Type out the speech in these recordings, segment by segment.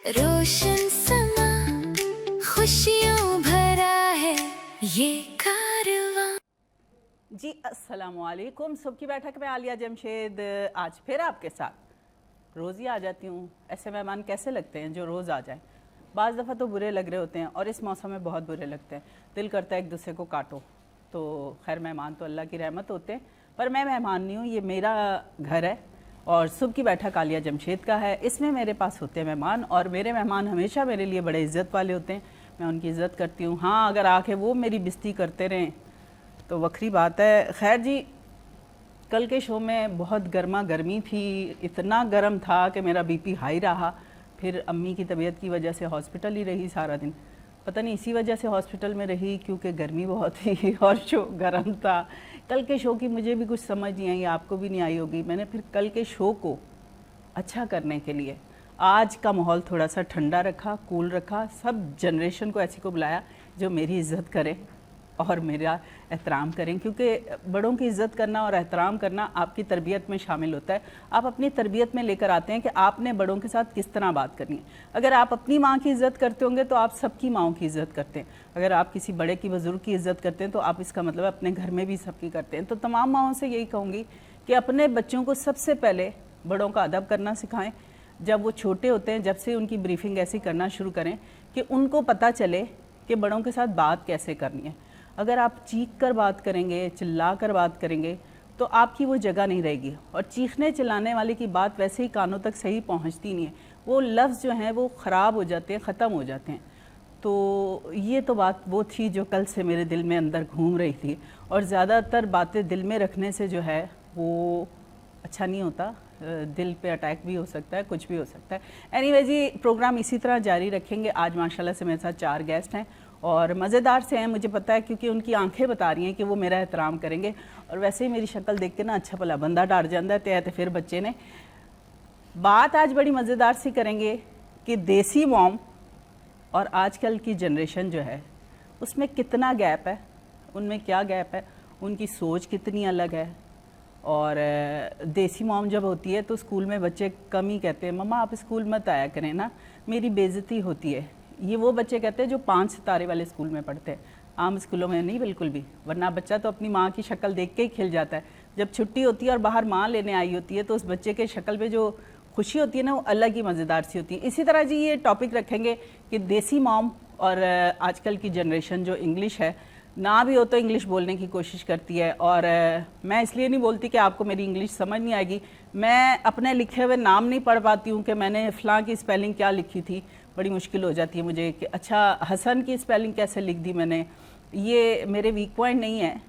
रोशन समा खुशियों भरा है ये कारवां। जी अस्सलाम वालेकुम। सुबह की बैठक में आलिया जमशेद आज फिर आपके साथ। रोज़ ही आ जाती हूँ। ऐसे मेहमान कैसे लगते हैं जो रोज़ आ जाएं? बाज़ दफ़ा तो बुरे लग रहे होते हैं और इस मौसम में बहुत बुरे लगते हैं। दिल करता है एक दूसरे को काटो। तो खैर मेहमान तो अल्लाह की रहमत होते हैं, पर मैं मेहमान नहीं हूँ, ये मेरा घर है और सुबह की बैठक आलिया जमशेद का है। इसमें मेरे पास होते हैं मेहमान और मेरे मेहमान हमेशा मेरे लिए बड़े इज़्ज़त वाले होते हैं। मैं उनकी इज़्ज़त करती हूँ। हाँ, अगर आके वो मेरी बेइज्जती करते रहें तो वक्री बात है। खैर जी, कल के शो में बहुत गर्मा गर्मी थी, इतना गर्म था कि मेरा बीपी हाई रहा। फिर अम्मी की तबीयत की वजह से हॉस्पिटल ही रही सारा दिन। पता नहीं इसी वजह से हॉस्पिटल में रही क्योंकि गर्मी बहुत थी और शो गर्म था। कल के शो की मुझे भी कुछ समझ नहीं आई, आपको भी नहीं आई होगी। मैंने फिर कल के शो को अच्छा करने के लिए आज का माहौल थोड़ा सा ठंडा रखा, कूल रखा। सब जनरेशन को ऐसी को बुलाया जो मेरी इज़्ज़त करें और मेरा एहतराम करें, क्योंकि बड़ों की इज़्ज़त करना और एहतराम करना आपकी तरबियत में शामिल होता है। आप अपनी तरबियत में लेकर आते हैं कि आपने बड़ों के साथ किस तरह बात करनी है। अगर आप अपनी माँ की इज़्ज़त करते होंगे तो आप सबकी माँओं की इज़्ज़त करते हैं। अगर आप किसी बड़े की, बुज़ुर्ग की इज़्ज़त करते हैं तो आप इसका मतलब अपने घर में भी सबकी करते हैं। तो तमाम माँओं से यही कहूँगी कि अपने बच्चों को सबसे पहले बड़ों का अदब करना सिखाएँ। जब वो छोटे होते हैं, जब से उनकी ब्रीफिंग ऐसी करना शुरू करें कि उनको पता चले कि बड़ों के साथ बात कैसे करनी है। अगर आप चीख कर बात करेंगे, चिल्ला कर बात करेंगे तो आपकी वो जगह नहीं रहेगी। और चीखने चिल्लाने वाले की बात वैसे ही कानों तक सही पहुंचती नहीं है, वो लफ्ज़ जो हैं वो ख़राब हो जाते हैं, ख़त्म हो जाते हैं। तो ये तो बात वो थी जो कल से मेरे दिल में अंदर घूम रही थी। और ज़्यादातर बातें दिल में रखने से जो है वो अच्छा नहीं होता, दिल पे अटैक भी हो सकता है, कुछ भी हो सकता है। एनीवे जी, प्रोग्राम इसी तरह जारी रखेंगे। आज माशाल्लाह से मेरे साथ 4 गेस्ट हैं और मज़ेदार से हैं, मुझे पता है, क्योंकि उनकी आंखें बता रही हैं कि वो मेरा एहतराम करेंगे। और वैसे ही मेरी शक्ल देख के ना अच्छा भला बंदा डर जाता है, तो फिर बच्चे ने बात आज बड़ी मज़ेदार सी करेंगे कि देसी मॉम और आजकल की जनरेशन जो है उसमें कितना गैप है, उनमें क्या गैप है, उनकी सोच कितनी अलग है। और देसी मॉम जब होती है तो स्कूल में बच्चे कम ही कहते हैं मम्मा आप स्कूल मत आया करें ना, मेरी बेइज्जती होती है। ये वो बच्चे कहते हैं जो 5 सितारे वाले स्कूल में पढ़ते हैं, आम स्कूलों में नहीं बिल्कुल भी। वरना बच्चा तो अपनी माँ की शक्ल देख के ही खिल जाता है। जब छुट्टी होती है और बाहर माँ लेने आई होती है तो उस बच्चे के शक्ल पे जो खुशी होती है ना, वो अलग ही मज़ेदार सी होती है। इसी तरह जी ये टॉपिक रखेंगे कि देसी मॉम और आजकल की जनरेशन जो इंग्लिश है, ना भी हो तो इंग्लिश बोलने की कोशिश करती है। और मैं इसलिए नहीं बोलती कि आपको मेरी इंग्लिश समझ नहीं आएगी, मैं अपने लिखे हुए नाम नहीं पढ़ पाती हूँ कि मैंने फ़लाँ की स्पेलिंग क्या लिखी थी। बड़ी मुश्किल हो जाती है मुझे कि अच्छा हसन की स्पेलिंग कैसे लिख दी मैंने। ये मेरे वीक पॉइंट नहीं है,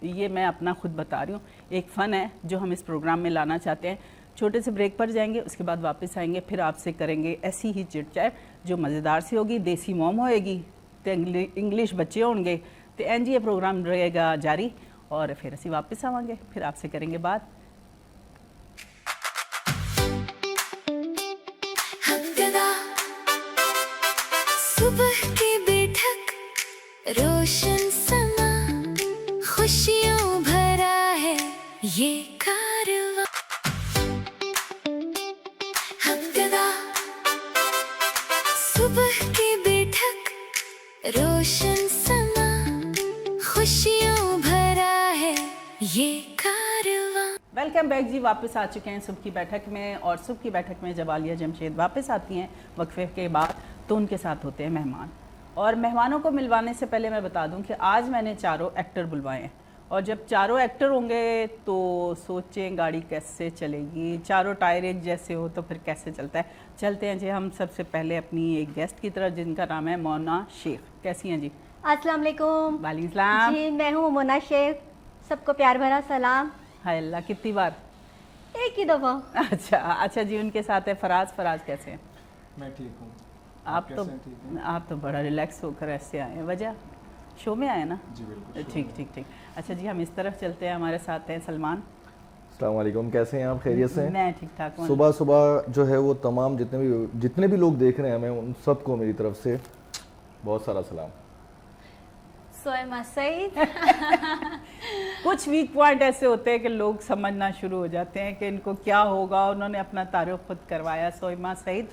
ये मैं अपना खुद बता रही हूँ। एक फ़न है जो हम इस प्रोग्राम में लाना चाहते हैं। छोटे से ब्रेक पर जाएंगे, उसके बाद वापस आएंगे, फिर आपसे करेंगे ऐसी ही चिट चैट जो मज़ेदार सी होगी। देसी मॉम होएगी तो इंग्लिश बच्चे होंगे, तो एन जी ये प्रोग्राम रहेगा जारी। और फिर असी वापस आवांगे, फिर आपसे करेंगे बात। सुबह की बैठक रोशन समा खुशियों भरा है ये कारवां। सुबह की बैठक रोशन समा खुशियों भरा है ये कारवां। वेलकम बैक जी, वापस आ चुके हैं सुबह की बैठक में। और सुबह की बैठक में जब आलिया जमशेद वापस आती हैं वक्फे के बाद तो उनके साथ होते हैं मेहमान। और मेहमानों को मिलवाने से पहले मैं बता दूं कि आज मैंने 4 एक्टर बुलवाए हैं। और जब 4 एक्टर होंगे तो सोचें गाड़ी कैसे चलेगी, 4 टायर एक जैसे हो तो फिर कैसे चलता है। चलते हैं जी हम सबसे पहले अपनी एक गेस्ट की तरफ जिनका नाम है मोना शेख। कैसी हैं जी? अस्सलाम वालेकुम। वालेकुम सलाम। जी मैं हूँ मोना शेख, सबको प्यार भरा सलाम। हाय अल्लाह, कितनी बार? एक ही दफ़ा। अच्छा जी, उनके साथ है फराज। फराज कैसे हैं? मैं ठीक हूँ। आप तो बड़ा रिलैक्स होकर ऐसे आए हैं, वजह शो में आए ना? जी बिल्कुल। ठीक। अच्छा जी, हम इस तरफ चलते हैं, हमारे साथ हैं सलमान। अस्सलाम वालेकुम, कैसे हैं आप? खैरियत से हैं? मैं ठीक ठाक हूँ। सुबह सुबह जो है वो तमाम जितने भी लोग देख रहे हैं हमें, उन सबको मेरी तरफ से बहुत सारा सलाम। सोएमा सईद। कुछ वीक पॉइंट ऐसे होते हैं कि लोग समझना शुरू हो जाते हैं कि इनको क्या होगा। उन्होंने अपना तारुफ खुद करवाया। सोएमा सईद,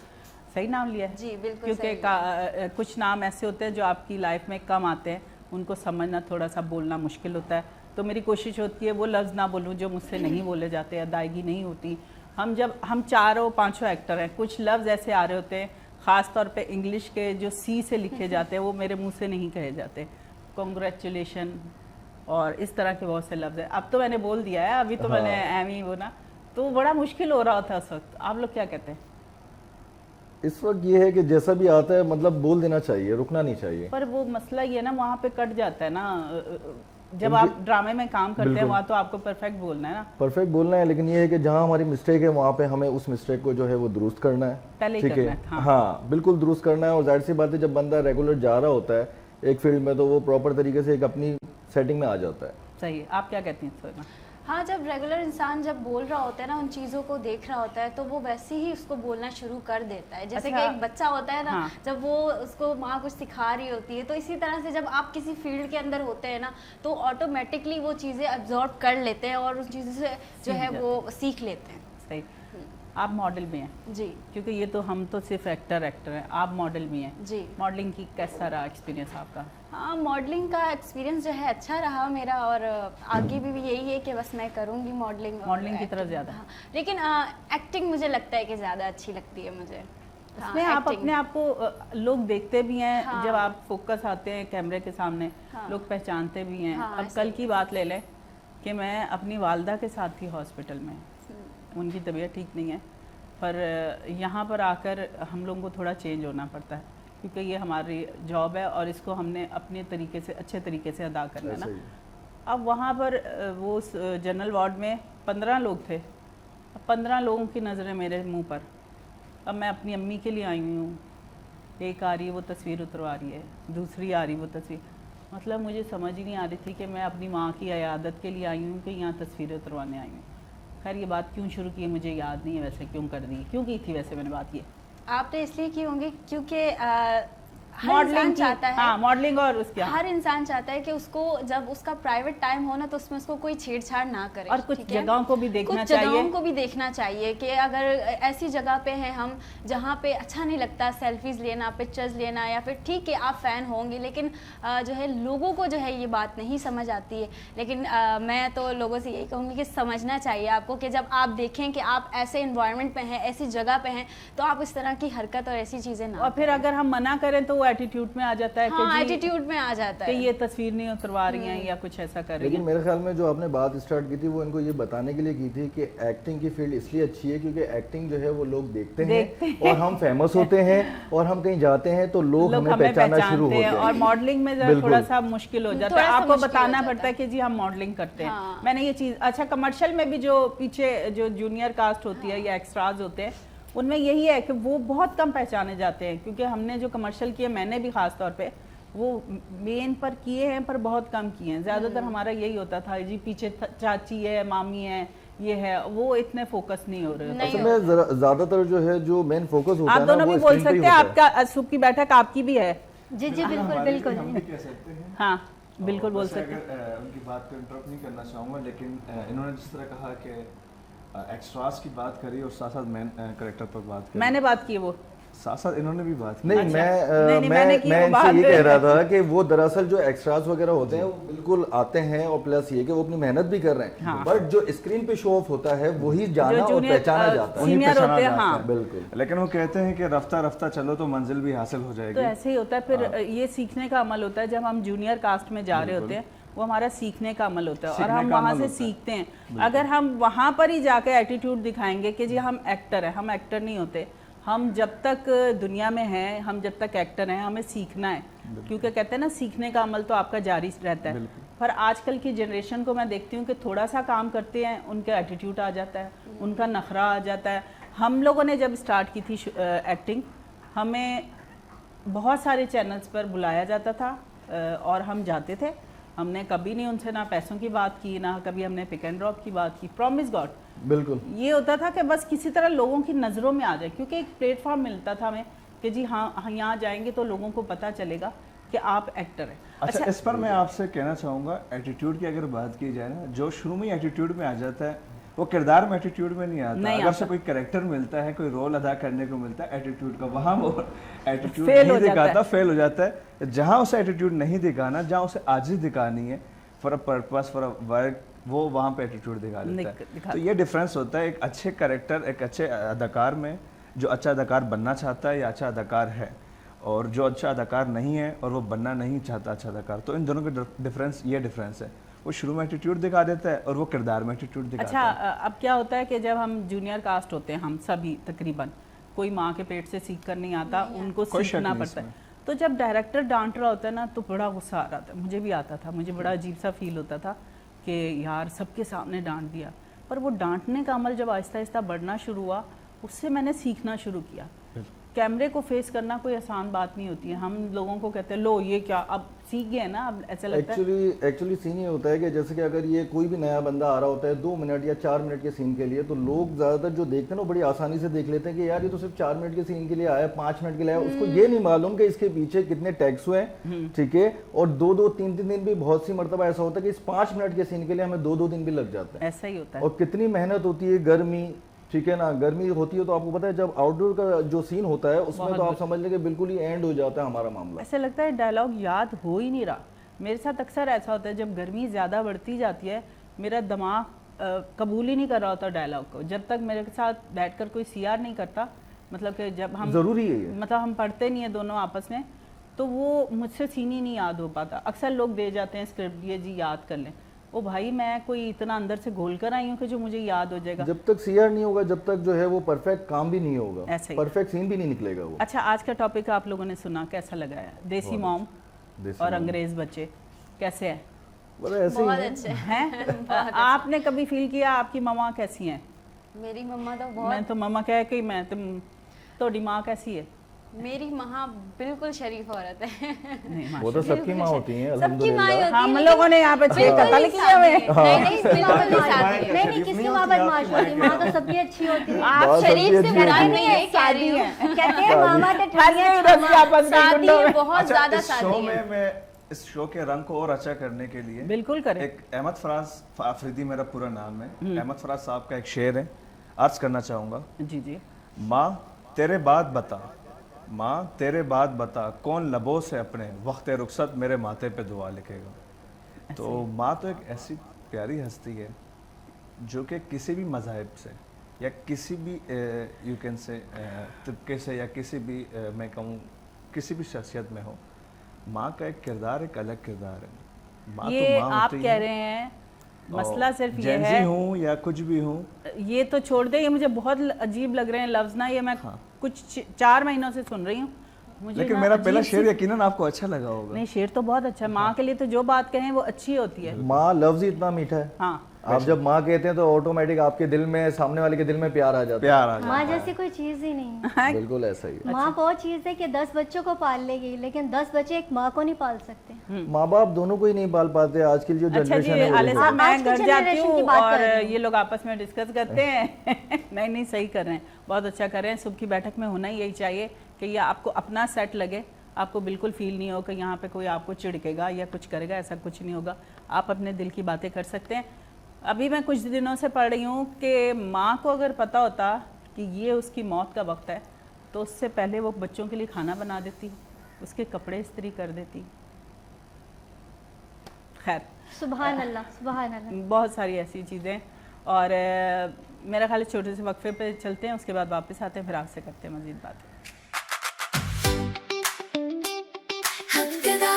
सही नाम लिया है? जी, बिल्कुल क्योंकि सही कुछ नाम ऐसे होते हैं जो आपकी लाइफ में कम आते हैं, उनको समझना थोड़ा सा बोलना मुश्किल होता है। तो मेरी कोशिश होती है वो लफ्ज़ ना बोलूँ जो मुझसे नहीं बोले जाते, अदायगी नहीं होती। हम चारों पांचों एक्टर हैं, कुछ लफ्ज़ ऐसे आ रहे होते हैं ख़ास तौर पे इंग्लिश के जो सी से लिखे जाते हैं वो मेरे मुंह से नहीं कहे जाते। कॉन्ग्रेचुलेशन और इस तरह के बहुत से लफ्ज़ हैं। अब तो मैंने बोल दिया है, अभी तो मैंने एमी वो ना, तो बड़ा मुश्किल हो रहा था उस वक्त। आप लोग क्या कहते हैं? इस वक्त ये है कि जैसा भी आता है मतलब बोल देना चाहिए, रुकना नहीं चाहिए। पर वो मसला ये ना वहाँ पे कट जाता है ना, जब आप ड्रामे में काम करते हैं वहाँ तो आपको परफेक्ट बोलना है ना। परफेक्ट बोलना है, लेकिन ये है कि जहाँ हमारी मिस्टेक है वहाँ पे हमें उस मिस्टेक को जो है वो दुरुस्त करना है। पहले ही ठीक करना है, है, हाँ। हाँ बिल्कुल दुरुस्त करना है। और जाहिर सी बात है जब बंदा रेगुलर जा रहा होता है एक फील्ड में तो वो प्रॉपर तरीके से एक अपनी सेटिंग में आ जाता है। सही है। आप क्या कहती हैं सोना? हाँ, जब रेगुलर इंसान जब बोल रहा होता है ना, उन चीज़ों को देख रहा होता है तो वो वैसे ही उसको बोलना शुरू कर देता है। जैसे कि अच्छा। एक बच्चा होता है ना, हाँ। जब वो उसको माँ कुछ सिखा रही होती है, तो इसी तरह से जब आप किसी फील्ड के अंदर होते हैं ना तो ऑटोमेटिकली वो चीज़ें अब्जॉर्ब कर लेते हैं और उस चीज़ों से जो है वो सीख लेते हैं। सही। आप मॉडल भी हैं? जी क्योंकि ये तो हम तो सिर्फ एक्टर हैं, आप मॉडल भी हैं। जी। मॉडलिंग की कैसा रहा एक्सपीरियंस आपका? हाँ, मॉडलिंग का एक्सपीरियंस जो है अच्छा रहा मेरा, और आगे भी यही है कि बस मैं करूँगी मॉडलिंग। मॉडलिंग की तरफ ज़्यादा? हाँ, लेकिन एक्टिंग मुझे लगता है कि ज़्यादा अच्छी लगती है मुझे। उसमें आप अपने आप को लोग देखते भी हैं, हाँ। जब आप फोकस आते हैं कैमरे के सामने, हाँ। लोग पहचानते भी हैं। हाँ, अब ऐसे कल की बात ले लें कि मैं अपनी वालदा के साथ थी हॉस्पिटल में, उनकी तबीयत ठीक नहीं है, पर यहाँ पर आकर हम लोगों को थोड़ा चेंज होना पड़ता है क्योंकि ये हमारी जॉब है और इसको हमने अपने तरीके से अच्छे तरीके से अदा करना है ना। अब वहाँ पर वो जनरल वार्ड में 15 लोग थे, 15 लोगों की नज़रें मेरे मुंह पर। अब मैं अपनी अम्मी के लिए आई हूँ, एक आ रही है वो तस्वीर उतरवा रही है, दूसरी आ रही वो तस्वीर, मतलब मुझे समझ ही नहीं आ रही थी कि मैं अपनी माँ की अयादत के लिए आई हूँ कि यहाँ तस्वीरें उतरवाने आई हूँ। खैर ये बात क्यों शुरू की मुझे याद नहीं है, वैसे क्यों कर दी, क्यों की थी वैसे मैंने बात ये? आपने इसलिए की होंगी क्योंकि हर मॉडलिंग इंसान चाहता है, हाँ मॉडलिंग और उसका हर इंसान चाहता है कि उसको जब उसका प्राइवेट टाइम हो ना तो उसमें उसको कोई छेड़छाड़ ना करे। और कुछ ठीक है? जगहों को भी देखना कुछ चाहिए। जगहों को भी देखना चाहिए कि अगर ऐसी जगह पे हैं हम जहाँ पे अच्छा नहीं लगता सेल्फीज लेना, पिक्चर्स लेना, या फिर ठीक है आप फ़ैन होंगे लेकिन जो है लोगों को जो है ये बात नहीं समझ आती है। लेकिन मैं तो लोगों से यही कहूँगी कि समझना चाहिए आपको कि जब आप देखें कि आप ऐसे इन्वायरमेंट पे हैं, ऐसी जगह पे हैं, तो आप इस तरह की हरकत और ऐसी चीज़ें ना और फिर अगर हम मना करें तो वो एटीट्यूड में आ जाता है हाँ, कि एटीट्यूड में आ जाता कि है ये तस्वीर नहीं उतरवा रही हैं या कुछ ऐसा कर रही लेकिन हैं। मेरे ख्याल में जो आपने बात स्टार्ट की थी वो इनको ये बताने के लिए की थी कि एक्टिंग की फील्ड इसलिए अच्छी है क्योंकि एक्टिंग जो है वो लोग देखते हैं और हम फेमस होते हैं और हम कहीं जाते हैं तो लोग हमें पहचानना शुरू होते हैं। और मॉडलिंग में जरा थोड़ा सा मुश्किल हो जाता है, थोड़ा सा आपको मुश्किल बताना हो जाता पड़ता है कि जी हम मॉडलिंग करते हैं। हाँ। मैंने ये चीज़, अच्छा कमर्शियल में भी जो पीछे जो जूनियर कास्ट होती है या एक्स्ट्राज होते हैं उनमें यही है कि वो बहुत कम पहचाने जाते हैं क्योंकि हमने जो कमर्शियल किए, मैंने भी खास तौर पे वो मेन पर किए हैं पर बहुत कम किए हैं। ज़्यादातर हमारा यही होता था जी पीछे चाची है, मामी है, ये है, वो इतने फोकस नहीं हो रहे होते। नहीं असल में ज्यादातर जो है जो मेन फोकस होता आप है ना दोनों वो भी बोल स्क्रीन पे ही सकते हैं, होता है। आपका सुख की बैठक आपकी भी है। जी जी बिल्कुल बिल्कुल। हम भी कह सकते हैं। हाँ बिल्कुल बोल वैसे सकते हैं। अगर उनकी बात को इंटरप्ट नहीं करना चाहूँगा, लेकिन इन्होंने जिस तरह कहा कि एक्स्ट्रास की बात करी और साथ साथ मेन करेक्टर पर बात करी, मैंने बात की वो साथ साथ इन्होंने भी बात की। नहीं अच्छा। मैं नहीं, मैंने की मैं वो इनसे बात। ये कह रहा था कि वो दरअसल जो एक्स्ट्रास वगैरह होते हैं वो बिल्कुल आते हैं और प्लस ये कि वो अपनी मेहनत भी कर रहे हैं, हाँ। बट जो स्क्रीन पे शो ऑफ होता है वही जाना और जूनियर, पहचाना जाता है। उन्हीं सीनियर पहचाना होते हैं, जाता हाँ। है। बिल्कुल। लेकिन वो कहते हैं कि रफ्ता रफ्ता चलो तो मंजिल भी हासिल हो तो जाएगी। ऐसे ही होता है फिर ये सीखने का अमल होता है। जब हम जूनियर कास्ट में जा रहे होते हैं वो हमारा सीखने का अमल होता है और सीखने हम का वहाँ अमल से होता है। सीखते हैं। अगर हम वहाँ पर ही जाके एटीट्यूड दिखाएंगे कि जी हम एक्टर हैं, हम एक्टर नहीं होते। हम जब तक दुनिया में हैं, हम जब तक एक्टर हैं, हमें सीखना है क्योंकि कहते हैं ना सीखने का अमल तो आपका जारी रहता है। पर आजकल की जनरेशन को मैं देखती हूँ कि थोड़ा सा काम करते हैं उनका एटीट्यूड आ जाता है, उनका नखरा आ जाता है। हम लोगों ने जब स्टार्ट की थी एक्टिंग, हमें बहुत सारे चैनल्स पर बुलाया जाता था और हम जाते थे। हमने कभी नहीं उनसे ना पैसों की बात की, ना कभी हमने पिक एंड ड्रॉप की बात की। प्रॉमिस गॉड बिल्कुल ये होता था कि बस किसी तरह लोगों की नज़रों में आ जाए क्योंकि एक प्लेटफॉर्म मिलता था हमें कि जी हाँ यहाँ जाएंगे तो लोगों को पता चलेगा कि आप एक्टर हैं। अच्छा, इस पर मैं आपसे कहना चाहूँगा, एटीट्यूड की अगर बात की जाए ना, जो शुरू में एटीट्यूड में आ जाता है वो किरदार में एटीट्यूड में नहीं आता। नहीं अगर आता। से कोई कैरेक्टर मिलता है, कोई रोल अदा करने को मिलता है एटीट्यूड का, वहाँ वो एटीट्यूड Fail हो नहीं जाता दिखाता, फेल हो जाता है। जहाँ उसे एटीट्यूड नहीं दिखाना, जहाँ उसे आजिज़ दिखानी है for a purpose, for a work, वो वहाँ पे एटीट्यूड दिखा देता है। तो ये डिफरेंस होता है एक अच्छे कैरेक्टर, एक अच्छे अदाकार में, जो अच्छा अदाकार बनना चाहता है या अच्छा अदाकार है, और जो अच्छा अदाकार नहीं है और वो बनना नहीं चाहता अच्छा अदाकार। तो इन दोनों का डिफरेंस, ये डिफरेंस है। वो शुरू में एटीट्यूड दिखा देता है और वो किरदार में एटीट्यूड दिखाता अच्छा, है। अब क्या होता है कि जब हम जूनियर कास्ट होते हैं, हम सभी तकरीबन, कोई माँ के पेट से सीख कर नहीं आता, उनको कोई शक सीखना नहीं पड़ता है। इसमें। तो जब डायरेक्टर डांट रहा होता है ना, तो बड़ा गुस्सा आ रहा था, मुझे भी आता था, मुझे बड़ा अजीब सा फील होता था कि यार सबके सामने डांट दिया। पर वो डांटने का अमल जब आहिस्ता आहिस्ता बढ़ना शुरू हुआ, उससे मैंने सीखना शुरू किया। कैमरे को फेस करना कोई आसान बात नहीं होती है। हम लोगों को कहते हैं लो ये क्या, अब सीख गए ना, अब ऐसा लगता है। एक्चुअली सीन ये होता है कि जैसे कि अगर ये कोई भी नया बंदा आ रहा होता है 2 मिनट या 4 मिनट के सीन के लिए, तो लोग ज़्यादातर जो देखते हैं ना बड़ी आसानी से देख लेते हैं कि यार ये तो सिर्फ 4 मिनट के सीन के लिए आया, 5 मिनट के लिए आया। उसको ये नहीं मालूम कि इसके पीछे कितने टैक्स हुए हैं, ठीक है, और 2-2, 3-3 दिन भी बहुत सी मरतबा ऐसा होता है कि इस 5 मिनट के सीन के लिए हमें 2-2 दिन भी लग जाते हैं। ऐसा ही होता है। और कितनी मेहनत होती है, गर्मी, ठीक है ना, गर्मी होती है तो आपको पता है जब आउटडोर का जो सीन होता है उसमें तो आप समझ लें कि बिल्कुल ही एंड हो जाता है हमारा मामला। ऐसा लगता है डायलॉग याद हो ही नहीं रहा। मेरे साथ अक्सर ऐसा होता है, जब गर्मी ज़्यादा बढ़ती जाती है, मेरा दिमाग कबूल ही नहीं कर रहा होता डायलॉग को। जब तक मेरे साथ बैठकर कोई सीआर नहीं करता, मतलब कि जब हम ज़रूरी है ये। मतलब हम पढ़ते नहीं है दोनों आपस में, तो वो मुझसे सीन ही नहीं याद हो पाता। अक्सर लोग दे जाते हैं स्क्रिप्ट, ये जी याद कर लें। ओ भाई, मैं कोई इतना अंदर से घोल कर आई हूँ कि जो मुझे याद हो जाएगा। जब तक सीआर नहीं होगा, जब तक जो है वो परफेक्ट काम भी नहीं होगा, ऐसा ही। परफेक्ट सीन भी नहीं निकलेगा वो। अच्छा, आज का टॉपिक आप लोगों ने सुना, कैसा लगा है? देसी मॉम देसी और मॉम। अंग्रेज बच्चे कैसे हैं? बड़ा ऐसे ही बहुत है। अच्छे हैं? आपने कभी फील किया आपकी मम्मा कैसी हैं? मेरी मम्मा तो मैं बहुत, तो मम्मा कह के मैं तो माँ कैसी है? मेरी माँ बिल्कुल शरीफ औरत है। नहीं, वो तो सबकी माँ होती हैं सबकी माँ ही अल्हम्दुलिल्लाह। होती है, हम लेकिन लोगों ने यहाँ पे 6 बिल्कुल कत्ल ही किए हुए हैं। सादी है। नहीं बिल्कुल ही सादी है। नहीं किसकी माँ बदमाश होती है, माँ तो सबकी अच्छी होती है। आप बहुत शरीफ अच्छी से अच्छी बुराई होती नहीं है, कह रही हूँ। कहते हैं मामा तो ठंडियाँ रस्सी आपस में सादी गुंडों है, में। बहुत अच्छा, ज्यादा इस शो सादी है। में मैं इस शो के रंग को और अच्छा करने के लिए बिल्कुल करें। एक अहमद फराज आफरीदी मेरा पूरा नाम है, अहमद फराज साहब का एक शेर है, अर्ज करना चाहूँगा। जी जी। माँ तेरे बाद बता, माँ तेरे बाद बता, कौन लबों से अपने वक्त रुखसत मेरे माथे पे दुआ लिखेगा। तो माँ तो एक ऐसी प्यारी हस्ती है जो कि किसी भी मज़हब से या किसी भी यू कैन से तबके से या किसी भी मैं कहूँ किसी भी शख्सियत में हो, माँ का एक किरदार एक अलग किरदार है। माँ ये तो माँ आप होती कह है। रहे हैं, मसला सिर्फ ये Gen Z है, हूँ या कुछ भी हूँ, ये तो छोड़ दे, ये मुझे बहुत अजीब लग रहे हैं लफ्ज ना, ये मैं कुछ 4 महीनों से सुन रही हूँ। मुझे लेकिन ना मेरा अजीब पहला सी- शेर यकीनन आपको अच्छा लगा होगा। नहीं, शेर तो बहुत अच्छा है। माँ के लिए तो जो बात कहें वो अच्छी होती है। माँ लफ्ज ही इतना मीठा है। हाँ, आप जब माँ कहते हैं तो ऑटोमेटिक आपके दिल में, सामने वाले के दिल में प्यार आ जाता प्यार आ जाता माँ है। जैसी कोई चीज ही नहीं है। है। बिल्कुल ऐसा ही है। माँ वो चीज है कि 10 बच्चों को पाल लेगी, लेकिन 10 बच्चे एक माँ को नहीं पाल सकते। माँ बाप दोनों को ही नहीं पाल पाते आजकल जो अच्छा जी, जनरेशन है वो आले है। साहब, आज मैं की घर जाती generation की हूँ बात और कर रही हूँ। ये लोग आपस में डिस्कस करते हैं। नहीं, सही कर रहे हैं, बहुत अच्छा कर रहे हैं। सुबह की बैठक में होना ही यही चाहिए कि ये आपको अपना सेट लगे, आपको बिल्कुल फील नहीं हो कि यहाँ पे कोई आपको चिढ़केगा या कुछ करेगा, ऐसा कुछ नहीं होगा। आप अपने दिल की बातें कर सकते हैं। अभी मैं कुछ दिनों से पढ़ रही हूँ कि माँ को अगर पता होता कि ये उसकी मौत का वक्त है, तो उससे पहले वो बच्चों के लिए खाना बना देती, उसके कपड़े इस्त्री कर देती। खैर, सुभान अल्लाह, सुभान अल्लाह। बहुत सारी ऐसी चीज़ें। और मेरा ख्याल है छोटे से वक्फे पे चलते हैं, उसके बाद वापस आते हैं, फिर आपसे करते हैं मज़ीद बातें। हमददा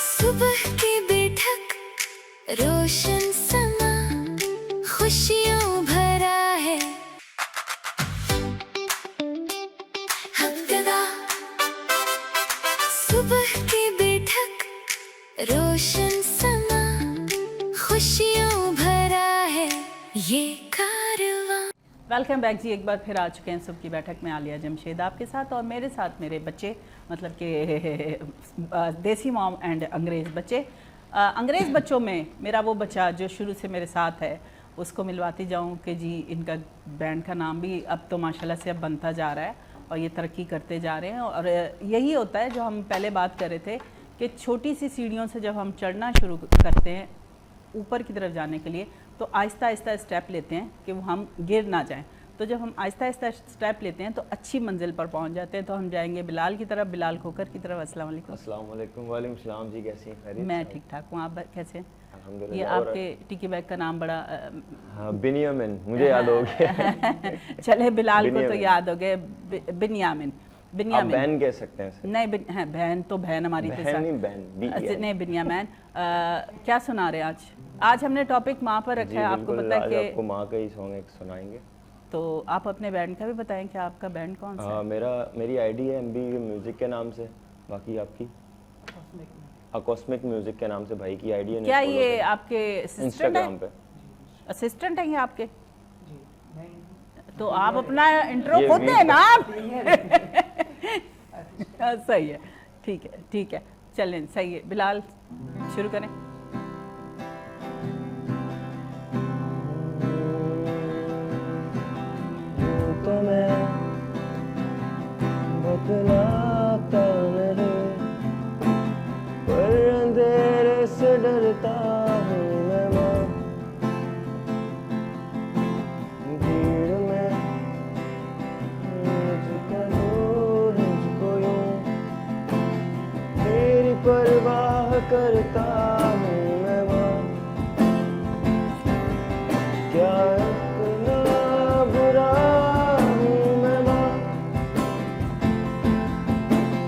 सुबह की बैठक, रोशन समा, खुशियों भरा है। हमददा सुबह की बैठक, रोशन समा, खुशियों भरा है ये कारवां। वेलकम बैक जी, एक बार फिर आ चुके हैं सुबह की बैठक में आलिया जमशेद आपके साथ, और मेरे साथ मेरे बच्चे, मतलब कि देसी मॉम एंड अंग्रेज़ बच्चे। अंग्रेज़ बच्चों में मेरा वो बच्चा जो शुरू से मेरे साथ है, उसको मिलवाती जाऊँ कि जी इनका बैंड का नाम भी अब तो माशाल्लाह से अब बनता जा रहा है और ये तरक्की करते जा रहे हैं। और यही होता है जो हम पहले बात कर रहे थे कि छोटी सी सीढ़ियों से जब हम चढ़ना शुरू करते हैं ऊपर की तरफ जाने के लिए तो आहिस्ता आहिस्ता स्टेप लेते हैं कि वो हम गिर ना जाएं। तो जब हम आहिस्ता आहिस्ता स्टेप लेते हैं तो अच्छी मंजिल पर पहुंच जाते हैं। तो हम जाएंगे बिलाल की तरफ, बिलाल खोकर की तरफ। अस्सलाम वालेकुम। अस्सलाम वालेकुम। वालेकुम सलाम जी, कैसी हैं? खैरियत? मैं ठीक ठाक हूँ, आप कैसे हैं? अल्हम्दुलिल्लाह। ये और- आपके टिकी बैग का नाम बड़ा हाँ, बिनियामिन, मुझे याद हो गया। चले बिलाल को तो बिनियामिन। याद हो गए। बिनियामिन, आप बिनियामिन बैन कह सकते हैं इसे। नहीं हाँ, बहन तो बहन हमारी के बहन साथ। नहीं, बहन, अच्छा, BEN। नहीं बिनियामैन। क्या सुना रहे हैं आज हमने टॉपिक माँ पर रखा जी है। आपको बिल्कुल, पता है आज कि आपको माँ का ही सॉन्ग एक सुनाएंगे। तो आप अपने बैंड का भी बताएं कि आपका बैंड कौन सा है? मेरी आईडी है MB म्यूजिक के नाम से। बाकी आपकी अकॉस्मिक म्यूजिक के नाम से भाई की आईडी है। क्या ये आपके असिस्टेंट इंस्टाग्राम है? पे। असिस्टेंट है ये आपके? तो आप अपना इंट्रो ये खुद भी- दें ना आप। सही है, ठीक है, चलें, सही है। बिलाल शुरू करें। तो मैं बतलाता नहीं, पर अंधेरे से डरता हूँ मैं माँ। भीड़ में मुझको दूर मुझको यूं, तेरी परवाह करता हूँ मैं माँ। क्या इतना बुरा हूँ मैं माँ,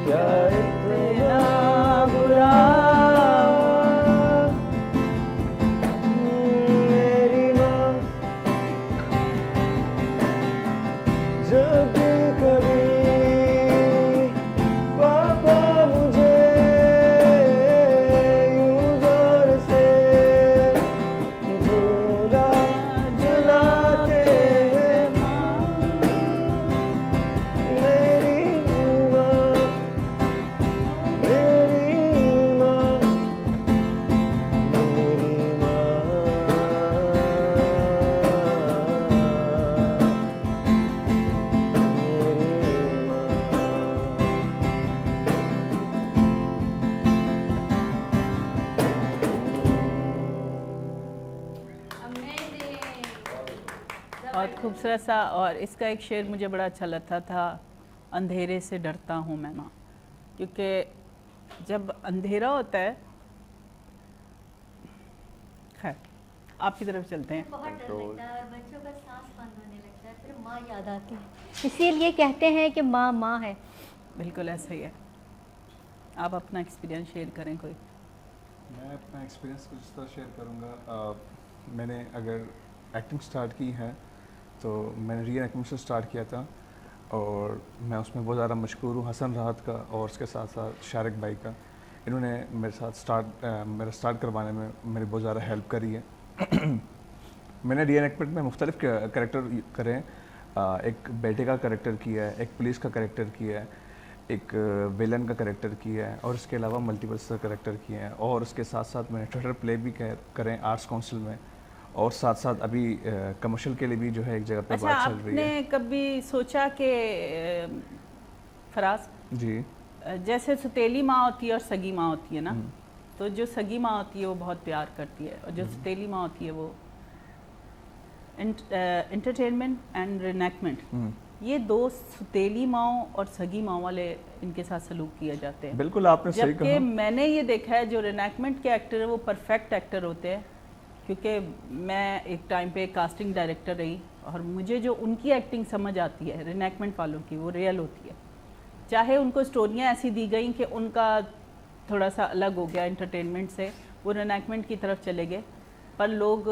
क्या इतना बुरा मेरी माँ। जब कभी पापा मुझे यूं जोर से झूला झुलाते हैं मेरी माँ, मेरी माँ, मेरी बहुत खूबसूरत सा। और इसका एक शेर मुझे बड़ा अच्छा लगता था, अंधेरे से डरता हूँ मैं माँ। क्योंकि जब अंधेरा होता है, खैर आपकी तरफ चलते हैं। बहुत डर लगता है और बच्चों का सांस बंद होने लगता है, फिर माँ याद आती है। इसीलिए कहते हैं कि माँ माँ है। बिल्कुल ऐसा ही है। आप अपना एक्सपीरियंस शेयर करें कोई। मैं अपना एक्सपीरियंस कुछ इस तरह शेयर करूँगा। मैंने अगर एक्टिंग स्टार्ट की है तो मैंने री एक्टिंग से स्टार्ट किया था और मैं उसमें बहुत ज़्यादा मशकूर हूँ हसन राहत का और उसके साथ साथ शारिक भाई का। इन्होंने मेरे साथ मेरा स्टार्ट करवाने में मेरी बहुत ज़्यादा हेल्प करी है। मैंने री एक्टमेंट में मुख्तलिफ कैरेक्टर करे हैं। एक बेटे का कैरेक्टर किया है, एक पुलिस का कैरेक्टर किया है, एक विलन का कैरेक्टर किया है और इसके अलावा मल्टीपल कैरेक्टर किए हैं। और उसके साथ साथ मैंने थिएटर प्ले भी करें आर्ट्स काउंसिल में, और साथ साथ अभी कमर्शियल के लिए भी जो है एक जगह पे अच्छा, बात चल रही है। आपने कभी सोचा कि फराज, जी जैसे सौतेली माँ होती है और सगी माँ होती है ना, तो जो सगी माँ होती है वो बहुत प्यार करती है और जो सौतेली माँ होती है वो एंटरटेनमेंट एंड रिनेकमेंट, ये दो सौतेली माओ और सगी माओ वाले इनके साथ सलूक किए जाते हैं। बिल्कुल आपने सही जबकि कहा। मैंने ये देखा है जो रिनेकमेंट के एक्टर है वो परफेक्ट एक्टर होते हैं। क्योंकि मैं एक टाइम पे कास्टिंग डायरेक्टर रही और मुझे जो उनकी एक्टिंग समझ आती है रिनेकमेंट वालों की, वो रियल होती है। चाहे उनको स्टोरियाँ ऐसी दी गई कि उनका थोड़ा सा अलग हो गया एंटरटेनमेंट से, वो रिनेकमेंट की तरफ चले गए, पर लोग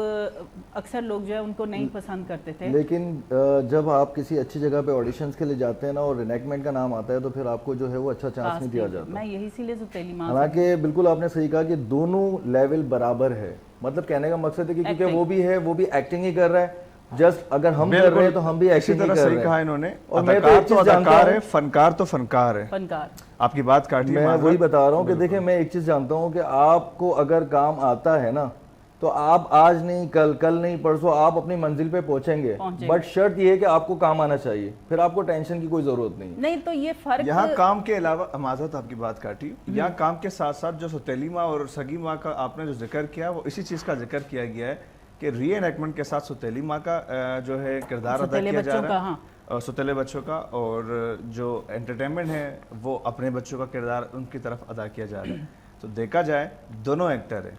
अक्सर लोग जो है उनको नहीं पसंद करते थे। लेकिन जब आप किसी अच्छी जगह पे ऑडिशंस के लिए जाते हैं ना और रिनेकमेंट का नाम आता है तो फिर आपको जो है वो अच्छा चांस नहीं दिया जाता। मैं यही इसीलिए सौतेली माँ हालांकि बिल्कुल आपने सही कहा कि दोनों लेवल बराबर है। मतलब कहने का मकसद है कि क्योंकि Acting। वो भी है, वो भी एक्टिंग ही कर रहा है, जस्ट अगर हम कर रहे हैं तो हम भी इसी एक्टिंग ही तरह कर सही रहे कहा हैं। इन्होंने। और मैं तो अदाकार एक तो चीज जानता अदाकार है, हूँ, फनकार तो फनकार है। फनकार। आपकी बात काट ली मैं माजरत। वही बता रहा हूँ कि देखिए मैं एक चीज़ जानता हूँ कि आपको अगर काम आता है ना तो आप आज नहीं कल, कल नहीं परसों आप अपनी मंजिल पे पहुंचेंगे। बट शर्त ये है कि आपको काम आना चाहिए, फिर आपको टेंशन की कोई जरूरत नहीं। नहीं तो ये फर्क यहाँ काम के अलावा, माजरत आपकी बात काटी, यहाँ काम के साथ साथ जो सौतेली माँ और सगी माँ का आपने जो जिक्र किया वो इसी चीज़ का जिक्र किया गया है कि री एनैक्टमेंट के साथ सौतेली माँ का जो है किरदार अदा किया जा रहा है, और सौतेले बच्चों का, और जो एंटरटेनमेंट है वो अपने बच्चों का किरदार उनकी तरफ अदा किया जा रहा है। तो देखा जाए दोनों एक्टर है,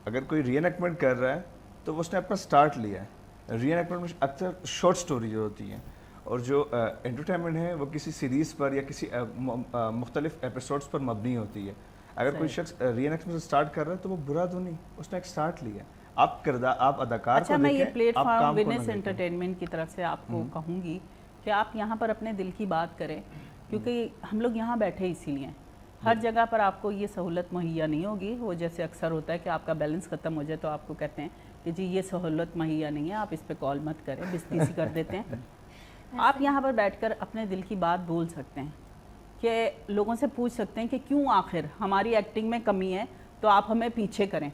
अगर कोई री एनैक्टमेंट कर रहा है तो वो उसने अपना स्टार्ट लिया है। री एनैक्टमेंट में अक्सर शॉर्ट स्टोरी जो होती है, और जो एंटरटेनमेंट है वो किसी सीरीज़ पर या किसी मुख्तलिफ एपिसोड्स पर मबनी होती है। अगर कोई शख्स री एनैक्टमेंट से स्टार्ट कर रहा है तो वो बुरा तो नहीं, उसने एक स्टार्ट लिया। आप किरदार, आप अदाकार अच्छा, को मैं ये देखें, आप प्लेटफॉर्म काम को विनेस ना देखें। एंटरटेनमेंट की तरफ से आपको कहूँगी कि आप यहाँ पर अपने दिल की बात करें, क्योंकि हम लोग यहाँ बैठे इसीलिए हैं। हर जगह पर आपको ये सहूलत मुहैया नहीं होगी। वो जैसे अक्सर होता है कि आपका बैलेंस ख़त्म हो जाए तो आपको कहते हैं कि जी ये सहूलत मुहैया नहीं है, आप इस पर कॉल मत करें, बिस्ती सी कर देते हैं। आप यहाँ पर बैठकर अपने दिल की बात बोल सकते हैं, कि लोगों से पूछ सकते हैं कि क्यों आखिर हमारी एक्टिंग में कमी है तो आप हमें पीछे करें।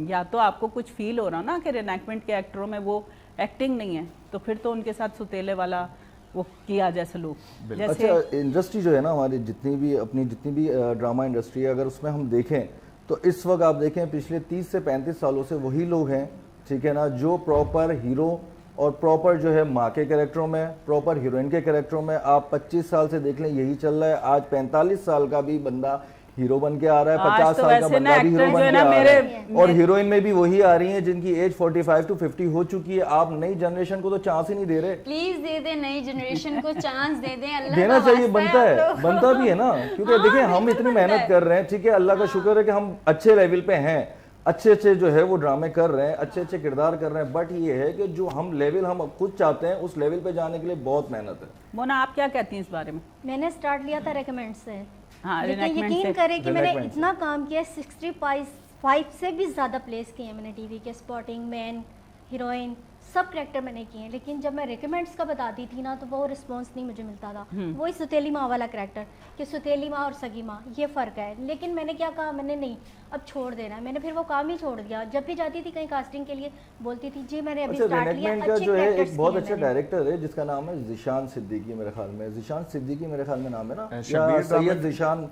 या तो आपको कुछ फील हो रहा ना कि रिनैक्टमेंट के एक्टरों में वो एक्टिंग नहीं है, तो फिर तो उनके साथ सुतेले वाला वो किया जैसे लोग। जैसे अच्छा, इंडस्ट्री जो है ना हमारी, जितनी भी ड्रामा इंडस्ट्री है, अगर उसमें हम देखें तो इस वक्त आप देखें पिछले 30 से 35 सालों से वही लोग हैं, ठीक है ना, जो प्रॉपर हीरो और प्रॉपर जो है माँ के कैरेक्टरों में, प्रॉपर हीरोइन के कैरेक्टरों में आप 25 साल से देख लें यही चल रहा है। आज 45 साल का भी बंदा हीरो बन के आ रहा है, 50 तो साल का बंदा भी हीरो बन के आ रहा है, और हीरोइन में भी वही आ रही हैं जिनकी एज 45 to 50 हो चुकी है। आप नई जनरेशन को तो चांस ही नहीं दे रहे। प्लीज दे दे, नई जनरेशन को चांस दे दें, अल्लाह देना का चाहिए, वास्ता बनता आप है, लोगों को। बनता भी है ना, क्योंकि देखिए हम इतनी मेहनत कर रहे हैं, ठीक है, अल्लाह का शुक्र है कि हम अच्छे लेवल पे हैं, अच्छे जो है वो ड्रामे कर रहे हैं, अच्छे किरदार कर रहे हैं। बट ये है कि जो हम लेवल हम खुद चाहते हैं उस लेवल पे जाने के लिए बहुत मेहनत है। मोना, आप क्या कहती हैं इस बारे में? मैंने स्टार्ट लिया था रेकमेंड से, हाँ, लेकिन reenactment यकीन से। करें कि मैंने Reenactment इतना काम किया, 65 से भी ज़्यादा प्लेस किए हैं मैंने टीवी के, स्पॉटिंग, मैन, हीरोइन, सब करेक्टर मैंने किए हैं। लेकिन जब मैं रेकमेंड्स का बताती थी ना तो वो रिस्पांस नहीं मुझे मिलता था। वही सुतेली माँ वाला करेक्टर कि सुतेली माँ और सगी माँ, ये फ़र्क है। लेकिन मैंने क्या कहा, मैंने नहीं, अब छोड़ देना है। मैंने फिर वो काम ही छोड़ दिया। जब भी जाती थी कहीं कास्टिंग के लिए बोलती थी जी मैंने अभी अच्छा, स्टार्ट लिया, रेनेकमेंट का अच्छे जो है characters एक बहुत किए अच्छा मैंने। डायरेक्टर है जिसका नाम है जिशान सिद्दीकी, मेरे ख्याल में जिशान सिद्दीकी मेरे ख्याल में नाम है ना, शबीर या ड्रामे- सैयद जिशान,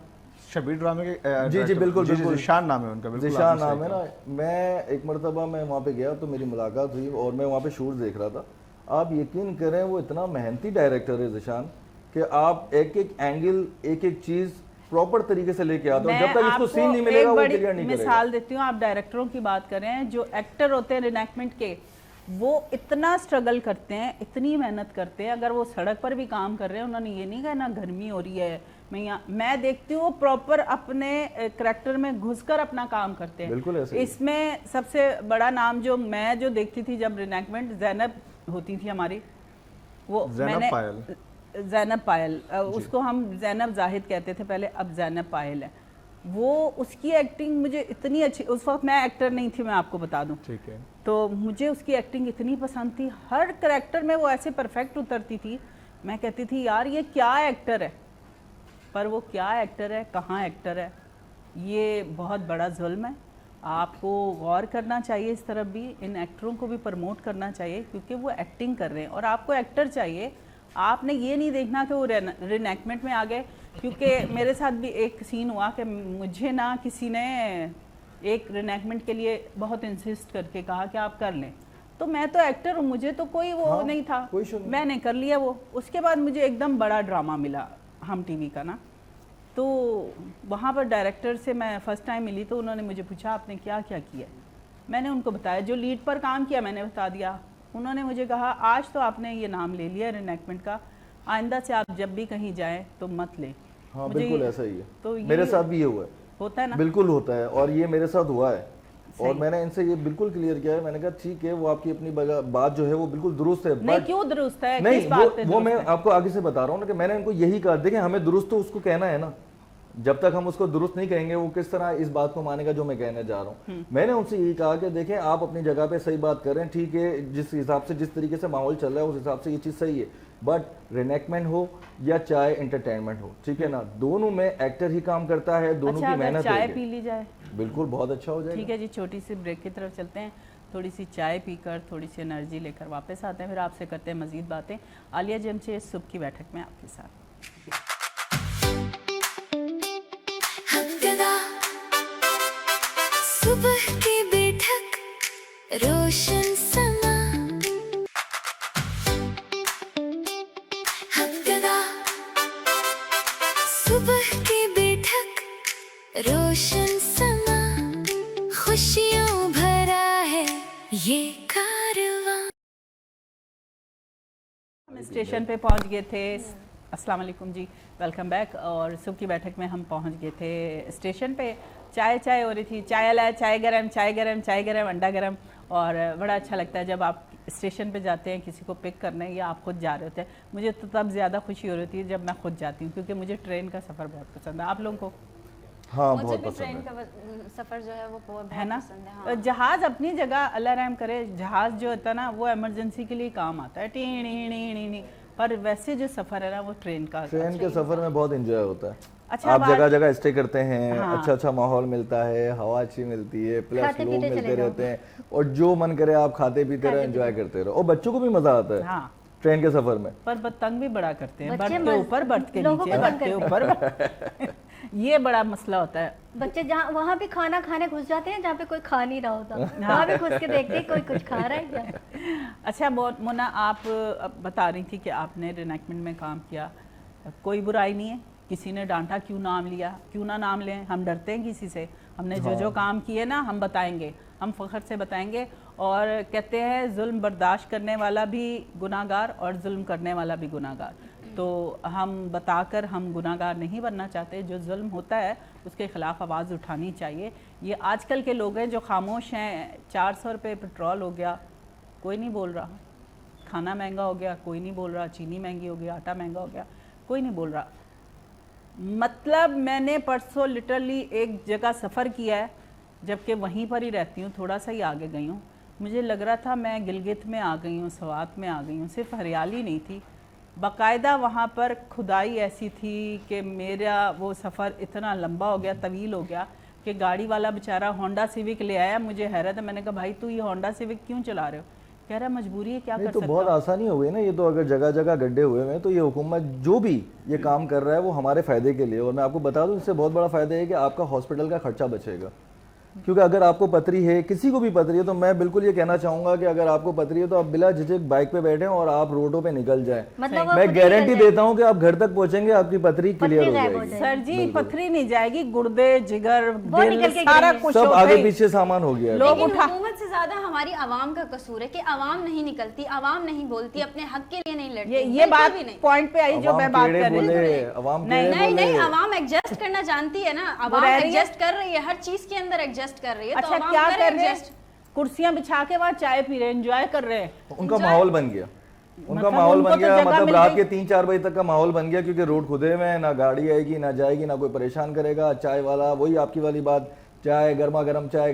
शबीर ड्रामे के जी जी बिल्कुल बिल्कुल, जिशान नाम है उनका, बिल्कुल जिशान आपने नाम सही है ना। मैं एक मरतबा मैं वहाँ पे गया तो मेरी मुलाकात हुई और मैं वहाँ पे शूट देख रहा था। आप यकीन करें वो इतना मेहनती डायरेक्टर है जिशान कि आप एक एक एंगल, एक एक चीज़ प्रॉपर तरीके से लेके आते हो। जब तक इसको सीन नहीं मिलेगा वो क्लियर नहीं करेगा। मिसाल देती हूँ, आप डायरेक्टरों की बात कर रहे हैं, जो एक्टर होते हैं रिनैक्टमेंट के, वो इतना स्ट्रगल करते हैं, इतनी मेहनत करते हैं। अगर वो सड़क पर भी काम कर रहे हैं, उन्होंने ये नहीं कहा ना गर्मी हो रही है, मैं देखती हूँ प्रॉपर अपने करैक्टर में घुसकर अपना काम करते हैं। बिल्कुल ऐसे ही। इसमें सबसे बड़ा नाम जो मैं जो देखती थी जब रिनैक्टमेंट, जैनब होती थी हमारी, वो जैनब पायल, जैनब पायल, उसको हम जैनब जाहिद कहते थे पहले, अब जैनब पायल है। वो उसकी एक्टिंग मुझे इतनी अच्छी, उस वक्त मैं एक्टर नहीं थी, मैं आपको बता दूं, ठीक है, तो मुझे उसकी एक्टिंग इतनी पसंद थी। हर करैक्टर में वो ऐसे परफेक्ट उतरती थी, मैं कहती थी यार ये क्या एक्टर है। पर वो क्या एक्टर है, कहाँ एक्टर है, ये बहुत बड़ा जुल्म है। आपको गौर करना चाहिए इस तरफ भी, इन एक्टरों को भी प्रमोट करना चाहिए क्योंकि वो एक्टिंग कर रहे हैं और आपको एक्टर चाहिए। आपने ये नहीं देखना कि वो रिनैक्टमेंट में आ गए, क्योंकि मेरे साथ भी एक सीन हुआ कि मुझे ना किसी ने एक रिनैक्टमेंट के लिए बहुत इंसिस्ट करके कहा कि आप कर लें, तो मैं तो एक्टर हूँ, मुझे तो कोई वो नहीं था, कोई इशू नहीं। मैंने कर लिया वो। उसके बाद मुझे एकदम बड़ा ड्रामा मिला हम टीवी का ना, तो वहाँ पर डायरेक्टर से मैं फ़र्स्ट टाइम मिली तो उन्होंने मुझे पूछा आपने क्या क्या किया। मैंने उनको बताया, जो लीड पर काम किया मैंने बता दिया। उन्होंने मुझे कहा आज तो आपने ये नाम ले लिया रिनैक्टमेंट का, आइंदा से आप जब भी कहीं जाएं तो मत लें। हाँ मुझे बिल्कुल ये- ऐसा ही है, तो मेरे साथ भी ये हुआ है, होता है ना, बिल्कुल होता है, और ये मेरे साथ हुआ है। और सही। मैंने इनसे ये बिल्कुल क्लियर किया है, मैंने कहा ठीक है वो आपकी अपनी बात जो है वो बिल्कुल दुरुस्त है, नहीं but क्यों दुरुस्त है, नहीं किस बात पे वो दुरुस्त मैं है? आपको आगे से बता रहा हूँ ना कि मैंने इनको यही कहा, देखें हमें दुरुस्त तो उसको कहना है ना, जब तक हम उसको दुरुस्त नहीं करेंगे वो किस तरह इस बात को मानेगा जो मैं कहने जा रहा हूँ। मैंने उनसे यही कहा कि देखें आप अपनी जगह पे सही बात कर रहे हैं, ठीक है, जिस हिसाब से जिस तरीके से माहौल चल रहा है उस हिसाब से ये चीज़ सही है, बट रिनेकमेंट हो या चाहे एंटरटेनमेंट हो, ठीक है ना, दोनों में एक्टर ही काम करता है, दोनों अच्छा की अगर मेहनत चाय होगी। पी ली जाए बिल्कुल बहुत अच्छा हो जाएगा। ठीक है जी, छोटी सी ब्रेक की तरफ चलते हैं, थोड़ी सी चाय पीकर थोड़ी सी एनर्जी लेकर वापस आते हैं, फिर आपसे करते हैं मज़ीद बातें। आलिया जमशेद सुबह की बैठक में आपके साथ। हफ्तेदा सुबह की बैठक रोशन समा हफ्तेदा सुबह की बैठक रोशन समा खुशियों भरा है ये कारवां। हम स्टेशन पे पहुंच गए थे। अस्सलाम वालेकुम जी, वेलकम बैक। और सुबह की बैठक में हम पहुंच गए थे स्टेशन पे। चाय हो रही थी, चाय वाला चाय गरम अंडा गरम। और बड़ा अच्छा लगता है जब आप स्टेशन पे जाते हैं किसी को पिक करने या आप खुद जा रहे होते हैं। मुझे तो तब ज़्यादा खुशी हो रही है जब मैं खुद जाती हूँ, क्योंकि मुझे ट्रेन का सफ़र बहुत पसंद है। आप लोगों को? हाँ मुझे बहुत भी पसंद ट्रेन है। का सफर जो है वो बहुत है ना? पसंद है। हाँ। जहाज अपनी जगह अल्लाह रहम करे, जहाज जो होता है ना वो इमरजेंसी के लिए काम आता है, टी पर वैसे जो सफ़र है ना वो ट्रेन का। ट्रेन के सफर में बहुत एंजॉय होता है। अच्छा, आप बात- जगह जगह स्टे करते हैं, हाँ। अच्छा माहौल मिलता है, हवा अच्छी मिलती है, प्लस खाते लोग पीते मिलते चले जाओ। रहते हैं, और जो मन करे आप खाते पीते रहो, एंजॉय करते रहो, और बच्चों को भी मजा आता है हाँ। ट्रेन के सफर में। पर तंग भी बड़ा करते हैं, बच्चे बर्थ के ऊपर बर्थ के लोगों नीचे को बर्थ तंग के ऊपर ये बड़ा मसला होता है। बच्चे जहाँ वहाँ भी खाना खाने घुस जाते हैं जहाँ पे कोई खा नहीं रहा होता, वहाँ भी घुस के देखते हैं कोई कुछ खा रहा है क्या। अच्छा मोना, आप बता रही थी कि आपने रिनेकमेंट में काम किया, कोई बुराई नहीं है, किसी ने डांटा क्यों नाम लिया, क्यों ना नाम लें, हम डरते हैं किसी से। हमने जो काम किए ना हम बताएंगे, हम फ़ख्र से बताएंगे। और कहते हैं जुल्म बर्दाश्त करने वाला भी गुनाहगार और जुल्म करने वाला भी गुनाहगार। तो हम बताकर हम गुनाहगार नहीं बनना चाहते, जो जुल्म होता है उसके ख़िलाफ़ आवाज़ उठानी चाहिए। ये आजकल के लोग हैं जो खामोश हैं। 400 रुपये पेट्रोल हो गया, कोई नहीं बोल रहा, खाना महंगा हो गया, कोई नहीं बोल रहा, चीनी महंगी हो गई, आटा महंगा हो गया, कोई नहीं बोल रहा। मतलब मैंने परसों लिटरली एक जगह सफ़र किया है, जबकि वहीं पर ही रहती हूँ, थोड़ा सा ही आगे गई हूँ, मुझे लग रहा था मैं गिलगित में आ गई हूँ, सवात में आ गई हूँ। सिर्फ हरियाली नहीं थी, बाकायदा वहाँ पर खुदाई ऐसी थी कि मेरा वो सफ़र इतना लंबा हो गया, तवील हो गया कि गाड़ी वाला बेचारा होंडा सिविक ले आया। मुझे हैरत है, मैंने कहा भाई तू ये होंडा सिविक क्यों चला रहे हो? कह रहा मजबूरी है, क्या नहीं कर तो सकता बहुत हूँ। आसानी हो गई ना, ये तो अगर जगह जगह गड्ढे हुए हैं तो ये हुकूमत जो भी ये काम कर रहा है वो हमारे फ़ायदे के लिए। और मैं आपको बता दूं इससे बहुत बड़ा फ़ायदा है कि आपका हॉस्पिटल का खर्चा बचेगा, क्योंकि अगर आपको पथरी है, किसी को भी पथरी है, तो मैं बिल्कुल ये कहना चाहूंगा कि अगर आपको पथरी है तो आप बिला झिझक बाइक पे बैठें और आप रोडों पे निकल जाएं। मतलब वो मैं खुद ही गारंटी निकल देता हूं कि आप घर तक पहुंचेंगे, आपकी पथरी क्लियर हो गायब हो जाएगी। सर जी पथरी नहीं जाएगी, गुर्दे जिगर वो दिल निकल के सारा गिरेंगे। कुछ सब होता आगे ही। पीछे सामान हो गया है। लोग लेकिन उठा- हुकूमत से ज्यादा हमारी आवाम का कसूर है कि आवाम नहीं निकलती, आवाम नहीं बोलती, अपने हक के लिए नहीं लड़ती। ये बिल्कुल बात भी नहीं। पॉइंट पे आई जो अवाम मैं बात टेढ़े कर रही बोले, हूँ। अवाम नहीं, टेढ़े नहीं बोले। नहीं, आवाम एडजस्ट करना जानती है ना, आवाम रह रही है। एडजस्ट कर रही है, हर चीज के अंदर एडजस्ट कर रही है। तो अच्छा आवाम क्या करे कर रहे हैं? adjust। कुर्सियां बिछा के वहाँ चाय पी रहे हैं, एंजॉय कर रहे हैं। उनका माहौल बन गया, उनका मतलब माहौल उनको बन तो गया, जगह मतलब मिल रात गई। के 3-4 बजे तक का माहौल बन गया, क्योंकि रोड खुदे हुए हैं, ना गाड़ी आएगी ना जाएगी, ना कोई परेशान करेगा। चाय वाला वही आपकी वाली बात, चाय गर्मा गर्म चाय,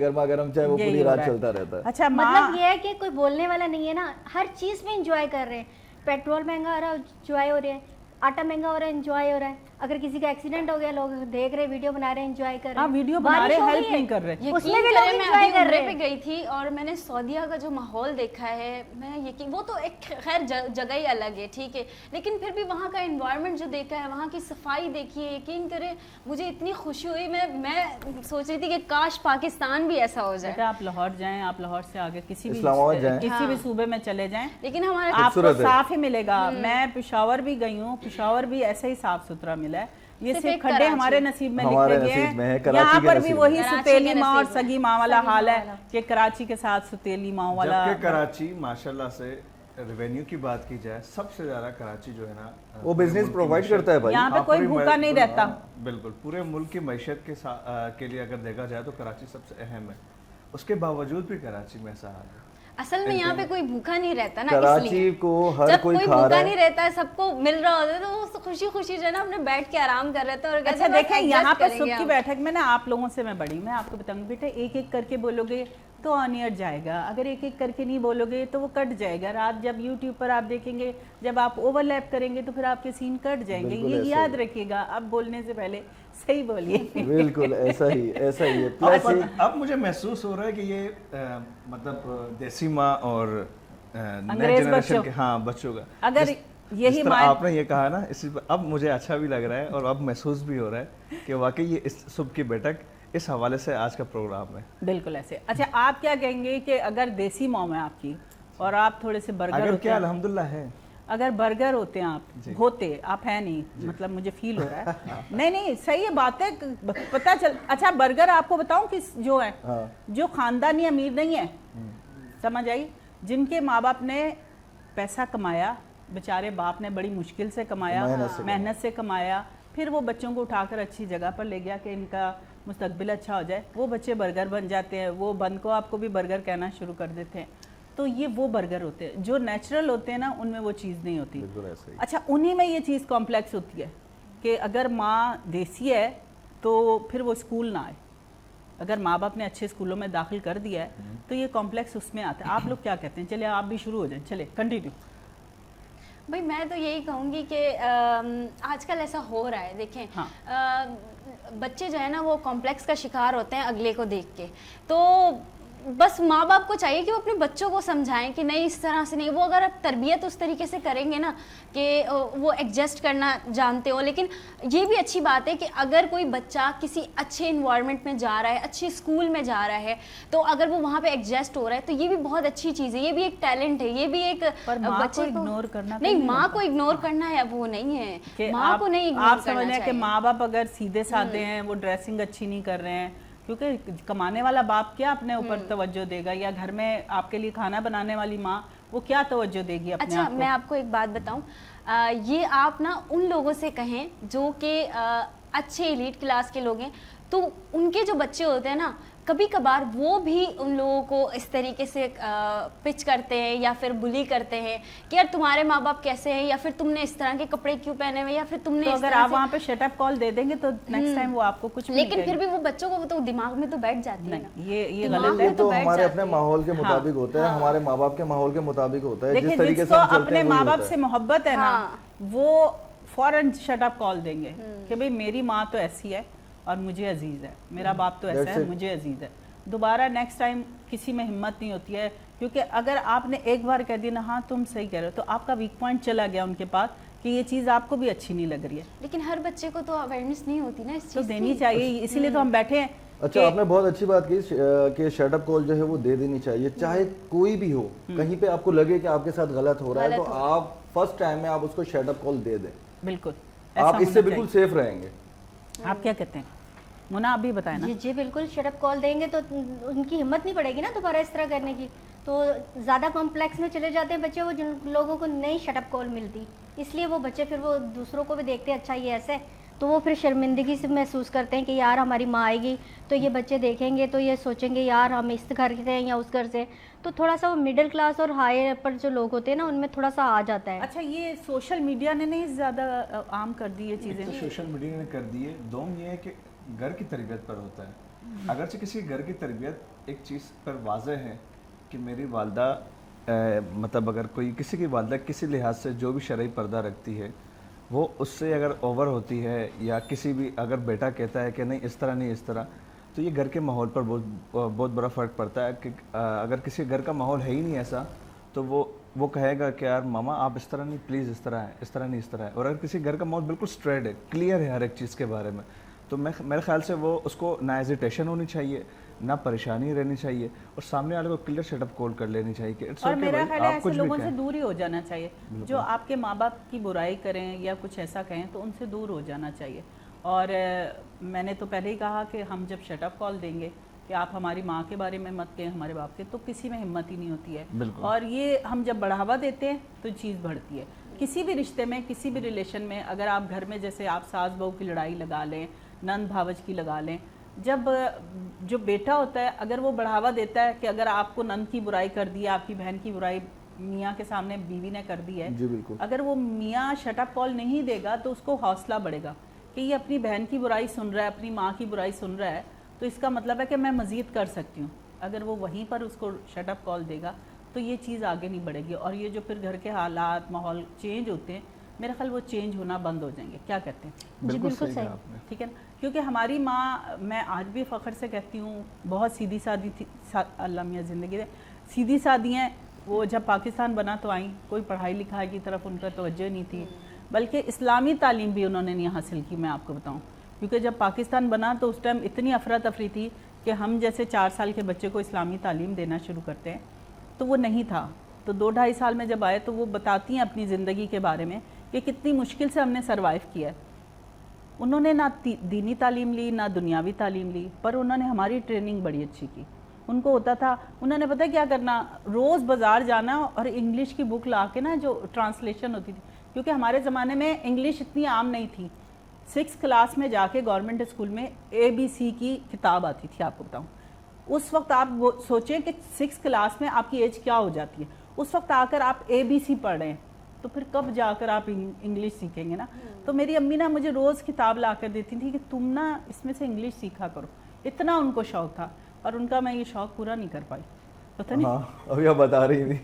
वो यही पूरी हो रात रहा है। चलता रहता है। अच्छा मतलब माँ, ये है कि कोई बोलने वाला नहीं है ना, हर चीज़ में इंजॉय कर रहे हैं। पेट्रोल महंगा हो रहा है, इंजॉय हो रहा है, आटा महंगा हो रहा है, इंजॉय हो रहा है। अगर किसी का एक्सीडेंट हो गया, लोग देख रहे, वीडियो बना रहे हैं, इंजॉय कर रहे हाँ हैं। वीडियो बना बारिश रहे, हो हेल्प गई है, नहीं कर रहे। यकीन उसमें भी करें, लोग मैं enjoy अभी कर उम्रे रहे पे हैं। गई थी और मैंने सऊदीया का जो माहौल देखा है, मैं यकीन, वो तो एक खैर जगह ही अलग है, ठीक है, लेकिन फिर भी वहाँ का एनवायरनमेंट जो देखा है, वहाँ की सफाई देखी है, यकीन करें मुझे इतनी खुशी हुई। मैं सोच रही थी कि काश पाकिस्तान भी ऐसा हो जाए। बेटा आप लाहौर जाएं, आप लाहौर से आगे किसी भी इस्लामाबाद जाएं। किसी भी सूबे में चले जाएं, लेकिन हमारा आपको खूबसूरत है। साफ ही मिलेगा। मैं पेशावर भी गई हूँ, पेशावर भी ऐसे ही साफ सुथरा मिला है। ये सिर्फ सिर्फ एक खड्डे कराची। हमारे नसीब में हमारे लिखे गए नसीब में है, हैं। कराची यहाँ के पर भी नसीब वही में। सुतेली कराची के माँ और नसीब में। सगी माँ वाला सगी हाल माँ है वाला। कि कराची के साथ सुतेली माँ वाला। जबकि कराची माशाल्लाह से रेवेन्यू की बात की जाए, सबसे ज्यादा कराची जो है ना वो पूरे बिजनेस मुल्क की प्रोवाइड मईशत- करता है भाई। यहाँ पे हाँ, कोई पूरी भूखा नहीं रहता। बिल्कुल पूरे मुल्क की मईशत के लिए अगर देखा जाए तो कराची सबसे अहम है। उसके बावजूद भी कराची में ऐसा हाल है। असल में यहाँ पे कोई भूखा नहीं रहता ना, कराची इसलिए को हर जब कोई कोई खा रहा भूखा है। नहीं रहता है, सबको मिल रहा होता है, तो वो खुशी खुशी जो है ना अपने बैठ के आराम कर रहे थे और कहते अच्छा हैं, बस देखें, यहाँ adjust पर करेंगे सुख की हम। बैठक में ना आप लोगों से मैं बड़ी, मैं आपको बताऊंगी बेटा, एक एक करके बोलोगे तो ऑनियर जाएगा, अगर एक एक करके नहीं बोलोगे तो वो कट जाएगा। रात जब यूट्यूब पर आप देखेंगे, जब आप ओवरलैप करेंगे तो फिर आपके सीन कट जाएंगे। बिल्कुल ये ऐसा याद ही। रखिएगा, अब बोलने से पहले सही बोलिए। बिल्कुल ऐसा ही है। अब प्लस एक अब मुझे महसूस हो रहा है कि ये मतलब देसी माँ और नए अंग्रेज जनरेशन बच्चों। के हाँ बच्चों का अगर यही जिस तरह माँ- आपने ये कहा ना, इसी पर अब मुझे अच्छा भी लग रहा है और अब महसूस भी हो रहा है कि वाकई ये इस सुबह की बैठक इस हवाले से आज का प्रोग्राम है। बिल्कुल ऐसे। अच्छा आप क्या कहेंगे कि अगर देसी मॉम है आपकी और आप थोड़े से बर्गर अगर होते क्या हैं, अल्हम्दुलिल्लाह है, अगर बर्गर होते हैं आप, होते आप है नहीं, मतलब मुझे फील हो रहा है नहीं नहीं सही है, बात है, पता चल। अच्छा बर्गर आपको बताऊं किस जो है, जो खानदानी अमीर नहीं है, समझ आई, जिनके माँ बाप ने पैसा कमाया, बेचारे बाप ने बड़ी मुश्किल से कमाया, मेहनत से कमाया, फिर वो बच्चों को उठाकर अच्छी जगह पर ले गया कि इनका मुस्तकबिल अच्छा हो जाए, वो बच्चे बर्गर बन जाते हैं, वो बंद को आपको भी बर्गर कहना शुरू कर देते हैं। तो ये वो बर्गर होते हैं जो नेचुरल होते हैं ना, उनमें वो चीज़ नहीं होती। बिल्कुल ऐसा ही। अच्छा उन्हीं में ये चीज़ कॉम्प्लेक्स होती है कि अगर माँ देसी है तो फिर वो स्कूल ना आए, अगर माँ बाप ने अच्छे स्कूलों में दाखिल कर दिया है तो ये कॉम्प्लेक्स उसमें आता है। आप लोग क्या कहते हैं? चलिए आप भी शुरू हो जाएं, चले कंटिन्यू। भाई मैं तो यही कहूँगी कि आजकल ऐसा हो रहा है, देखें हाँ। बच्चे जो है ना वो कॉम्प्लेक्स का शिकार होते हैं अगले को देख के। तो बस माँ बाप को चाहिए कि वो अपने बच्चों को समझाएं कि नहीं इस तरह से नहीं, वो अगर आप तरबियत उस तरीके से करेंगे ना कि वो एडजस्ट करना जानते हो। लेकिन ये भी अच्छी बात है कि अगर कोई बच्चा किसी अच्छे इन्वायरमेंट में जा रहा है, अच्छे स्कूल में जा रहा है, तो अगर वो वहाँ पे एडजस्ट हो रहा है तो ये भी बहुत अच्छी चीज़ है, ये भी एक टैलेंट है, ये भी एक पर माँ बच्चे को इग्नोर करना तो नहीं, नहीं माँ बनता। को इग्नोर करना है वो नहीं है, कि माँ को नहीं इग्नोर आप करना समझ रहे हैं कि चाहिए। माँ बाप अगर सीधे साधे हैं, वो ड्रेसिंग अच्छी नहीं कर रहे हैं, क्योंकि कमाने वाला बाप क्या अपने ऊपर तवज्जो देगा, या घर में आपके लिए खाना बनाने वाली माँ वो क्या तवज्जो देगी अपने अच्छा आप को? मैं आपको एक बात बताऊं, ये आप ना उन लोगों से कहें जो कि अच्छे एलीट क्लास के लोग हैं, तो उनके जो बच्चे होते हैं ना, कभी कभार वो भी उन लोगों को इस तरीके से पिच करते हैं या फिर बुली करते हैं कि यार तुम्हारे माँ बाप कैसे हैं, या फिर तुमने इस तरह के कपड़े क्यों पहने हुए, या फिर तुमने तो इस अगर तरह आप से- वहाँ पे शट अप कॉल दे देंगे तो नेक्स्ट टाइम वो आपको कुछ भी लेकिन नहीं फिर भी कहेंगे। वो बच्चों को तो दिमाग में तो बैठ जाती है ना। नहीं ये दिमाग गलत में है। ये तो बैठ हमारे जाती अपने है। माहौल के मुताबिक होता है, हाँ। हमारे माँ बाप के माहौल के मुताबिक होता है। जिस देखिए तरीके से जिसको हम चलते अपने हैं माँ वही बाप होता से है। मोहब्बत है ना, हाँ। वो फौरन शट अप कॉल देंगे कि भाई मेरी माँ तो ऐसी है और मुझे अजीज है, मेरा बाप तो ऐसा That's है it. मुझे अजीज है। दोबारा नेक्स्ट टाइम किसी में हिम्मत नहीं होती है, क्योंकि अगर आपने एक बार कह दिया ना हाँ तुम सही कह रहे हो, तो आपका वीक पॉइंट चला गया उनके पास कि ये चीज़ आपको भी अच्छी नहीं लग रही है, लेकिन हर बच्चे को तो अवेयरनेस नहीं होती ना इस तो चीज़ देनी की। चाहिए। इसीलिए तो हम बैठे हैं अच्छा आपने बहुत अच्छी बात की कि शट अप कॉल जो है वो दे देनी चाहिए, चाहे कोई भी हो, कहीं पे आपको लगे कि आपके साथ गलत हो रहा है तो गलत आप फर्स्ट टाइम में आप उसको शट अप कॉल दे दें, बिल्कुल ऐसा आप इससे होना बिल्कुल सेफ रहेंगे। चाहिए। आप क्या कहते हैं मुन्ना, आप भी बताएं ना। जी जी बिल्कुल, शटअप कॉल देंगे तो उनकी हिम्मत नहीं पड़ेगी ना दोबारा इस तरह करने की, तो ज़्यादा कॉम्प्लेक्स में चले जाते हैं बच्चे, वो जिन लोगों को नई शटअप कॉल मिलती, इसलिए वो बच्चे फिर वो दूसरों को भी देखते हैं अच्छा ये ऐसे, तो वो फिर शर्मिंदगी से महसूस करते हैं कि यार हमारी माँ आएगी तो ये बच्चे देखेंगे तो ये सोचेंगे यार हम इस घर से हैं या उस घर से, तो थोड़ा सा वो मिडिल क्लास और हाई पर जो लोग होते हैं ना उनमें थोड़ा सा आ जाता है। अच्छा ये सोशल मीडिया ने नहीं ज़्यादा आम कर दी ये तो चीज़ें? सोशल मीडिया ने कर दिए। दोम ये है कि घर की तरबियत पर होता है। अगरचे किसी घर की तरबियत एक चीज़ पर वाजह है कि मेरी वालदा मतलब अगर कोई किसी की वालदा किसी लिहाज से जो भी शरई पर्दा रखती है वो उससे अगर ओवर होती है, या किसी भी अगर बेटा कहता है कि नहीं इस तरह नहीं इस तरह, तो ये घर के माहौल पर बहुत बड़ा फ़र्क पड़ता है कि अगर किसी घर का माहौल है ही नहीं ऐसा तो वो कहेगा कि यार मामा आप इस तरह नहीं, प्लीज़ इस तरह है, इस तरह नहीं इस तरह है। और अगर किसी घर का माहौल बिल्कुल स्ट्रेट है, क्लियर है हर एक चीज़ के बारे में, तो मेरे ख्याल से वो उसको ना हेजिटेशन होनी चाहिए, ना परेशानी रहनी चाहिए, और सामने वाले को क्लियर सेटअप कॉल कर लेनी चाहिए कि इट्स और ओके मेरा भाई, ख्याल है आप ऐसे कुछ भी लोगों से कहें। दूर ही हो जाना चाहिए, जो आपके माँ बाप की बुराई करें या कुछ ऐसा कहें तो उनसे दूर हो जाना चाहिए। और मैंने तो पहले ही कहा कि हम जब शटअप कॉल देंगे कि आप हमारी माँ के बारे में मत कहें हमारे बाप के, तो किसी में हिम्मत ही नहीं होती है। बिल्कुल। और ये हम जब बढ़ावा देते हैं तो चीज़ बढ़ती है। किसी भी रिश्ते में, किसी भी रिलेशन में, अगर आप घर में जैसे आप सास बहू की लड़ाई लगा लें, नंद भावज की लगा लें, जब जो बेटा होता है अगर वो बढ़ावा देता है कि अगर आपको नंद की बुराई कर दी है, आपकी बहन की बुराई मियाँ के सामने बीवी ने कर दी है, जी बिल्कुल। अगर वो मियाँ शट अप कॉल नहीं देगा तो उसको हौसला बढ़ेगा कि ये अपनी बहन की बुराई सुन रहा है, अपनी माँ की बुराई सुन रहा है, तो इसका मतलब है कि मैं मज़ीद कर सकती हूँ। अगर वो वहीं पर उसको शट अप कॉल देगा तो ये चीज़ आगे नहीं बढ़ेगी, और ये जो फिर घर के हालात माहौल चेंज होते हैं, मेरा ख्याल वो चेंज होना बंद हो जाएंगे। क्या कहते हैं? जी बिल्कुल कहा सही। आपने। ठीक है ना, क्योंकि हमारी माँ, मैं आज भी फ़ख्र से कहती हूँ, बहुत सीधी सादी थी। अल्लाह मियाँ ज़िंदगी दे, सीधी सादी हैं। वो जब पाकिस्तान बना तो आई, कोई पढ़ाई लिखाई की तरफ उन पर तवज्जो नहीं थी, बल्कि इस्लामी तालीम भी उन्होंने नहीं हासिल की, मैं आपको बताऊँ। क्योंकि जब पाकिस्तान बना तो उस टाइम इतनी अफरा तफरी थी कि हम जैसे 4 साल के बच्चे को इस्लामी तालीम देना शुरू करते हैं तो वो नहीं था। तो 2-2.5 साल में जब आए तो वो बताती हैं अपनी ज़िंदगी के बारे में कि कितनी मुश्किल से हमने सरवाइव किया है। उन्होंने ना दीनी तालीम ली ना दुनियावी तालीम ली, पर उन्होंने हमारी ट्रेनिंग बड़ी अच्छी की। उनको होता था, उन्होंने पता है क्या करना, रोज़ बाज़ार जाना और इंग्लिश की बुक ला के ना, जो ट्रांसलेशन होती थी, क्योंकि हमारे ज़माने में इंग्लिश इतनी आम नहीं थी। 6th क्लास में जाके गवर्नमेंट स्कूल में ABC की किताब आती थी, आपको बताऊँ। उस वक्त आप वो सोचें कि 6th क्लास में आपकी एज क्या हो जाती है, उस वक्त आकर आप ABC पढ़ रहे हैं, तो फिर कब जाकर आप इंग्लिश सीखेंगे ना। तो मेरी अम्मी ना मुझे रोज़ किताब ला कर देती थी कि तुम ना इसमें से इंग्लिश सीखा करो, इतना उनको शौक़ था, और उनका मैं ये शौक़ पूरा नहीं कर पाई, पता नहीं। हाँ, अभी आप बता रही थी।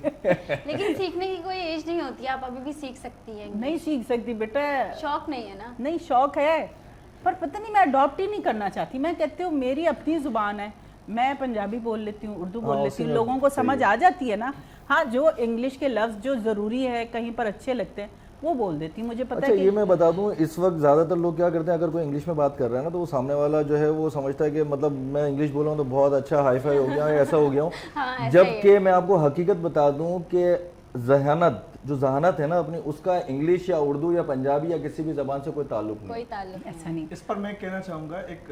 लेकिन सीखने की कोई एज नहीं होती, आप अभी भी सीख सकती है। नहीं सीख सकती बेटा, शौक नहीं है ना। नहीं शौक़ है, पर पता नहीं मैं अडॉप्ट ही नहीं करना चाहती। मैं कहती हूँ मेरी अपनी ज़ुबान है, मैं पंजाबी बोल लेती हूँ, उर्दू बोल लेती हूँ, लोगों को समझ आ जाती है ना। हाँ, जो इंग्लिश के लफ्ज़ जो ज़रूरी है, कहीं पर अच्छे लगते हैं, वो बोल देती हूँ। मुझे पता अच्छा, है कि ये मैं बता दूं, इस वक्त ज़्यादातर लोग क्या करते हैं, अगर कोई इंग्लिश में बात कर रहा है ना, तो वो सामने वाला जो है वो समझता है कि मतलब मैं इंग्लिश बोल रहा हूँ तो बहुत अच्छा हाई फाई हो गया, ऐसा हो गया हूँ। हाँ, ऐसा ही है। जबकि मैं आपको हकीकत बता दूं कि जहानत, जो जहानत है ना अपनी, उसका इंग्लिश या उर्दू या पंजाबी या किसी भी ज़बान से कोई ताल्लुक नहीं। कोई ताल्लुक नहीं। ऐसा नहीं। इस पर मैं कहना चाहूँगा एक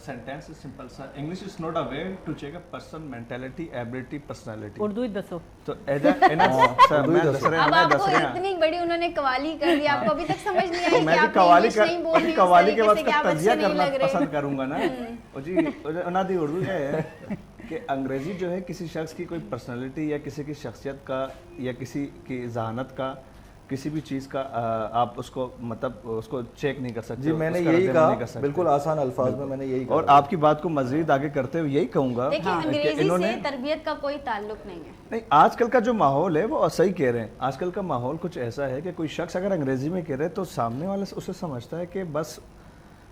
सेंटेंस सिंपल सा, English is not a way to check a person mentality ability personality. Urdu ही दसो। तो एदा एना सर मैं दस रहा अब मैं दस आपको रहा इतनी बड़ी उन्होंने कवाली कर दी, आपको अभी तक समझ नहीं आया कि मैं आपने कवाली इंग्लिश नहीं बोली, उस कवाली के तरीके बाद से कि आप तजिया अच्छे नहीं करना लग रहे। पसंद करूंगा ना। और जी उन्हें दी उर्दू है कि अंग्रेजी जो है किसी शख्स की कोई पर्सनालिटी या किसी की शख्सियत का या किसी की जहानत का, किसी भी चीज़ का आप उसको मतलब उसको चेक नहीं कर सकते। जी, मैंने उसका यही रद्द नहीं कर कहा, सकते। बिल्कुल आसान अल्फाज में मैंने यही कहा। और आपकी बात को मजीद आगे करते हुए यही कहूँगा देखिए, कि अंग्रेजी इन्होंने से तरबियत का कोई ताल्लुक नहीं है। नहीं, आजकल का जो माहौल है वो सही कह रहे हैं। आजकल का माहौल कुछ ऐसा है कि कोई शख्स अगर अंग्रेजी में कह रहे तो सामने वाले उसे समझता है कि बस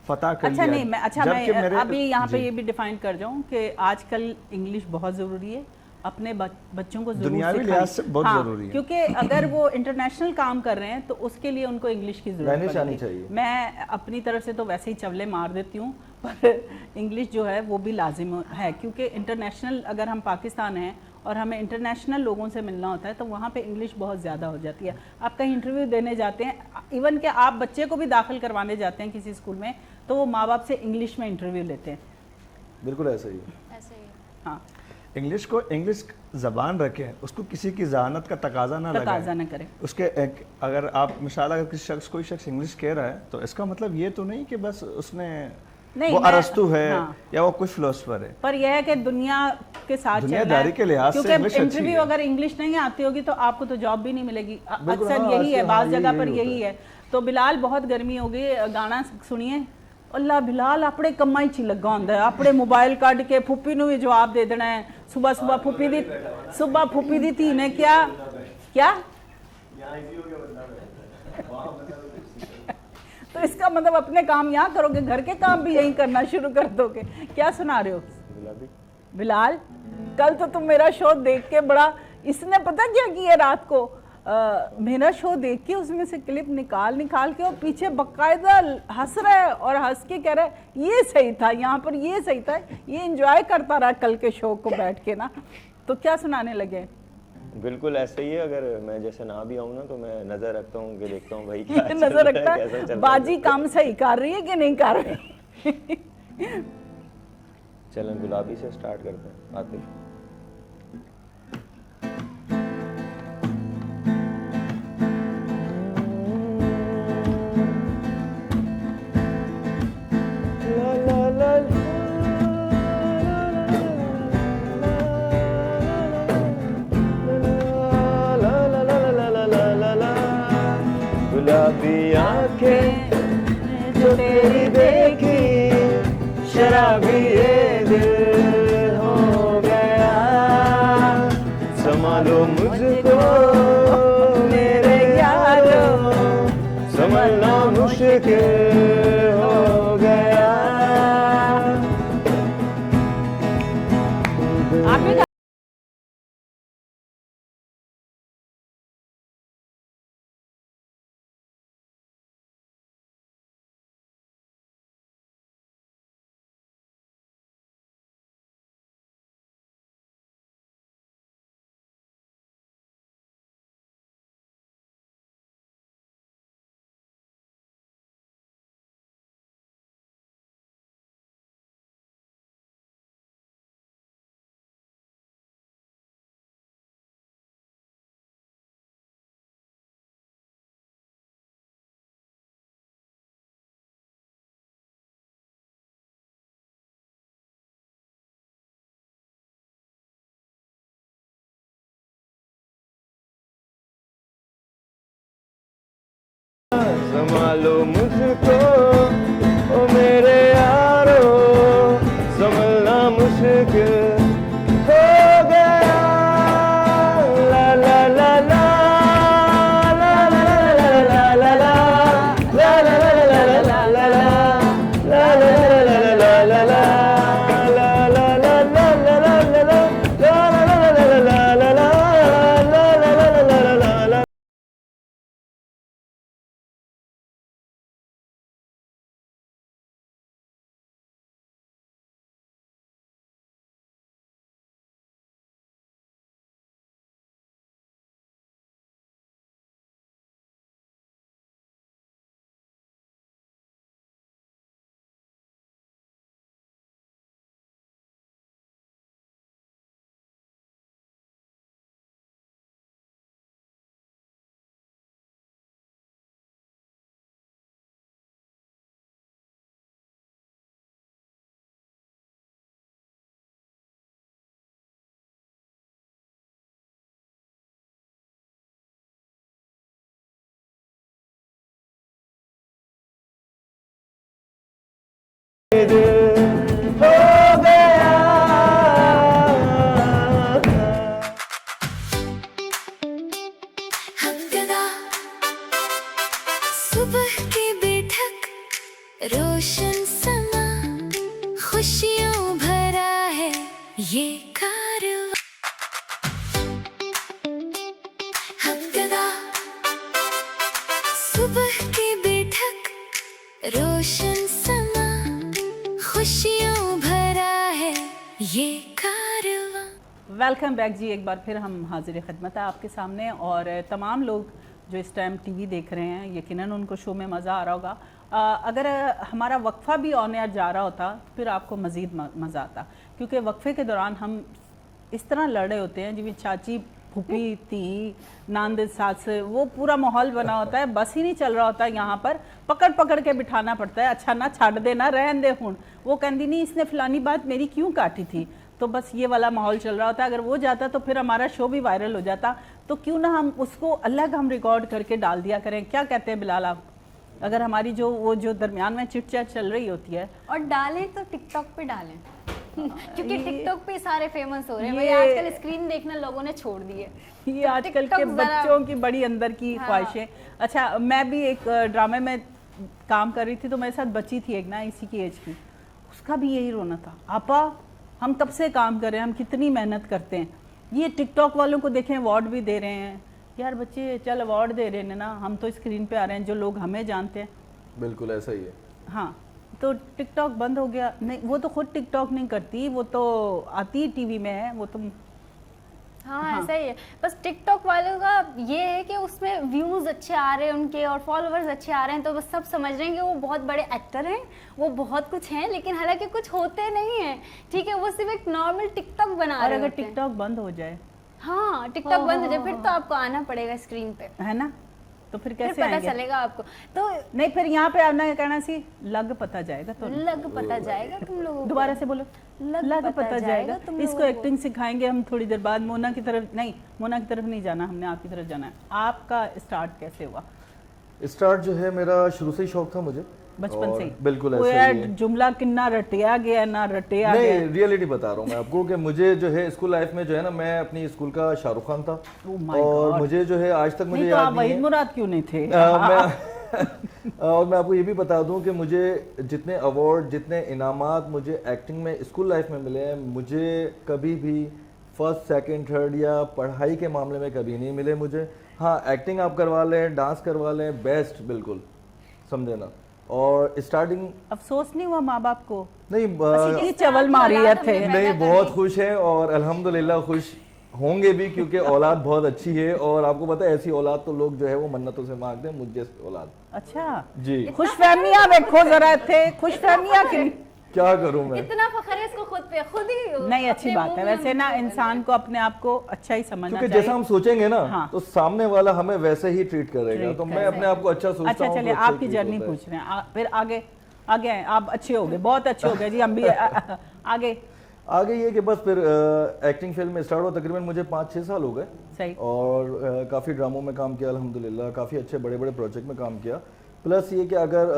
फतह कर अच्छा लिया। नहीं, मैं जबकि मेरे अभी यहाँ पे जी। ये भी डिफाइन कर जाऊँ कि आजकल इंग्लिश बहुत ज़रूरी है, अपने बच्चों को जरूर दुनियावी सिखाएं। लिहाज से बहुत ज़रूरी है। क्योंकि अगर वो इंटरनेशनल काम कर रहे हैं तो उसके लिए उनको इंग्लिश की लैंग्वेज ज़रूरत आनी पड़ेगी। चाहिए। मैं अपनी तरफ से तो वैसे ही चवले मार देती हूँ, पर इंग्लिश जो है वो भी लाजिम है, क्योंकि इंटरनेशनल अगर हम पाकिस्तान हैं और हमें इंटरनेशनल लोगों से मिलना होता है तो वहाँ पे इंग्लिश बहुत ज़्यादा हो जाती है। आप कहीं इंटरव्यू देने जाते हैं, इवन कि आप बच्चे को भी दाखिल करवाने जाते हैं किसी स्कूल में, तो वो माँ बाप से इंग्लिश में इंटरव्यू लेते हैं। बिल्कुल ऐसा ही है। ऐसे ही है। हाँ, इंग्लिश को इंग्लिश ज़बान रखें, उसको किसी की जहानत का तकाजा ना लगाएं। तकाजा न करें। उसके अगर आप मिसाल अगर किसी शख्स कोई शख्स इंग्लिश कह रहा है तो इसका मतलब ये तो नहीं कि बस उसने नहीं, वो मैं- अरस्तु है हाँ। या वो कोई फिलोसफर है। पर यह है कि दुनिया के साथ चलना है। दुनियादारी के लिहाज से क्योंकि इंग्लिश अच्छी इंटरव्यू है। अगर इंग्लिश नहीं आती होगी तो आपको तो जॉब भी नहीं मिलेगी। बिल्कुल, अक्सर हाँ, यही है, आजकल बाज़ हाँ, जगह पर यही यही होता है। तो बिलाल बहुत गर्मी हो गई, गाना सुनिए। अल्लाह बिलाल अपने कम्मा ही च लगा होंदा है, अपने मोबाइल कढ़ के फुप्पी नूं भी जवाब दे देना है। सुबह सुबह फुप्पी दी धी ने क्या तो इसका मतलब अपने काम यहाँ करोगे, घर के काम भी यहीं करना शुरू कर दोगे। क्या सुना रहे हो गुलाबी बिलाल? कल तो तुम मेरा शो देख के बड़ा, इसने पता क्या किया रात को, मेरा शो देख के उसमें से क्लिप निकाल के और पीछे बकायदा हंस रहा है और हंस के कह रहा है ये सही था, यहाँ पर ये सही था, ये एंजॉय करता रहा कल के शो को बैठ के ना। तो क्या सुनाने लगे? बिल्कुल ऐसे ही है। अगर मैं जैसे ना भी आऊँ ना तो मैं नजर रखता हूँ कि देखता हूँ भाई क्या चल नजर रहा है, रखता कैसा चल है रहा है। बाजी काम सही कर रही है कि नहीं कर रही। चलन गुलाबी से स्टार्ट करते हैं। आतिफ ला ला ला ला आंखें जो तेरी देखी, शराबी ये दिल हो गया। संभालो मुझको मेरे यारों, संभलना मुश्किल हो गया। आप भी संभालो मुझको ओ मेरे यारो, संभलना मुश्किल हो गया। ला ला ला ला ला ला ला ला ला ला ला ला ला ला ला हो गया। हमदगा सुबह की बैठक, रोशन समा, खुशियों भरा है ये कारवां। हमदगा सुबह की बैठक, रोशन समा, खुशियों भरा है ये कारवां। वेलकम बैक जी, एक बार फिर हम हाजिर खिदमत है आपके सामने। और तमाम लोग जो इस टाइम टीवी देख रहे हैं, यकीनन उनको शो में मज़ा आ रहा होगा। अगर हमारा वक्फ़ा भी ऑन एयर जा रहा होता तो फिर आपको मज़ीद मज़ा आता, क्योंकि वक्फ़े के दौरान हम इस तरह लड़ रहे होते हैं जिਵੇਂ चाची फूफी ती नंद सास, वो पूरा माहौल बना होता है। बस ही नहीं चल रहा होता, यहाँ पर पकड़ पकड़ के बिठाना पड़ता है। अच्छा ना छाड़ देना, रहन दे हुण, वो कहती नहीं इसने फलानी बात मेरी क्यों काटी थी। तो बस ये वाला माहौल चल रहा होता है। अगर वो जाता तो फिर हमारा शो भी वायरल हो जाता। तो क्यों ना हम उसको अलग हम रिकॉर्ड करके डाल दिया करें। क्या कहते हैं बिलाल आप? अगर हमारी जो दरमियान में चिट चैट चल रही होती है, और डालें तो टिकटॉक पे डालें क्योंकि टिकटॉक पे सारे फेमस हो रहे हैं। ये- भाई आजकल स्क्रीन देखना लोगों ने छोड़ दी है। ये आजकल के TikTok जरा- बच्चों की बड़ी अंदर की हाँ। ख्वाहिशें। अच्छा, मैं भी एक ड्रामे में काम कर रही थी, तो मेरे साथ बच्ची थी एक ना इसी की एज की, उसका भी यही रोना था, आपा हम कब से काम कर रहे हैं, हम कितनी मेहनत करते हैं, ये टिकटॉक वालों को देखें अवार्ड भी दे रहे हैं। यार बच्चे चल अवार्ड दे रहे हैं ना, हम तो स्क्रीन पे आ रहे हैं, जो लोग हमें जानते हैं। बिल्कुल ऐसा ही है। हाँ, तो टिकटॉक बंद हो गया। नहीं, वो तो खुद टिकटॉक नहीं करती, वो तो आती टीवी में है, वो तो हाँ, ऐसा ही है। बस टिकटॉक वालों का ये है कि उसमें व्यूज़ अच्छे आ रहे हैं उनके और फॉलोअर्स अच्छे आ रहे हैं, तो बस सब समझ रहे हैं कि वो बहुत बड़े एक्टर हैं, वो बहुत कुछ हैं, लेकिन हालांकि कुछ होते नहीं हैं। ठीक है, वो सिर्फ एक नॉर्मल टिकटॉक बना और रहे अगर होते हैं। टिकटॉक बंद हो जाए, हाँ, टिकटॉक बंद हो जाए फिर तो आपको आना पड़ेगा स्क्रीन पे, है ना, तो फिर फिर कैसे पता आएंगे? चलेगा आपको। तो नहीं, फिर यहाँ पे आपने कहना सी लग पता जाएगा तो लग पता जाएगा तुम लोगों को। दोबारा से बोलो, लग पता जाएगा। तुम इसको लोगों को। एक्टिंग सिखाएंगे हम थोड़ी देर बाद। मोना की तरफ नहीं, मोना की तरफ नहीं जाना, हमने आपकी तरफ जाना है। आपका स्टार्ट कैसे हुआ स्टार्ट जो है मेरा शुरू से ही शौक था मुझे, बचपन और से ही? बिल्कुल वो ऐसा यार ही है। जुमला किन्ना रटिया गया ना रटिया नहीं, गया। रियलिटी बता रहा हूँ मैं आपको कि मुझे जो है स्कूल लाइफ में जो है ना, मैं अपनी स्कूल का शाहरुख खान था, Oh my और God. मुझे जो है आज तक मुझे नहीं तो याद आप नहीं वहीद है। मुराद क्यों नहीं थे? और मैं आपको ये भी बता दूं कि मुझे जितने अवार्ड, जितने इनामात मुझे एक्टिंग में स्कूल लाइफ में मिले हैं, मुझे कभी भी फर्स्ट, सेकंड, थर्ड या पढ़ाई के मामले में कभी नहीं मिले मुझे। हाँ, एक्टिंग आप करवा लें, डांस करवा लें, बेस्ट बिल्कुल, समझे ना। और स्टार्टिंग अफसोस नहीं हुआ माँ बाप को? नहीं कितनी चवल मारी है थे। नहीं, बहुत खुश हैं और अल्हम्दुलिल्लाह खुश होंगे भी, क्योंकि औलाद बहुत अच्छी है। और आपको पता है, ऐसी औलाद तो लोग जो है वो मन्नतों से मांगते हैं, मुझ जैसी औलाद। अच्छा जी, खुशफहमियां देखो जरा थे, खुशफहमियां की क्या करूं मैं। इतना फख्र है इसको खुद पे, खुद ही नहीं, अच्छी बात है वैसे ना, इंसान को अपने आप को अच्छा ही समझना क्योंकि चाहिए। जैसा हम सोचेंगे ना, हाँ। तो सामने वाला हमें वैसे ही ट्रीट करेगा। तो मैं अपने आप को अच्छा सोचता अच्छा हूं। चलिए, तो अच्छा आपकी treat जर्नी होता है। पूछ रहे हैं, फिर आगे आगे हैं आप, अच्छे हो गए, बहुत अच्छे हो गए जी, हम भी आगे। आगे ये कि बस फिर एक्टिंग फील्ड में स्टार्ट हुआ, तकरीबन मुझे 5-6 साल हो गए। सही। और काफ़ी ड्रामों में काम किया अल्हम्दुलिल्लाह, काफ़ी अच्छे बड़े बड़े प्रोजेक्ट में काम किया। प्लस ये कि अगर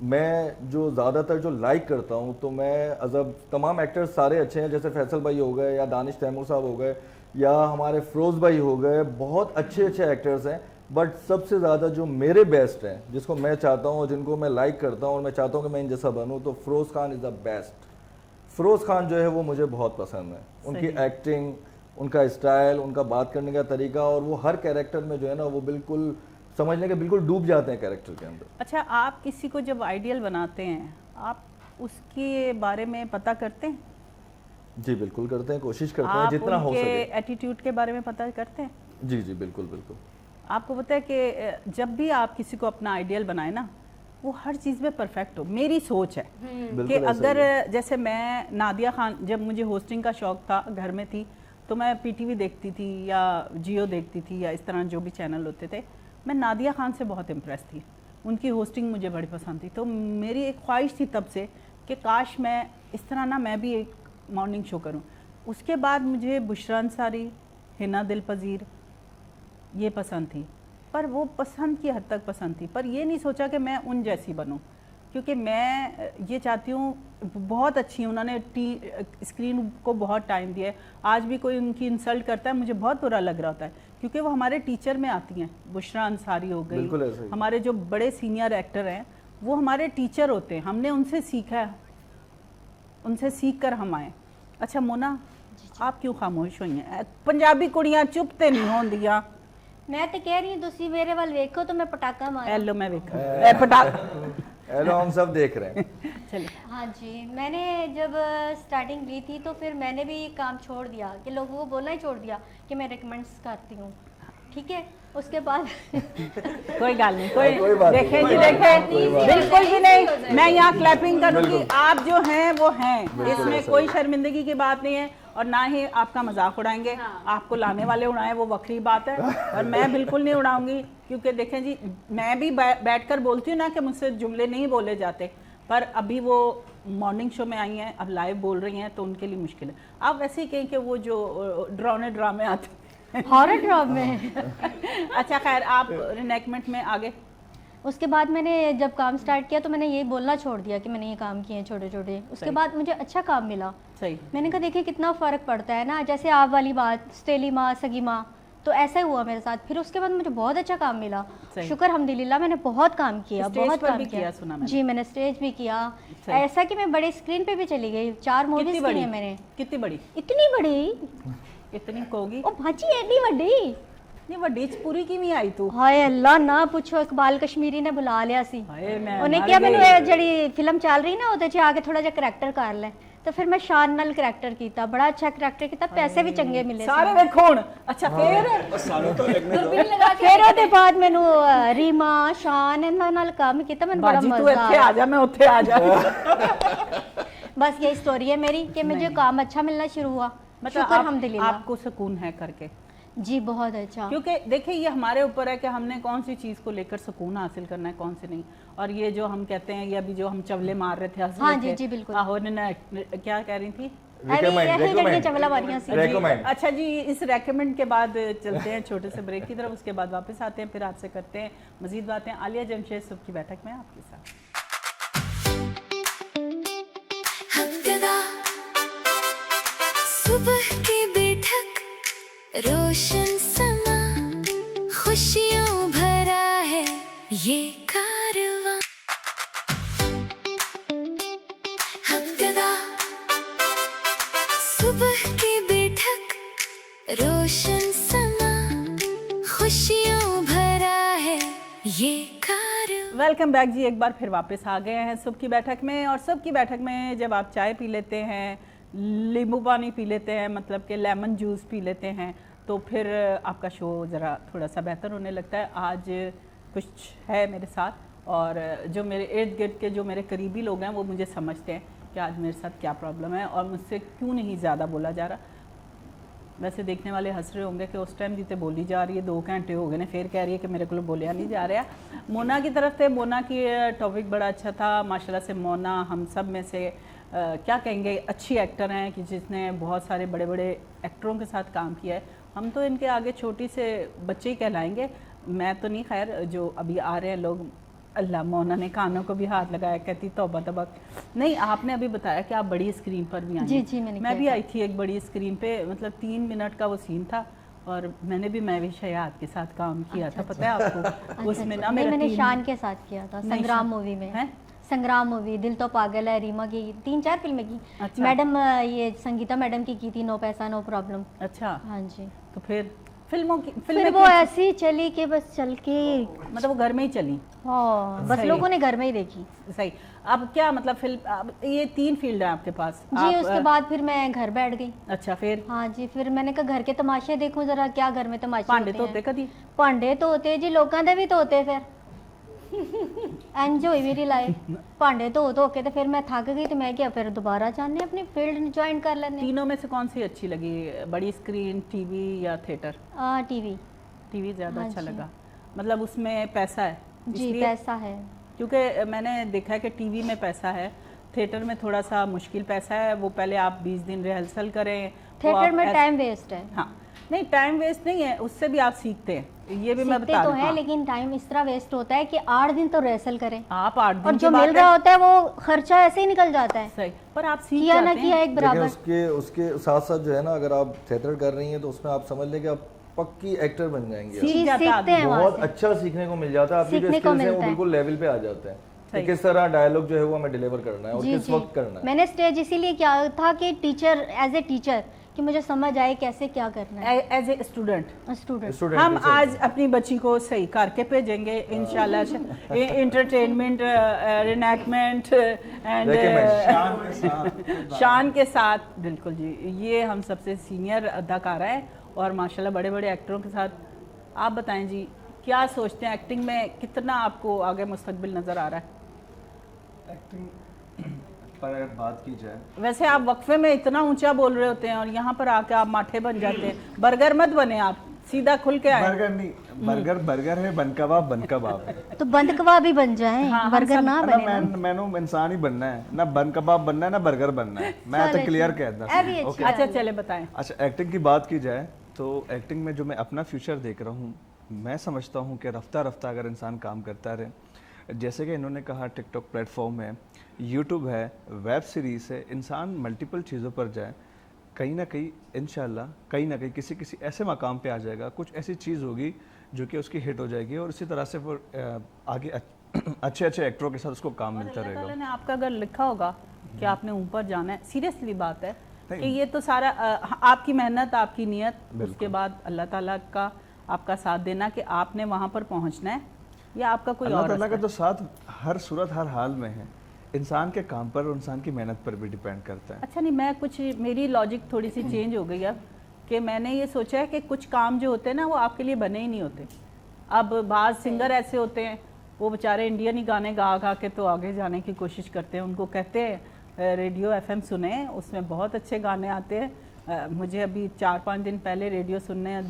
मैं जो ज़्यादातर जो लाइक करता हूँ, तो मैं अजब तमाम एक्टर्स सारे अच्छे हैं, जैसे फैसल भाई हो गए, या दानिश तैमूर साहब हो गए, या हमारे फ़रोज़ भाई हो गए, बहुत अच्छे अच्छे एक्टर्स हैं। बट सबसे ज़्यादा जो मेरे बेस्ट हैं, जिसको मैं चाहता हूँ, जिनको मैं लाइक करता हूँ और मैं चाहता हूँ कि मैं इन जैसा बनूँ, तो Feroz Khan is the best. Feroz Khan जो है वो मुझे बहुत पसंद है, उनकी एक्टिंग, उनका स्टाइल, उनका बात करने का तरीका, और वो हर कैरेक्टर में जो है ना, वो बिल्कुल समझने के बिल्कुल डूब जाते हैं कैरेक्टर के अंदर। अच्छा, आप किसी को जब आइडियल बनाते हैं, आप उसके बारे में पता करते हैं? जी बिल्कुल करते हैं, कोशिश करते हैं आप जितना हो उनके सके। एटीट्यूड के बारे में पता करते हैं? जी जी बिल्कुल बिल्कुल। आपको पता है कि जब भी आप किसी को अपना आइडियल बनाए ना, वो हर चीज़ में परफेक्ट हो। मेरी सोच है कि बिल्कुल ऐसा अगर ही है। जैसे मैं नादिया खान, जब मुझे होस्टिंग का शौक था, घर में थी, तो मैं पीटीवी देखती थी या जियो देखती थी या इस तरह जो भी चैनल होते थे, मैं नादिया खान से बहुत इम्प्रेस थी, उनकी होस्टिंग मुझे बड़ी पसंद थी। तो मेरी एक ख्वाहिश थी तब से कि काश मैं इस तरह ना, मैं भी एक मॉर्निंग शो करूं। उसके बाद मुझे बुशरा अंसारी, हिना दिल पजीर, ये पसंद थी, पर वो पसंद की हद तक पसंद थी, पर ये नहीं सोचा कि मैं उन जैसी बनूं, क्योंकि मैं ये चाहती हूँ, बहुत अच्छी उन्होंने स्क्रीन को बहुत टाइम दिया है। आज भी कोई उनकी इंसल्ट करता है, मुझे बहुत बुरा लग रहा होता है, क्योंकि वो हमारे टीचर में आती हैं। बुशरा अंसारी हो बिल्कुल ऐसा गई, ही। हमारे जो बड़े सीनियर एक्टर हैं, वो हमारे टीचर होते हैं, हमने उनसे सीखा है, उनसे सीख कर हम आए। अच्छा मोना, आप क्यों खामोश हुई हैं? पंजाबी कुड़ियां चुप ते नहीं होंदियां। मैं तो कह रही हूँ, तुसी मेरे वाल वेखो तो मैं पटाखा मारा। हेलो, मैं देखा पटाखा। हेलो, हम सब देख रहे हैं। चलिए, हाँ जी, मैंने जब स्टार्टिंग ली थी तो फिर मैंने भी काम छोड़ दिया, कि लोगों को बोलना ही छोड़ दिया कि मैं रिकमेंड्स करती हूँ, ठीक है। उसके बाद कोई गल नहीं, कोई बात नहीं, देखें कोई जी, बात देखें नहीं, कोई बात बिल्कुल भी नहीं। मैं यहाँ क्लैपिंग करूँगी, बिल्कुल। आप जो हैं वो हैं, बिल्कुल इसमें ऐसा कोई ही। शर्मिंदगी की बात नहीं है, और ना ही आपका मजाक उड़ाएंगे। आपको लाने वाले उड़ाएं वो वक्री बात है, और मैं बिल्कुल नहीं उड़ाऊंगी, क्योंकि देखें जी, मैं भी बैठकर बोलती हूँ ना कि मुझसे जुमले नहीं बोले जाते, पर अभी वो मॉर्निंग शो में आई हैं, अब लाइव बोल रही हैं, तो उनके लिए मुश्किल है। आप वैसे ही कहें कि वो जो डरावने ड्रामे आते हॉरर ड्रामे। अच्छा खैर, आप रिनेकमेंट में आगे? उसके बाद मैंने जब काम स्टार्ट किया तो मैंने ये बोलना छोड़ दिया कि मैंने ये काम किए हैं छोटे छोटे। उसके बाद मुझे अच्छा काम मिला। सही। मैंने कहा देखिए कितना फ़र्क पड़ता है ना, जैसे आप वाली बात, स्टेली माँ, सगी माँ, तो ऐसा ही हुआ मेरे साथ। फिर उसके बाद मुझे बहुत अच्छा काम मिला, सही। शुक्र अल्हम्दुलिल्लाह। मैंने बहुत काम किया, स्टेज बहुत पर काम भी किया, सुना मैंने। जी, मैंने स्टेज भी किया, सही। ऐसा कि मैं बड़े स्क्रीन पे भी चली गई। 4 मूवीज कितनी की बड़ी? है मैंने। कितनी बड़ी? इतनी बड़ी? इतनी कहोगी? ओ भाजी एडी वड्डी? नहीं, वड्डी च पूरी किवें आई तू? हाय अल्लाह, ना पूछो, इकबाल कश्मीरी ने बुला लिया सी। हाय मैं ਉਹਨੇ मर ਕਿਹਾ गई। ਮੈਨੂੰ ਇਹ ਜਿਹੜੀ ਫਿਲਮ ਚੱਲ ਰਹੀ ਨਾ ਉਹਦੇ 'ਚ ਆ ਕੇ ਥੋੜਾ ਜਿਹਾ ਕਰੈਕਟਰ ਕਰ ਲੈ, तो फिर मैं शान नाल करैक्टर कीता, बड़ा अच्छा करैक्टर कीता, पैसे भी चंगे मिले। सारे देखो हुण। अच्छा फिर फिर ਉਹਦੇ ਬਾਅਦ ਮੈਨੂੰ रीमा शान ਇਹਨਾਂ ਨਾਲ ਕੰਮ ਕੀਤਾ, ਮੈਨੂੰ बड़ा बाजी तू मजा ਇੱਥੇ आया। आ जा, मैं ਉੱਥੇ आ जा। बस यही स्टोरी है मेरी कि मुझे काम अच्छा मिलना शुरू हुआ, शुक्र अल्हम्दुलिल्लाह। आपको सुकून है करके? जी बहुत अच्छा। क्योंकि देखिए ये हमारे ऊपर है कि हमने कौन सी चीज़ को लेकर सुकून हासिल करना है, कौन सी नहीं। और ये जो हम कहते हैं, ये अभी जो हम चवले मार रहे थे, हंस हाँ रहे जी, थे, जी, बिल्कुल। आहो क्या कह रही थी? recommend. चवला वारियां सी Recommend. अच्छा जी, इस रेकमेंड के बाद चलते हैं छोटे से ब्रेक की तरफ, उसके बाद वापस आते हैं, फिर आपसे करते हैं मजीद बातें। आलिया जमशेद सुबह की बैठक में आपके साथ। हमददा सुबह की बैठक, रोशन समा, खुशियों भरा है ये कारवां। हमददा सुबह की बैठक, रोशन समा, खुशियों भरा है ये कारवां। वेलकम बैक जी, एक बार फिर वापस आ गए हैं सुबह की बैठक में। और सुबह की बैठक में जब आप चाय पी लेते हैं, नींबू पानी पी लेते हैं, मतलब कि लेमन जूस पी लेते हैं, तो फिर आपका शो ज़रा थोड़ा सा बेहतर होने लगता है। आज कुछ है मेरे साथ, और जो मेरे इर्द गिर्द के जो मेरे करीबी लोग हैं वो मुझे समझते हैं कि आज मेरे साथ क्या प्रॉब्लम है और मुझसे क्यों नहीं ज़्यादा बोला जा रहा। वैसे देखने वाले हंस रहे होंगे कि उस टाइम जितने बोली जा रही है 2 घंटे हो गए ने, फिर कह रही है कि मेरे को बोलिया नहीं जा रहा। मोना की तरफ से, मोना की टॉपिक बड़ा अच्छा था माशाल्लाह से। मोना हम सब में से क्या कहेंगे, अच्छी एक्टर हैं कि जिसने बहुत सारे बड़े बड़े एक्टरों के साथ काम किया है। हम तो इनके आगे छोटी से बच्चे ही कहलाएंगे, मैं तो नहीं, खैर जो अभी आ रहे हैं लोग। अल्लाह, मोना ने कानों को भी हाथ लगाया, कहती तौबा तौबा। नहीं, आपने अभी बताया कि आप बड़ी स्क्रीन पर भी आई। जी, मैं भी आई थी एक बड़ी स्क्रीन पे, मतलब 3 मिनट का वो सीन था, और मैंने भी महविश हयात के साथ काम किया था, पता है आपको। उसमें ना नहीं, मैंने 3 शान के साथ किया था, नहीं, संग्राम शान- मूवी में। हैं? संग्राम मूवी, दिल तो पागल है, रीमा की 3-4 फिल्में की। अच्छा। मैडम ये संगीता मैडम की थी, नो पैसा नो प्रॉब्लम। अच्छा, हाँ जी। तो फिर फिल्मों की फिर वो ऐसी चली कि बस चल के, मतलब वो घर में ही चली। हाँ, बस सही। लोगों ने घर में ही देखी। सही। अब क्या मतलब फिल्म, अब ये 3 फील्ड है आपके पास। जी, उसके बाद फिर मैं घर बैठ गई। अच्छा, फिर हाँ जी, फिर मैंने कहा घर के तमाशे देखूं जरा, क्या घर में तमाशे भांडे होते तो हैं। होते कदी भांडे तो होते जी, लोगों दे भी तो होते। फिर इंज होई मेरी लाइफ, भांडे धो के तो फिर मैं थक गई, तो मैं क्या फिर दोबारा चाहने अपनी फील्ड ज्वाइन कर लेने। तीनों में से कौन सी अच्छी लगी, बड़ी स्क्रीन, टीवी या थिएटर? टीवी। टीवी ज़्यादा हाँ अच्छा जी। लगा, मतलब उसमें पैसा है जी, इसलिए? पैसा है। क्योंकि मैंने देखा है कि टीवी में पैसा है, थिएटर में थोड़ा सा मुश्किल पैसा है। वो पहले आप 20 दिन रिहर्सल करें, वो थिएटर आप में टाइम वेस्ट है। हाँ, नहीं टाइम वेस्ट नहीं है, उससे भी आप सीखते हैं, ये भी मैं सीखते बता तो रही है, हूँ। लेकिन टाइम इस तरह वेस्ट होता है कि 8 दिन तो रिहर्सल करें, आप 8 दिन और की जो बात मिल रहा होता है वो खर्चा ऐसे ही निकल जाता है। सही, पर आप सीख किया ना जाते किया हैं। एक लेकिन बराबर। उसके साथ साथ जो है ना, अगर आप थिएटर कर रही हैं तो उसमें आप समझ लें कि आप पक्की एक्टर बन जाएंगे। सीख जी, जाता है सीखते हैं वहाँ बहुत से। अच्छा सीखने को मिल जाता है, आपकी जो सीखने को स्किल्स हैं वो मिलता है। बिल्कुल लेवल पे आ जाते हैं सही। कि किस तरह डायलॉग जो है वो हमें डिलीवर करना है और जी, किस जी। वक्त करना है। मैंने स्टेज इसीलिए किया था कि टीचर, एज ए टीचर, कि मुझे समझ आए कैसे क्या करना है as a student student. Student हम टीचर। आज अपनी बच्ची को सही करके भेजेंगे इंशाल्लाह। इंटरटेनमेंट, रिनैक्टमेंट एंड शान के साथ, बिल्कुल जी। ये हम सबसे सीनियर अदाकारा हैं और माशाल्लाह बड़े बड़े एक्टरों के साथ। आप बताएं जी, क्या सोचते हैं एक्टिंग में कितना आपको आगे मुस्तकबिल नज़र आ रहा है? एक्टिंग पर अगर बात की जाए, वैसे आप वक्फे में इतना ऊंचा बोल रहे होते हैं और यहाँ पर आके आप माठे बन जाते हैं। बर्गर मत बने आप, सीधा खुल के आए। बर्गर नहीं, बर्गर है, बन कबाब है। तो बंद कबाब भी बन जाए, हाँ, हम बर्गर सब- ना ना बने ना। मैंने इंसान ही बनना है, ना बन कबाब बनना है ना बर्गर बनना है। मैं तो क्लियर कहता ये भी हूँ। अच्छी अच्छा चले बताएं। अच्छा, एक्टिंग की बात की जाए तो एक्टिंग में जो मैं अपना फ्यूचर देख रहा हूँ, मैं समझता हूँ कि रफ्ता रफ्ता अगर इंसान काम करता रहे, जैसे कि इन्होंने कहा टिकटॉक प्लेटफॉर्म है, यूट्यूब है, वेब सीरीज़ है, इंसान मल्टीपल चीज़ों पर जाए, कहीं ना कहीं इंशाल्लाह कहीं ना कहीं किसी ऐसे मकाम पे आ जाएगा, कुछ ऐसी चीज़ होगी जो कि उसकी हिट हो जाएगी और इसी तरह से वो आगे अच्छे अच्छे एक्टरों के साथ उसको काम मिलता अल्लाह ताला रहेगा। ने आपका अगर लिखा होगा कि आपने ऊपर जाना है, सीरियसली बात है नहीं। कि ये तो सारा आपकी मेहनत, आपकी नियत, उसके बाद अल्लाह ताला का आपका साथ देना कि आपने वहाँ पर पहुँचना है, या आपका कोई अल्लाह और ताला का रास्ता तो साथ हर सूरत हर हाल में है, इंसान के काम पर और इंसान की मेहनत पर भी डिपेंड करता है। अच्छा नहीं, मैं कुछ, मेरी लॉजिक थोड़ी सी चेंज हो गई अब कि मैंने ये सोचा है कि कुछ काम जो होते हैं ना वो आपके लिए बने ही नहीं होते। अब बाज़ सिंगर ऐसे होते हैं, वो बेचारे इंडियन ही गाने गा गा के तो आगे जाने की कोशिश करते हैं। उनको कहते हैं रेडियो FM सुने, उसमें बहुत अच्छे गाने आते हैं। मुझे अभी 4-5 दिन पहले रेडियो सुनने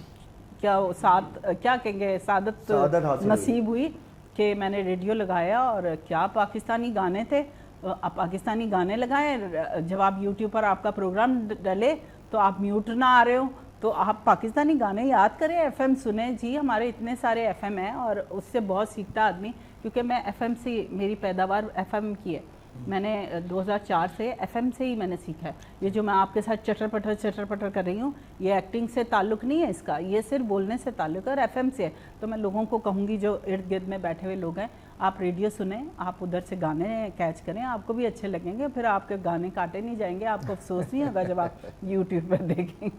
क्या कहेंगे सादत हासिल नसीब हुई कि मैंने रेडियो लगाया और क्या पाकिस्तानी गाने थे। आप पाकिस्तानी गाने लगाएं, जब आप यूट्यूब पर आपका प्रोग्राम डले तो आप म्यूट ना आ रहे हो तो आप पाकिस्तानी गाने याद करें, एफएम सुने जी, हमारे इतने सारे एफएम हैं और उससे बहुत सीखता आदमी, क्योंकि मैं एफएम से, मेरी पैदावार एफएम की है, मैंने 2004 से एफएम से ही मैंने सीखा है। ये जो मैं आपके साथ चटर पटर कर रही हूँ, ये एक्टिंग से ताल्लुक़ नहीं है इसका, ये सिर्फ बोलने से ताल्लुक़ है और एफएम से है। तो मैं लोगों को कहूँगी जो इर्द गिर्द में बैठे हुए लोग हैं, आप रेडियो सुने, आप उधर से गाने कैच करें, आपको भी अच्छे लगेंगे, फिर आपके गाने काटे नहीं जाएंगे, आपको अफसोस नहीं होगा जब आप यूट्यूब पर देखेंगे।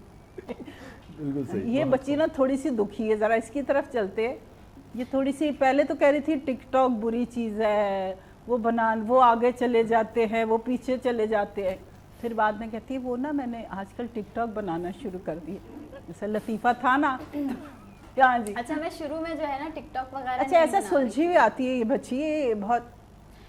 बिल्कुल सही। ये बच्ची ना थोड़ी सी दुखी है, ज़रा इसकी तरफ चलते हैं। ये थोड़ी सी पहले तो कह रही थी टिकटॉक बुरी चीज़ है, वो आगे चले जाते हैं, वो पीछे चले जाते हैं, फिर बाद में कहती है वो ना मैंने आजकल टिकटॉक बनाना शुरू कर दिया, जैसे लतीफ़ा था ना। हाँ जी। अच्छा, मैं शुरू में जो है ना टिकटॉक वगैरह अच्छा, नहीं ऐसा बनाती सुलझी हुई आती है ये बच्ची, ये बहुत।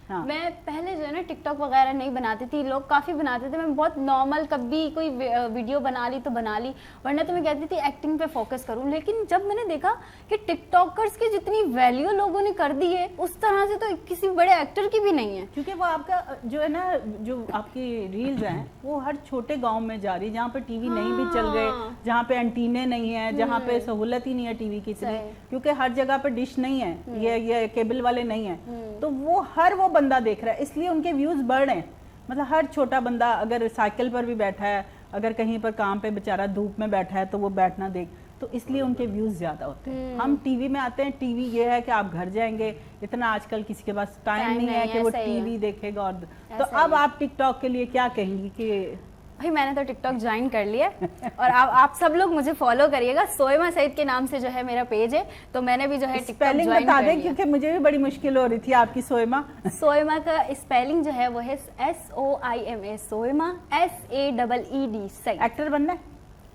हाँ। मैं पहले जो है ना टिकटॉक वगैरह नहीं बनाती थी, लोग काफ़ी बनाते थे, मैं बहुत नॉर्मल कभी कोई वीडियो बना ली तो बना ली, वरना तो मैं कहती थी एक्टिंग पे फोकस करूं। लेकिन जब मैंने देखा कि टिकटॉकर्स की जितनी वैल्यू लोगों ने कर दी है, उस तरह से तो किसी बड़े एक्टर की भी नहीं है। क्योंकि वो आपका जो है ना, जो आपकी रील्स हैं वो हर छोटे गांव में जा रही है, जहाँ पे टीवी नहीं भी चल रहे, जहाँ पे एंटीने नहीं है, जहाँ पे सहूलत ही नहीं है टीवी की इतनी, क्योंकि हर जगह पे डिश नहीं है, ये केबल वाले नहीं है, तो वो हर वो बंदा देख रहा है, इसलिए उनके व्यूज बढ़ रहे हैं। मतलब हर छोटा बंदा अगर साइकिल पर भी बैठा है, अगर कहीं पर काम पे बेचारा धूप में बैठा है तो वो बैठना देख, तो इसलिए उनके व्यूज ज्यादा होते हैं। हम टीवी में आते हैं, टीवी ये है कि आप घर जाएंगे, इतना आजकल किसी के पास टाइम नहीं है कि वो टीवी देखेगा। और तो अब आप टिकटॉक के लिए क्या कहेंगी कि भाई मैंने तो टिकटॉक ज्वाइन कर लिया और आप सब लोग मुझे फॉलो करिएगा, सोएमा सईद के नाम से जो है मेरा पेज है, तो मैंने भी जो है टिकटॉक स्पेलिंग ज्वाइन बता कर दें, लिया। क्योंकि मुझे भी बड़ी मुश्किल हो रही थी आपकी सोएमा। सोएमा का स्पेलिंग जो है वो है SOIMA, सोएमा SAEED सईद। एक्टर बनना है,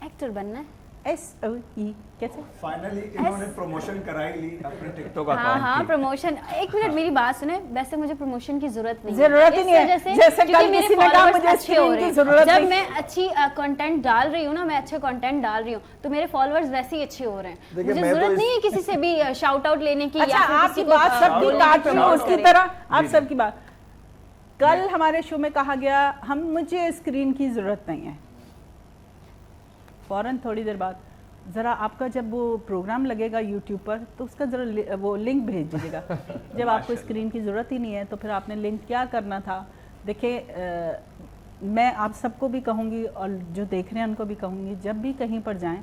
एक्टर बनना है। SOE कैसे? फाइनली इन्होंने प्रमोशन कराई ली अपने टिकटॉक हाँ अकाउंट हाँ, की। प्रमोशन। एक मिनट मेरी बात सुने, वैसे मुझे प्रमोशन की जरूरत नहीं जरूरत ही इस नहीं है। वजह से जैसे क्योंकि कल मेरे किसी ने कहा followers मुझे अच्छे हो स्क्रीन रहे की हैं। जरूरत जब नहीं। मैं अच्छी कंटेंट डाल रही हूँ ना, मैं अच्छे कंटेंट डाल रही हूँ, तो मेरे फॉलोअर्स वैसे ही अच्छे हो रहे हैं। देखिए, मुझे मैं तो जरूरत इस- नहीं है किसी से भी शाउट आउट लेने की। अच्छा, या फिर आपकी किसी को, बात सबकी बोलने काट की रही हूँ shout उसकी करें। तरह, आप सबकी बात। कल हमारे शो में कहा गया मुझे स्क्रीन की जरूरत नहीं है, फौरन थोड़ी देर बाद ज़रा आपका जब वो प्रोग्राम लगेगा यूट्यूब पर तो उसका ज़रा वो लिंक भेज दीजिएगा। जब आपको स्क्रीन की ज़रूरत ही नहीं है तो फिर आपने लिंक क्या करना था। देखिए, मैं आप सबको भी कहूँगी और जो देख रहे हैं उनको भी कहूँगी, जब भी कहीं पर जाएं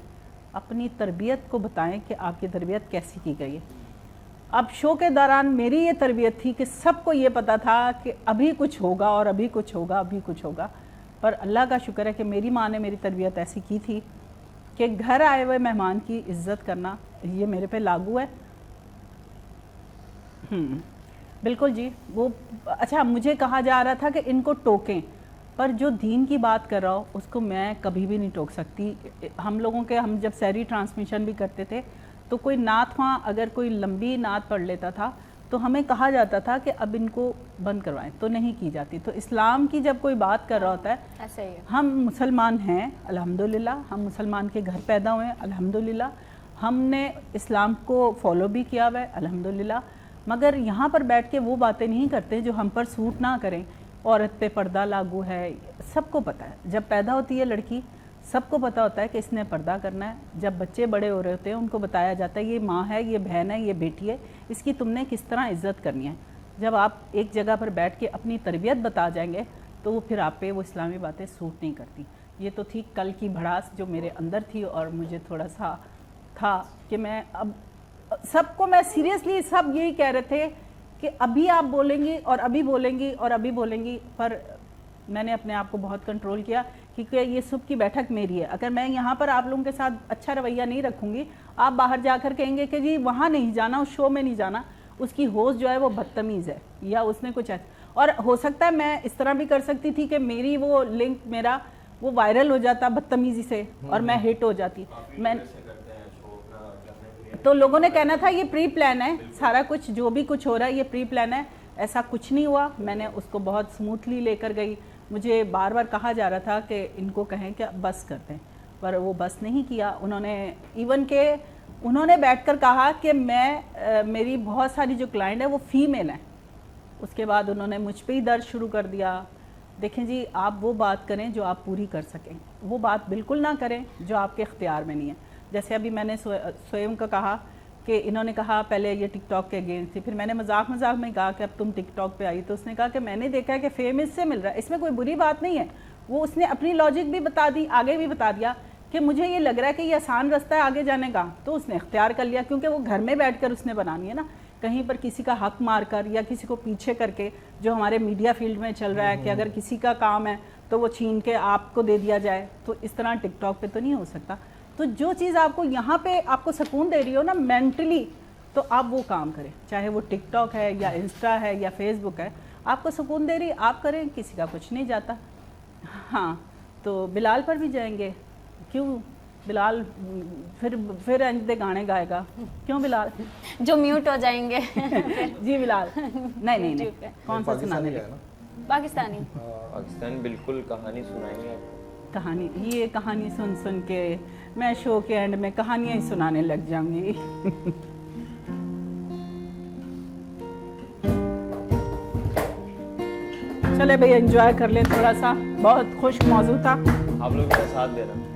अपनी तरबियत को बताएं कि आपकी तरबियत कैसी की गई है। अब शो के दौरान मेरी ये तरबियत थी कि सबको ये पता था कि अभी कुछ होगा और अभी कुछ होगा, अभी कुछ होगा, पर अल्लाह का शुक्र है कि मेरी माँ ने मेरी तरबियत ऐसी की थी कि घर आए हुए मेहमान की इज्जत करना ये मेरे पे लागू है। बिल्कुल जी। वो अच्छा, मुझे कहा जा रहा था कि इनको टोकें, पर जो दीन की बात कर रहा हो उसको मैं कभी भी नहीं टोक सकती। हम लोगों के, हम जब सैरी ट्रांसमिशन भी करते थे तो कोई नात वहाँ अगर कोई लंबी नात पढ़ लेता था तो हमें कहा जाता था कि अब इनको बंद करवाएं, तो नहीं की जाती। तो इस्लाम की जब कोई बात कर रहा होता है, ऐसा ही है। हम मुसलमान हैं अल्हम्दुलिल्लाह, हम मुसलमान के घर पैदा हुए हैं अल्हम्दुलिल्लाह, हमने इस्लाम को फॉलो भी किया हुआ है अल्हम्दुलिल्लाह, मगर यहाँ पर बैठ के वो बातें नहीं करते जो हम पर सूट ना करें। औरत पे पर्दा लागू है, सबको पता है। जब पैदा होती है लड़की, सबको पता होता है कि इसने पर्दा करना है। जब बच्चे बड़े हो रहे होते हैं उनको बताया जाता है ये माँ है, ये बहन है, ये बेटी है, इसकी तुमने किस तरह इज्जत करनी है। जब आप एक जगह पर बैठ के अपनी तरबियत बता जाएंगे तो वो फिर आप पे वो इस्लामी बातें सूट नहीं करती। ये तो थी कल की भड़ास जो मेरे अंदर थी, और मुझे थोड़ा सा था कि मैं अब सबको, मैं सीरियसली सब यही कह रहे थे कि अभी आप बोलेंगी और अभी बोलेंगी और अभी बोलेंगी, पर मैंने अपने आप को बहुत कंट्रोल किया क्योंकि ये सुबह की बैठक मेरी है। अगर मैं यहाँ पर आप लोगों के साथ अच्छा रवैया नहीं रखूँगी, आप बाहर जाकर कहेंगे कि जी वहाँ नहीं जाना, उस शो में नहीं जाना, उसकी होस्ट जो है वो बदतमीज़ है या उसने कुछ ऐसा। और हो सकता है मैं इस तरह भी कर सकती थी कि मेरी वो लिंक, मेरा वो वायरल हो जाता बदतमीज़ी से और मैं हिट हो जाती। मैं तो लोगों ने कहना था ये प्री प्लान है, सारा कुछ जो भी कुछ हो रहा है ये प्री प्लान है। ऐसा कुछ नहीं हुआ, मैंने उसको बहुत स्मूथली लेकर गई। मुझे बार बार कहा जा रहा था कि इनको कहें कि बस कर दें, पर वो बस नहीं किया उन्होंने। इवन के उन्होंने बैठकर कहा कि मैं मेरी बहुत सारी जो क्लाइंट है वो फीमेल हैं, उसके बाद उन्होंने मुझ पे ही दर्द शुरू कर दिया। देखें जी, आप वो बात करें जो आप पूरी कर सकें, वो बात बिल्कुल ना करें जो आपके इख्तियार में नहीं है। जैसे अभी मैंने स्वयं का कहा कि इन्होंने कहा पहले ये टिकटॉक के अगेंस्ट थी, फिर मैंने मजाक में कहा कि अब तुम टिकटॉक पे आई, तो उसने कहा कि मैंने देखा है कि फेम इससे मिल रहा है, इसमें कोई बुरी बात नहीं है। वो उसने अपनी लॉजिक भी बता दी, आगे भी बता दिया कि मुझे ये लग रहा है कि ये आसान रास्ता है आगे जाने का, तो उसने इख्तियार कर लिया, क्योंकि वो घर में बैठकर उसने बनानी है ना, कहीं पर किसी का हक मारकर या किसी को पीछे करके, जो हमारे मीडिया फील्ड में चल रहा है कि अगर किसी का काम है तो वो छीन के आपको दे दिया जाए, तो इस तरह टिकटॉक पे तो नहीं हो सकता। तो जो चीज़ आपको यहाँ पे आपको सुकून दे रही हो ना मेंटली, तो आप वो काम करें, चाहे वो टिकटॉक है या इंस्टा है या फेसबुक है, आपको सुकून दे रही आप करें, किसी का कुछ नहीं जाता। हाँ, तो बिलाल पर भी जाएंगे, क्यों बिलाल फिर अंजदे गाने गाएगा, क्यों बिलाल जो म्यूट हो जाएंगे। जी बिलाल, नहीं कौन सा सुनाने लगे? पाकिस्तानी। पाकिस्तान बिल्कुल कहानी सुनाएंगे आप। कहानी, ये कहानी सुन सुन के मैं शो के एंड में कहानियाँ ही सुनाने लग जाऊंगी। चले भाई, एंजॉय कर ले थोड़ा सा, बहुत खुश मौजू था। आप लोग मेरा साथ देना।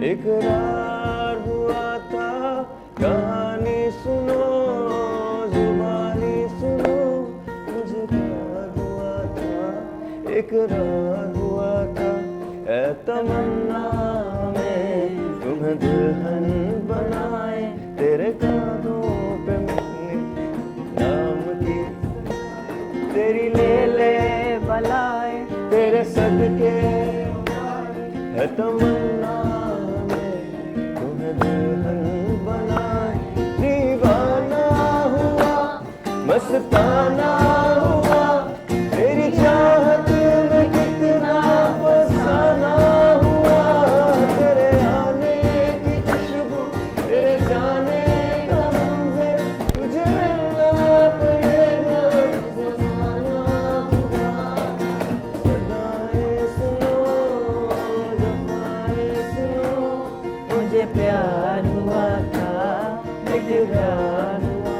इकरार हुआ था, कहानी सुनो, जुबानी सुनो, मुझे प्यार हुआ था, इकरार हुआ था, ऐ तमन्ना में तुम्हें दुल्हन बनाए, तेरे कानों पे मैंने नाम की तेरी ले ले बलाए, तेरे सदके है तमन्ना मस्ताना हुआ, तेरी चाहत में कितना फसाना हुआ, तेरे आने की खुशबू, तेरे जाने का मंज़र, तुझे मिलना पड़ेगा, ज़माना हुआ, सदाएं सुनो, जफ़ाएं सुनो, मुझे प्यार हुआ था, मुझे प्यार हुआ।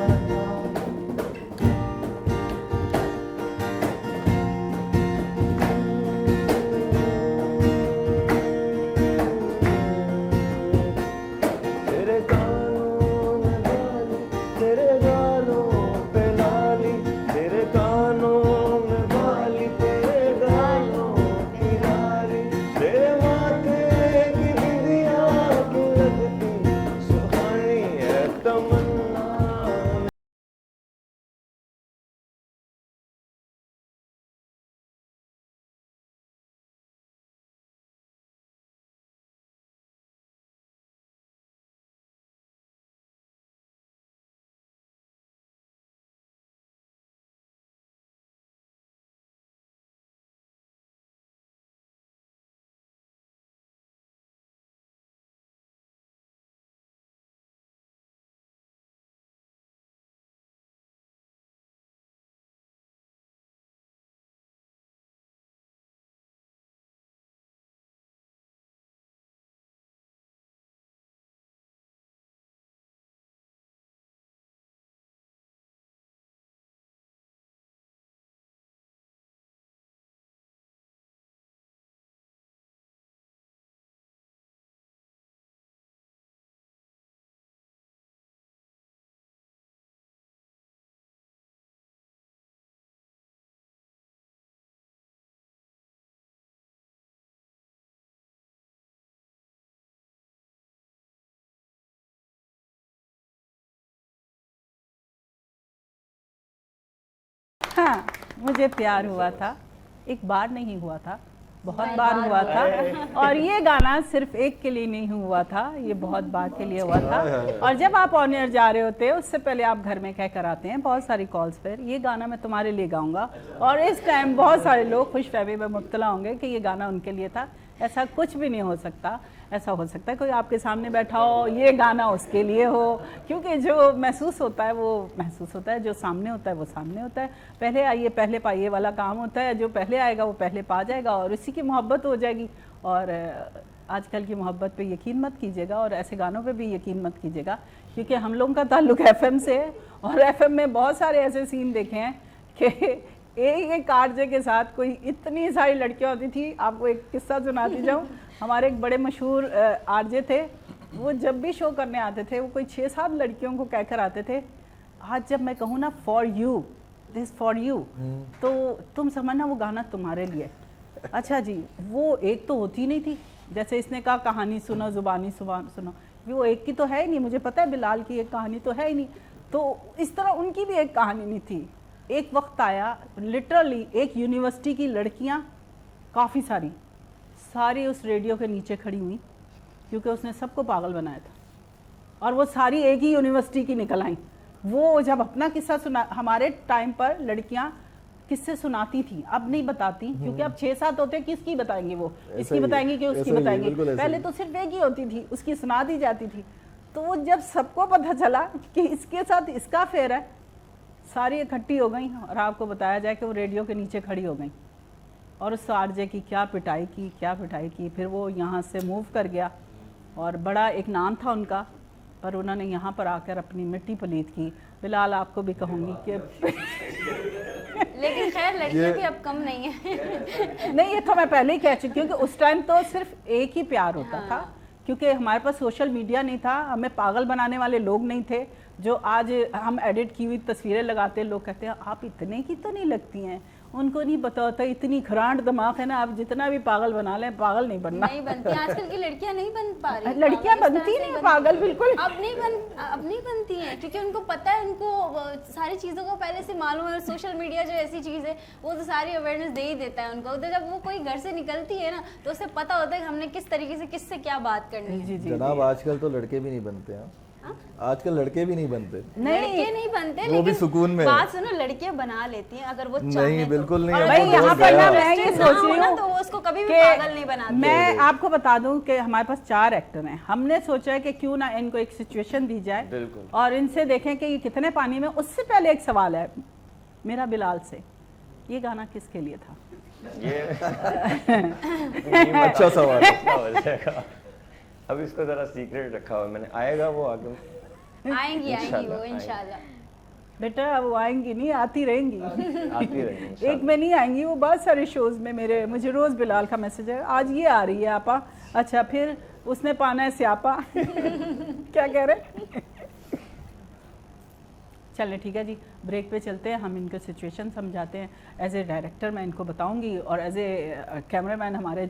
हाँ, मुझे प्यार हुआ था, एक बार नहीं हुआ था, बहुत बार हुआ था। और ये गाना सिर्फ एक के लिए नहीं हुआ था, ये बहुत बार के लिए हुआ था। और जब आप ऑन एयर जा रहे होते हैं, उससे पहले आप घर में कह कर आते हैं बहुत सारी कॉल्स पर, ये गाना मैं तुम्हारे लिए गाऊंगा। और इस टाइम बहुत सारे लोग खुश फहमी में मुब्तला होंगे कि ये गाना उनके लिए था, ऐसा कुछ भी नहीं हो सकता। ऐसा हो सकता है कोई आपके सामने बैठा हो, ये गाना उसके लिए हो, क्योंकि जो महसूस होता है वो महसूस होता है, जो सामने होता है वो सामने होता है। पहले आइए पहले पाइए वाला काम होता है, जो पहले आएगा वो पहले पा जाएगा और इसी की मोहब्बत हो जाएगी। और आजकल की मोहब्बत पे यकीन मत कीजिएगा और ऐसे गानों पे भी यकीन मत कीजिएगा, क्योंकि हम लोगों का ताल्लुक एफएम से है और एफएम में बहुत सारे ऐसे सीन देखे हैं कि एक आरजे के साथ कोई इतनी सारी लड़कियां होती थी। आपको एक किस्सा सुनाती जाऊं। हमारे एक बड़े मशहूर आरजे थे, वो जब भी शो करने आते थे वो कोई 6-7 लड़कियों को कहकर आते थे, आज जब मैं कहूँ ना for you, this for you, तो तुम समझना वो गाना तुम्हारे लिए। अच्छा जी, वो एक तो होती नहीं थी, जैसे इसने कहा कहानी सुनो जुबानी सुनो, वो एक की तो है ही नहीं, मुझे पता है बिलाल की एक कहानी तो है ही नहीं, तो इस तरह उनकी भी एक कहानी नहीं थी। एक वक्त आया लिटरली एक यूनिवर्सिटी की लड़कियां काफ़ी सारी उस रेडियो के नीचे खड़ी हुई, क्योंकि उसने सबको पागल बनाया था और वो सारी एक ही यूनिवर्सिटी की निकल आई। वो जब अपना किस्सा सुना, हमारे टाइम पर लड़कियां किससे सुनाती थी, अब नहीं बताती, क्योंकि अब 6-7 होते, किसकी बताएंगी, वो इसकी बताएंगी कि उसकी बताएंगी। पहले तो सिर्फ एक ही होती थी, उसकी सुना दी जाती थी। तो वो जब सबको पता चला कि इसके साथ इसका फेर है, सारी इकट्ठी हो गई और आपको बताया जाए कि वो रेडियो के नीचे खड़ी हो गई और उस आरजे की क्या पिटाई की। फिर वो यहाँ से मूव कर गया और बड़ा एक नाम था उनका, पर उन्होंने यहाँ पर आकर अपनी मिट्टी पलीत की। बिलाल आपको भी कहूँगी कि लेकिन खैर लड़कियां भी अब कम नहीं है। नहीं, ये तो मैं पहले ही कह चुकी, क्योंकि उस टाइम तो सिर्फ एक ही प्यार होता था, क्योंकि हमारे पास सोशल मीडिया नहीं था, हमें पागल बनाने वाले लोग नहीं थे। जो आज हम एडिट की हुई तस्वीरें लगाते हैं, लोग कहते हैं आप इतने की तो नहीं लगती हैं, उनको नहीं पता होता, इतनी घरांट दिमाग है ना, आप जितना भी पागल बना लें, पागल नहीं बनना। नहीं बनती, आजकल की लड़कियां नहीं बन पा रही, लड़कियां बनती नहीं पागल, बिल्कुल अब नहीं बनती हैं, क्योंकि उनको पता है, उनको सारी चीज़ों को पहले से मालूम है। सोशल मीडिया जो ऐसी चीज़ है वो तो सारी अवेयरनेस दे ही देता है उनको। तो जब वो कोई घर से निकलती है ना, तो उसे पता होता है कि हमने किस तरीके से किससे क्या बात करनी है। जनाब आजकल तो लड़के भी नहीं बनते हैं, आजकल लड़के भी नहीं बनते, लड़के नहीं बनते, वो भी सुकून में। बात सुनो, लड़कियां बना लेती हैं अगर वो चाहें नहीं, बिल्कुल नहीं। और भाई यहाँ पर ना मैं ये सोच रही हूँ तो वो उसको कभी भी कि पागल नहीं बनाती। मैं आपको बता दूं कि हमारे पास 4 एक्टर हैं, हमने सोचा है कि क्यों ना इनको एक सिचुएशन दी जाए और इनसे देखें कि ये कितने पानी में। उससे पहले एक सवाल है मेरा बिलाल से, ये गाना किसके लिए था? ये अच्छा सवाल है। अब इसको जरा सीक्रेट रखा हुआ है मैंने, आएगा वो आगे, आएंगी वो इंशाल्लाह। बेटा वो आएंगी नहीं, आती रहेंगी। आती रहेंगी एक में नहीं आएंगी, वो बहुत सारे शोज में मुझे रोज बिलाल का मैसेज है, आज ये आ रही है आपा, अच्छा फिर उसने पाना है स्यापा। क्या कह रहे? चलें ठीक है जी, ब्रेक पे चलते हैं, हम इनको सिचुएशन समझाते हैं। एज ए डायरेक्टर मैं इनको बताऊंगी और एज ए कैमरामैन हमारे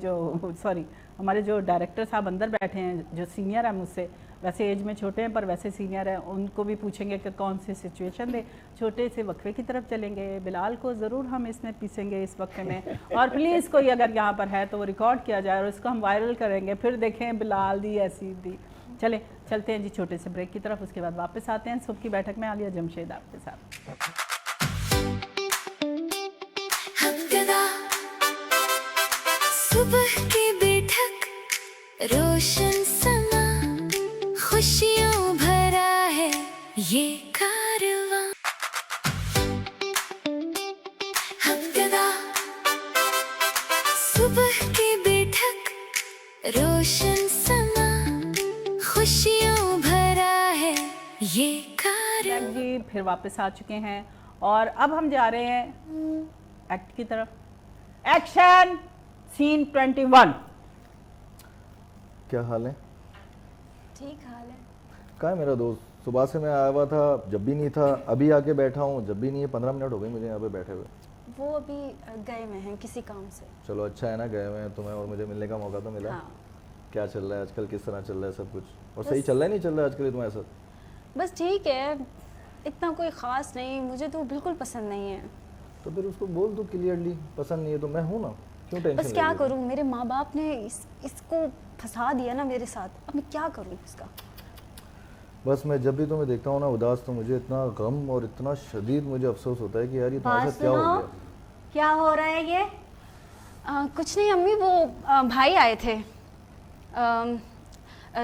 जो डायरेक्टर साहब अंदर बैठे हैं, जो सीनियर है मुझसे, वैसे एज में छोटे हैं पर वैसे सीनियर हैं, उनको भी पूछेंगे कि कौन सी सिचुएशन दे। छोटे से वक्फे की तरफ चलेंगे, बिलाल को ज़रूर हम इसमें पीसेंगे इस वक्फे में, और प्लीज़ कोई अगर यहाँ पर है तो वो रिकॉर्ड किया जाए और इसको हम वायरल करेंगे, फिर देखें बिलाल दी ऐसी दी। चलते हैं जी छोटे से ब्रेक की तरफ, उसके बाद वापस आते हैं सुबह की बैठक में आलिया जमशेद आपके साथ। सुबह की बैठक, रोशन समा, खुशियों भरा है ये कारवां। हमददा सुबह की बैठक, रोशन समा, खुशियों भरा है ये कारवां। जी फिर वापस आ चुके हैं और अब हम जा रहे हैं एक्ट की तरफ। Action, scene 21। क्या हाल है? ठीक हाल है। कहाँ है मेरा दोस्त? सुबह से मैं आया हुआ था, जब भी नहीं था, अभी आके बैठा हूँ, जब भी नहीं है। 15 मिनट हो गए मुझे यहाँ पे बैठे हुए। वो अभी गए हुए हैं किसी काम से। चलो अच्छा है ना, गए हुए हैं, तुम्हें और मुझे मिलने का मौका तो मिला। हाँ। क्या चल रहा है आजकल, किस तरह चल रहा है सब कुछ, और सही चल रहा है नहीं चल रहा है आजकल तुम्हारे साथ? बस ठीक है, इतना कोई ख़ास नहीं, मुझे तो बिल्कुल पसंद नहीं है। तो फिर उसको बोल दो क्लियरली, पसंद नहीं है तो मैं हूँ ना, क्यों टेंशन? बस क्या करूँ, मेरे माँ बाप ने इसको फंसा दिया ना मेरे साथ, अब मैं क्या करूँ इसका। बस मैं जब भी तुम्हें देखता हूँ ना उदास, तो मुझे इतना गम और इतना शदीद मुझे अफसोस होता है कि यार ये तुम्हारे साथ क्या हो गया। क्या हो रहा है ये? कुछ नहीं अम्मी, वो भाई आए थे,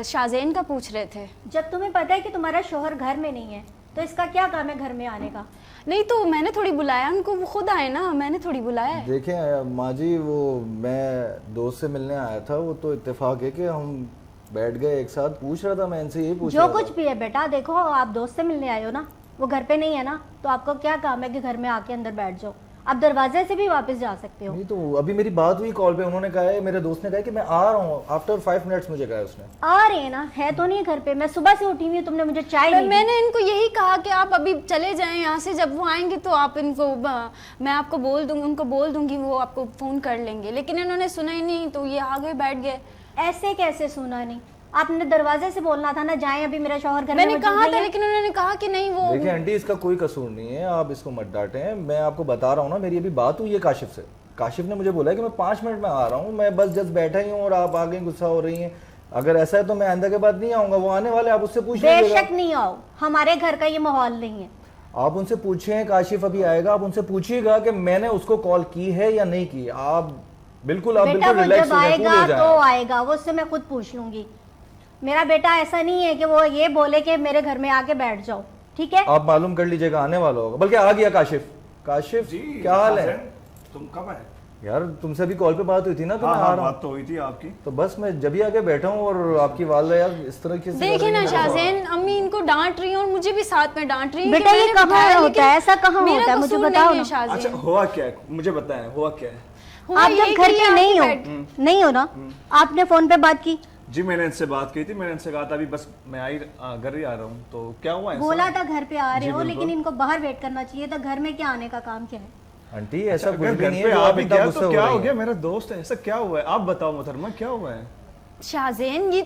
शाज़ेन का पूछ रहे थे। जब तुम्हें पता है कि तुम्हारा शोहर घर में नहीं है तो इसका क्या काम है घर में आने का? नहीं तो मैंने थोड़ी बुलाया उनको, वो खुद आए ना, मैंने थोड़ी बुलाया है। देखें माँ जी, वो मैं दोस्त से मिलने आया था, वो तो इत्तेफाक है कि हम बैठ गए एक साथ। पूछ रहा था मैं इनसे, यही पूछ रहा जो कुछ भी है बेटा, देखो आप दोस्त से मिलने आए हो ना, वो घर पे नहीं है ना, तो आपको क्या काम है कि घर में आके अंदर बैठ जाओ? आप दरवाजे से भी वापस जा सकते हो। नहीं तो अभी मेरी बात हुई कॉल पे, उन्होंने कहा है, मेरे दोस्त ने कहा है कि मैं आ रहा हूँ आफ्टर 5 मिनट्स, मुझे कहा है उसने। आ रहे हैं ना, है तो नहीं घर पे। मैं सुबह से उठी हुई हूँ, तुमने मुझे चाय नहीं दी। मैंने इनको यही कहा कि आप अभी चले जाएं यहाँ से, जब वो आएंगे तो आप इनको मैं आपको बोल दूंगी, उनको बोल दूंगी, वो आपको फ़ोन कर लेंगे। लेकिन इन्होंने सुना ही नहीं, तो ये आ गए, बैठ गए। ऐसे कैसे सुना नहीं? आपने दरवाजे से बोलना था ना, जाएं अभी मेरा शौहर घर में मैंने मौजूद कहा नहीं था, है। लेकिन उन्होंने कहा कि नहीं वो। देखिए आंटी, इसका कोई कसूर नहीं है, आप इसको मत डांटें। मैं आपको बता रहा हूँ ना, मेरी अभी बात हुई है काशिफ से। काशिफ ने मुझे बोला है कि मैं 5 मिनट में आ रहा हूँ, मैं बस जस्ट बैठा ही हूँ और आप आगे गुस्सा हो रही हैं। अगर ऐसा है तो मैं आइंदा के बाद नहीं आऊँगा, वो आने वाले, आप उससे पूछ लीजिएगा। बेशक नहीं आओ, हमारे घर का ये माहौल नहीं है। आप उनसे पूछिए, काशिफ अभी आएगा, आप उनसे पूछिएगा कि मैंने उसको कॉल की है या नहीं की। आप बिल्कुल बेटा वो रिलैक्स जब हो जाए, कूल आएगा हो जाए। तो आएगा, वो उससे मैं खुद पूछ लूंगी। मेरा बेटा ऐसा नहीं है कि वो ये बोले कि मेरे घर में आके बैठ जाओ, ठीक है? आप मालूम कर लीजिएगा, आने वाला होगा, बल्कि आ गया काशिफ। काशिफ क्या हाल है तुम कब आए? यार? तुमसे अभी कॉल पे बात हुई थी ना, तो हाँ, मैं आ हाँ, रहा हूँ। बात तो हुई थी आपकी। तो बस मैं जब ही आके बैठा हूँ और आपकी वालदा यार इस तरह की देखिए ना शाज़ेन, अम्मी इनको डांट रही हैं और मुझे भी साथ में डांट रही हैं। बेटा ये कहाँ होता है, ऐसा कहाँ होता है, मुझे बताओ ना। अच्छा हुआ क्या है, मुझे बताएं हुआ क्या है? आप जब घर पे नहीं हो ना, आपने फोन पे बात की? जी मैंने इनसे बात की थी, मैंने इनसे कहा था अभी बस मैं घर ही आ रहा हूँ। तो क्या हुआ है? बोला था घर पे आ रहे हो, लेकिन इनको बाहर वेट करना चाहिए था। घर में क्या आने का काम क्या है? आंटी ऐसा कुछ भी घर नहीं पे है जो आ आप भी इतना गया गुस्सा तो हो क्या रही हो हैं। गया? मेरा दोस्त है, ऐसा क्या हुआ है? आप बताओ मोहतरमा, क्या हुआ है? शाज़ेन ये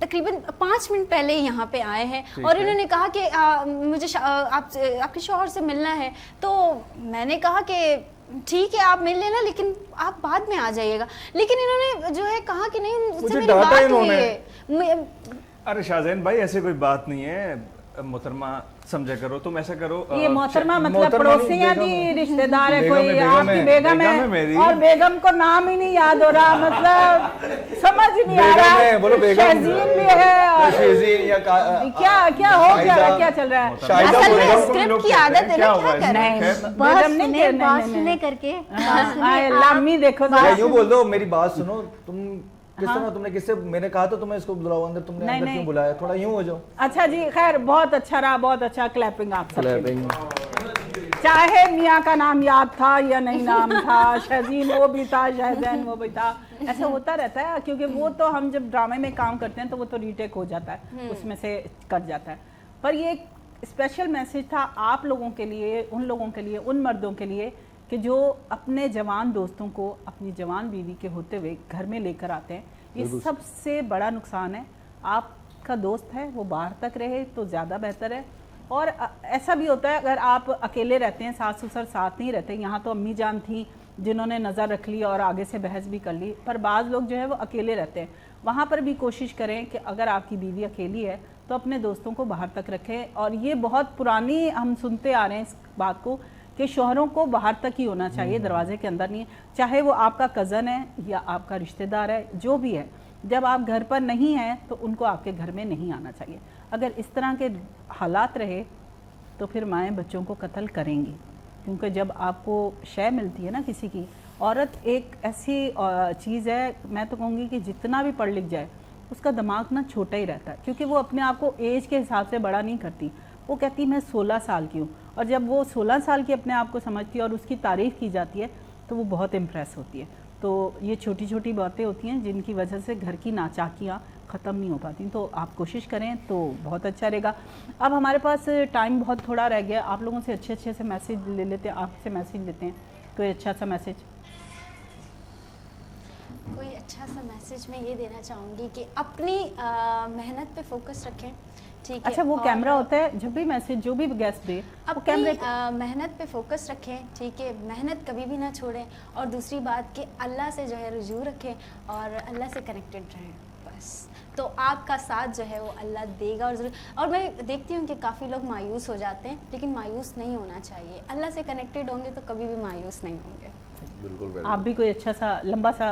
तकरीबन 5 मिनट पहले ही यहाँ पे आए हैं और इन्होंने कहा कि मुझे आपके शौहर से मिलना है। तो मैंने कहा कि ठीक है आप मिल लेना, लेकिन आप बाद में आ जाइएगा। लेकिन इन्होंने जो है कहा कि नहीं, मुझसे मेरी डांटा बात हुई इन्होंने। है। अरे शाहजैन भाई ऐसे कोई बात नहीं है, मोहतरमा समझा करो, तुम ऐसा करो। ये मोहतरमा मतलब मोहतरमा नहीं, पड़ोसी या बेगम जी रिश्तेदार है बेगम कोई? है, बेगम आपकी है, बेगम बेगम है मेरी। है और बेगम को नाम ही नहीं याद हो रहा, मतलब समझ नहीं आ बेगम रहा। है, बोलो बेगम। शहजीन भी है और शेज़ीन या क्या क्या हो क्या क्या चल रहा है? शाहिदा असल बोल में रहा हूँ। स्क्रिप्ट की आदत है ना, क्या करें। बात नहीं सुने, करने बात देने। सुने करके लामी देखो या जरा। यूं बोल दो, मेरी बात सुनो। तुम किस तरह, तुमने किससे, मैंने कहा था तुम्हें इसको बुलाओ अंदर, तुमने नहीं, अंदर नहीं। क्यों बुलाया? थोड़ा यूं हो जाओ। अच्छा जी, खैर बहुत अच्छा रहा, बहुत अच्छा। क्लैपिंग आप सबके लिए। क्लैपिंग। चाहे मियाँ का नाम याद था या नहीं नाम था, शहजीन वो भी था, शहजैन वो भी था, ऐसा होता रहता है। क्योंकि वो तो हम जब ड्रामे में काम करते हैं तो वो तो रीटेक हो जाता है, उसमें से कट जाता है। पर ये एक स्पेशल मैसेज था आप लोगों के लिए, उन लोगों के लिए, उन मर्दों के लिए कि जो अपने जवान दोस्तों को अपनी जवान बीवी के होते हुए घर में लेकर आते हैं। ये सबसे बड़ा नुकसान है। आपका दोस्त है वो बाहर तक रहे तो ज़्यादा बेहतर है। और ऐसा भी होता है अगर आप अकेले रहते हैं, सास ससुर साथ नहीं रहते। यहाँ तो अम्मी जान थी जिन्होंने नज़र रख ली और आगे से बहस भी कर ली, पर बाज़ लोग जो है वो अकेले रहते हैं। वहाँ पर भी कोशिश करें कि अगर आपकी बीवी अकेली है तो अपने दोस्तों को बाहर तक रखें। और ये बहुत पुरानी हम सुनते आ रहे हैं इस बात को कि शौहरों को बाहर तक ही होना चाहिए, दरवाजे के अंदर नहीं। चाहे वो आपका कज़न है या आपका रिश्तेदार है, जो भी है, जब आप घर पर नहीं हैं तो उनको आपके घर में नहीं आना चाहिए। अगर इस तरह के हालात रहे तो फिर माएँ बच्चों को कत्ल करेंगी। क्योंकि जब आपको शय मिलती है ना किसी की, औरत एक ऐसी चीज़ है, मैं तो कहूँगी कि जितना भी पढ़ लिख जाए उसका दिमाग ना छोटा ही रहता है। क्योंकि वो अपने आप को एज के हिसाब से बड़ा नहीं करती। वो कहती मैं 16 साल की हूँ, और जब वो 16 साल की अपने आप को समझती है और उसकी तारीफ़ की जाती है तो वो बहुत इम्प्रेस होती है। तो ये छोटी छोटी बातें होती हैं जिनकी वजह से घर की नाचाकियाँ ख़त्म नहीं हो पाती। तो आप कोशिश करें तो बहुत अच्छा रहेगा। अब हमारे पास टाइम बहुत थोड़ा रह गया, आप लोगों से अच्छे से मैसेज ले लेते हैं, आपसे मैसेज लेते हैं। कोई अच्छा सा मैसेज? कोई अच्छा सा मैसेज मैं ये देना चाहूँगी कि अपनी मेहनत पे फोकस रखें, ठीक है। अच्छा, वो कैमरा होता है जब भी मैसेज जो भी गेस्ट दे वो कैमरे अपनी मेहनत पे फोकस रखें, ठीक है। मेहनत कभी भी ना छोड़ें। और दूसरी बात कि अल्लाह से जो है रुजू रखें और अल्लाह से कनेक्टेड रहें, बस। तो आपका साथ जो है वो अल्लाह देगा। और और मैं देखती हूँ कि काफ़ी लोग मायूस हो जाते हैं, लेकिन मायूस नहीं होना चाहिए। अल्लाह से कनेक्टेड होंगे तो कभी भी मायूस नहीं होंगे। बिल्कुल आप भी कोई अच्छा सा लंबा सा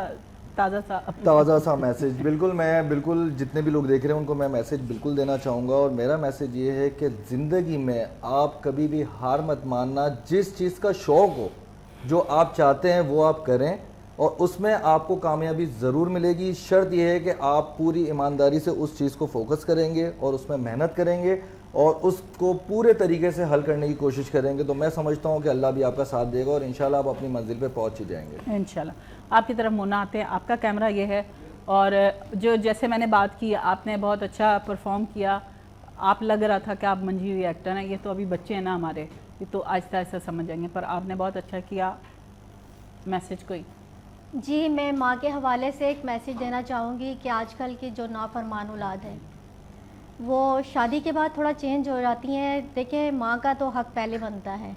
ताज़ा सा मैसेज, बिल्कुल मैं बिल्कुल जितने भी लोग देख रहे हैं उनको मैं मैसेज बिल्कुल देना चाहूँगा। और मेरा मैसेज ये है कि ज़िंदगी में आप कभी भी हार मत मानना। जिस चीज़ का शौक़ हो, जो आप चाहते हैं वो आप करें और उसमें आपको कामयाबी ज़रूर मिलेगी। शर्त यह है कि आप पूरी ईमानदारी से उस चीज़ को फोकस करेंगे और उसमें मेहनत करेंगे और उसको पूरे तरीके से हल करने की कोशिश करेंगे। तो मैं समझता हूँ कि अल्लाह भी आपका साथ देगा और इंशाल्लाह आप अपनी मंजिल पे पहुँच ही जाएंगे इंशाल्लाह। आपकी तरफ मोना आते हैं, आपका कैमरा ये है और जो जैसे मैंने बात की, आपने बहुत अच्छा परफॉर्म किया। आप लग रहा था कि आप मंझी हुई एक्टर हैं। ये तो अभी बच्चे हैं ना हमारे, ये तो आहिस्ता आहिस्ता समझ जाएंगे, पर आपने बहुत अच्छा किया। मैसेज कोई? जी, मैं माँ के हवाले से एक मैसेज देना चाहूँगी कि आजकल की जो नाफरमान औलाद है वो शादी के बाद थोड़ा चेंज हो जाती हैं। देखिए, माँ का तो हक पहले बनता है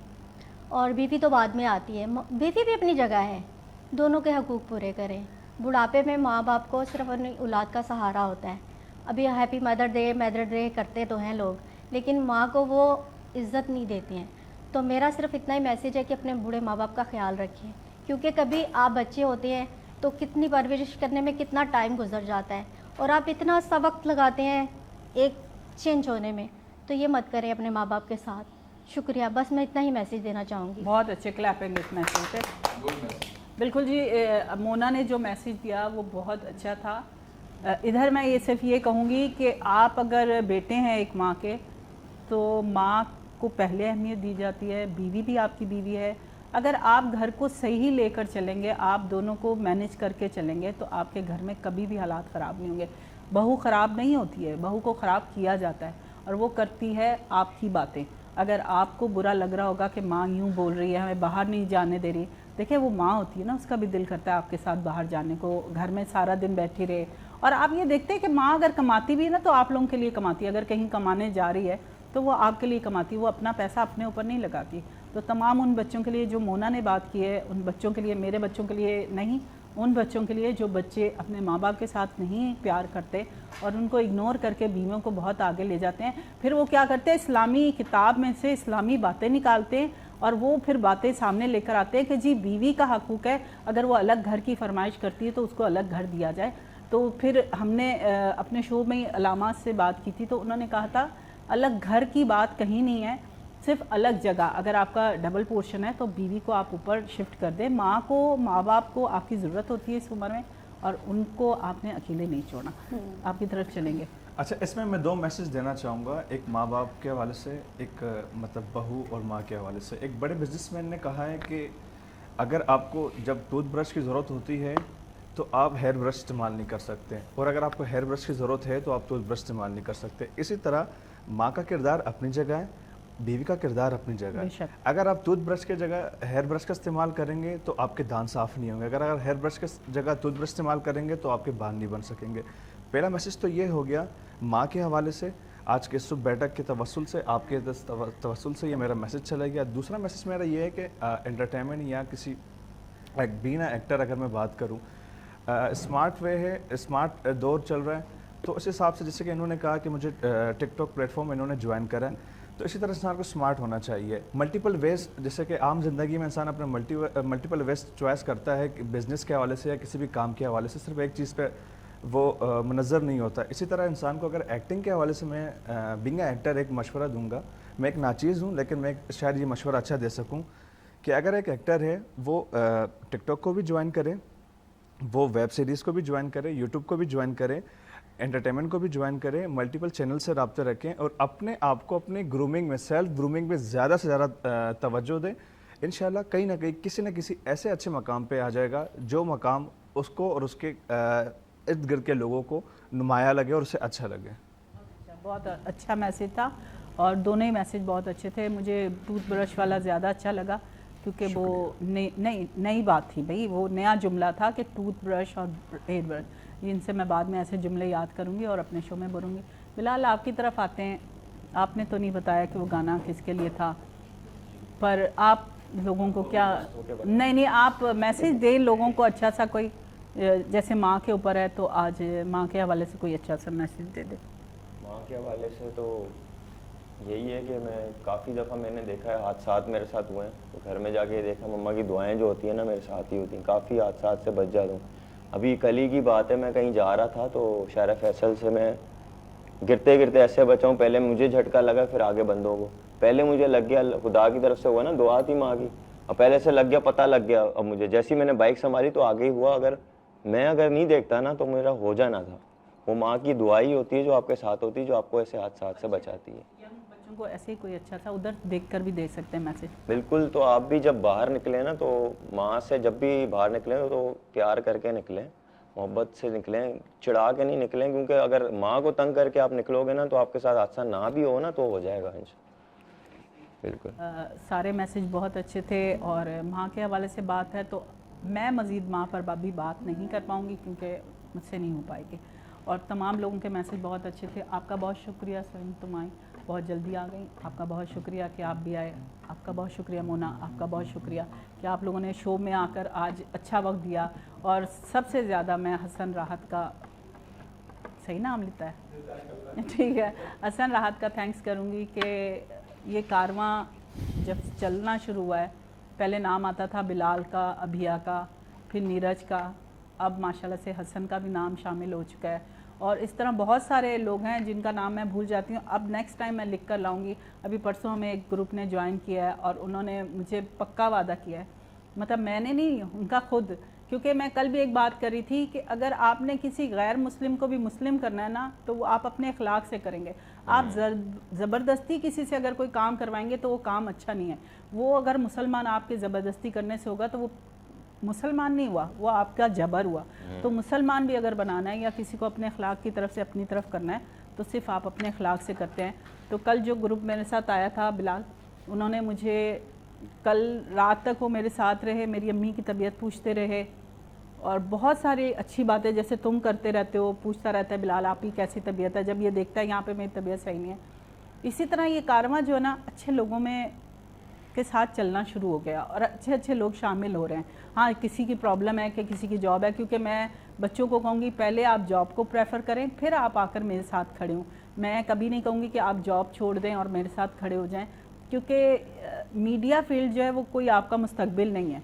और बीवी तो बाद में आती है। बीवी भी अपनी जगह है, दोनों के हकूक़ पूरे करें। बुढ़ापे में माँ बाप को सिर्फ अपनी औलाद का सहारा होता है। अभी हैप्पी मदर डे करते तो हैं लोग, लेकिन माँ को वो इज़्ज़त नहीं देती हैं। तो मेरा सिर्फ इतना ही मैसेज है कि अपने बूढ़े माँ बाप का ख्याल रखिए, क्योंकि कभी आप बच्चे होते हैं तो कितनी परवरिश करने में कितना टाइम गुजर जाता है और आप इतना सा वक्त लगाते हैं एक चेंज होने में। तो ये मत करें अपने माँ बाप के साथ। शुक्रिया, बस मैं इतना ही मैसेज देना चाहूँगी। बहुत अच्छे क्लैपिंग इस मैसेज पे। बिल्कुल जी, मोना ने जो मैसेज दिया वो बहुत अच्छा था। इधर मैं ये सिर्फ ये कहूँगी कि आप अगर बेटे हैं एक माँ के, तो माँ को पहले अहमियत दी जाती है। बीवी भी आपकी बीवी है। अगर आप घर को सही लेकर चलेंगे, आप दोनों को मैनेज करके चलेंगे, तो आपके घर में कभी भी हालात ख़राब नहीं होंगे। बहू ख़राब नहीं होती है, बहू को ख़राब किया जाता है और वो करती है आपकी बातें। अगर आपको बुरा लग रहा होगा कि माँ यूँ बोल रही है, हमें बाहर नहीं जाने दे रही, देखिए वो माँ होती है ना, उसका भी दिल करता है आपके साथ बाहर जाने को, घर में सारा दिन बैठी रहे। और आप ये देखते हैं कि माँ अगर कमाती भी है ना, तो आप लोगों के लिए कमाती है। अगर कहीं कमाने जा रही है तो वो आपके लिए कमाती है, वो अपना पैसा अपने ऊपर नहीं लगाती। तो तमाम उन बच्चों के लिए जो मोना ने बात की है, उन बच्चों के लिए, मेरे बच्चों के लिए नहीं, उन बच्चों के लिए जो बच्चे अपने माँ बाप के साथ नहीं प्यार करते और उनको इग्नोर करके बीवियों को बहुत आगे ले जाते हैं। फिर वो क्या करते हैं, इस्लामी किताब में से इस्लामी बातें निकालते हैं और वो फिर बातें सामने लेकर आते हैं कि जी बीवी का हकूक़ है, अगर वो अलग घर की फरमाइश करती है तो उसको अलग घर दिया जाए। तो फिर हमने अपने शो में अलामात से बात की थी, तो उन्होंने कहा था अलग घर की बात कहीं नहीं है, सिर्फ अलग जगह। अगर आपका डबल पोर्शन है तो बीवी को आप ऊपर शिफ्ट कर दें। माँ को, माँ बाप को आपकी ज़रूरत होती है इस उम्र में और उनको आपने अकेले नहीं छोड़ना। आपकी तरफ चलेंगे। अच्छा, इसमें मैं दो मैसेज देना चाहूँगा, एक माँ बाप के हवाले से, एक मतलब बहू और माँ के हवाले से। एक बड़े बिजनेसमैन ने कहा है कि अगर आपको जब टूथब्रश की ज़रूरत होती है तो आप हेयर ब्रश इस्तेमाल नहीं कर सकते, और अगर आपको हेयर ब्रश की ज़रूरत है तो आप टूथब्रश इस्तेमाल नहीं कर सकते। इसी तरह माँ का किरदार अपनी जगह है, बीवी का किरदार अपनी जगह है। अगर आप टूथब्रश के जगह हेयर ब्रश का इस्तेमाल करेंगे तो आपके दांत साफ़ नहीं होंगे। अगर हेयर ब्रश के जगह टूथब्रश इस्तेमाल करेंगे तो आपके बाल नहीं बन सकेंगे। पहला मैसेज तो ये हो गया माँ के हवाले से, आज के सुबह बैठक के तवस्सुल से, आपके तवस्सुल से ये मेरा मैसेज चला गया। दूसरा मैसेज मेरा ये है कि एंटरटेनमेंट या किसी बीना एक्टर अगर मैं बात करूँ, स्मार्ट वे है, स्मार्ट दौर चल रहा है, तो उस हिसाब से जैसे कि इन्होंने कहा कि मुझे टिकटॉक प्लेटफॉर्म इन्होंने ज्वाइन करा है, तो इसी तरह इंसान को स्मार्ट होना चाहिए। मल्टीपल वेज, जैसे कि आम ज़िंदगी में इंसान अपने मल्टीपल वेज चॉइस करता है कि बिज़नेस के हवाले से या किसी भी काम के हवाले से, सिर्फ एक चीज़ पे वो मुनज़्ज़र नहीं होता। इसी तरह इंसान को अगर एक्टिंग के हवाले से मैं बीइंग एक्टर एक मशवरा दूंगा, मैं एक नाचीज़ हूँ लेकिन मैं शायद ये मशवरा अच्छा दे सकूँ कि अगर एक एक्टर है वो टिकटॉक को भी ज्वाइन करे, वो वेब सीरीज़ को भी ज्वाइन करे, यूट्यूब को भी ज्वाइन करे, एंटरटेनमेंट को भी ज्वाइन करें, मल्टीपल चैनल से रब्ता रखें और अपने आप को अपने ग्रूमिंग में, सेल्फ ग्रूमिंग में ज़्यादा से ज़्यादा तवज्जो दें। इंशाल्लाह कहीं ना कहीं किसी न किसी ऐसे अच्छे मकाम पे आ जाएगा जो मकाम उसको और उसके इर्द गिर्द के लोगों को नुमाया लगे और उसे अच्छा लगे। बहुत अच्छा मैसेज था और दोनों ही मैसेज बहुत अच्छे थे। मुझे टूथब्रश वाला ज़्यादा अच्छा लगा क्योंकि वो नई बात थी भाई, वो नया जुमला था कि टूथब्रश और हेयर ब्रश। इनसे मैं बाद में ऐसे जुमले याद करूँगी और अपने शो में बोलूँगी। बिलाल, आपकी तरफ आते हैं। आपने तो नहीं बताया कि वो गाना किसके लिए था, पर आप लोगों को क्या, नहीं आप मैसेज दें लोगों को अच्छा सा कोई, जैसे माँ के ऊपर है तो आज माँ के हवाले से कोई अच्छा सा मैसेज दे दे। माँ के हवाले से तो यही है कि मैं काफ़ी दफ़ा मैंने देखा है हादसात मेरे साथ हुए हैं, तो घर में जाके देखा मम्मा की दुआएं जो होती हैं ना मेरे साथ ही होती हैं, काफ़ी हादसात से बच जाता हूँ। अभी कल ही की बात है, मैं कहीं जा रहा था तो शारा फैसल से मैं गिरते गिरते ऐसे बचा हूँ, पहले मुझे झटका लगा फिर आगे बंदों को। पहले मुझे लग गया, खुदा की तरफ से हुआ ना, दुआ थी माँ की, और पहले से लग गया, पता लग गया। अब मुझे जैसे ही मैंने बाइक संभाली तो आगे ही हुआ। अगर नहीं देखता ना तो मेरा हो जाना था। वो माँ की दुआ ही होती है जो आपके साथ होती है, जो आपको ऐसे हादसात से बचाती है। बच्चों को ऐसे ही कोई अच्छा सा उधर देखकर भी दे सकते हैं मैसेज। बिल्कुल। तो आप भी जब बाहर निकले ना, तो माँ से जब भी बाहर निकले तो प्यार करके निकलें, मोहब्बत से निकलें, चिढ़ा के नहीं निकलें, क्योंकि अगर माँ को तंग करके आप निकलोगे ना तो आपके साथ हादसा ना भी हो ना तो हो जाएगा। बिल्कुल। सारे मैसेज बहुत अच्छे थे और माँ के हवाले से बात है तो मैं मज़ीद माँ पर अभी बात नहीं कर पाऊँगी क्योंकि मुझसे नहीं हो पाएगी। और तमाम लोगों के मैसेज बहुत अच्छे थे। आपका बहुत शुक्रिया स्वयं, तुम आई, बहुत जल्दी आ गई। आपका बहुत शुक्रिया कि आप भी आए। आपका बहुत शुक्रिया मोना, आपका बहुत शुक्रिया कि आप लोगों ने शो में आकर आज अच्छा वक्त दिया। और सबसे ज़्यादा मैं हसन राहत का, सही नाम लेता है ठीक है, हसन राहत का थैंक्स करूँगी कि ये कारवां जब चलना शुरू हुआ है, पहले नाम आता था बिलाल का, अभिया का, फिर नीरज का, अब माशाल्लाह से हसन का भी नाम शामिल हो चुका है। और इस तरह बहुत सारे लोग हैं जिनका नाम मैं भूल जाती हूँ। अब नेक्स्ट टाइम मैं लिख कर लाऊंगी। अभी परसों हमें एक ग्रुप ने ज्वाइन किया है और उन्होंने मुझे पक्का वादा किया है, मतलब मैंने नहीं, उनका खुद, क्योंकि मैं कल भी एक बात करी थी कि अगर आपने किसी गैर मुस्लिम को भी मुस्लिम करना है ना तो वो आप अपने अखलाक से करेंगे। आप ज़बरदस्ती किसी से अगर कोई काम करवाएंगे तो वो काम अच्छा नहीं है। वो अगर मुसलमान आपके ज़बरदस्ती करने से होगा तो वो मुसलमान नहीं हुआ, वो आपका जबर हुआ। तो मुसलमान भी अगर बनाना है या किसी को अपने अखलाक की तरफ से अपनी तरफ करना है तो सिर्फ आप अपने अखलाक से करते हैं। तो कल जो ग्रुप मेरे साथ आया था बिलाल, उन्होंने मुझे कल रात तक वो मेरे साथ रहे, मेरी अम्मी की तबीयत पूछते रहे और बहुत सारी अच्छी बातें जैसे तुम करते रहते हो, पूछता रहता है बिलाल आपकी कैसी तबीयत है, जब ये देखता है यहाँ पे मेरी तबीयत सही नहीं है। इसी तरह ये कारवां जो है ना अच्छे लोगों में के साथ चलना शुरू हो गया और अच्छे अच्छे लोग शामिल हो रहे हैं। हाँ, किसी की प्रॉब्लम है कि किसी की जॉब है, क्योंकि मैं बच्चों को कहूँगी पहले आप जॉब को प्रेफर करें फिर आप आकर मेरे साथ खड़े हों। मैं कभी नहीं कहूँगी कि आप जॉब छोड़ दें और मेरे साथ खड़े हो जाएं, क्योंकि मीडिया फील्ड जो है वो कोई आपका मुस्तकबिल नहीं है।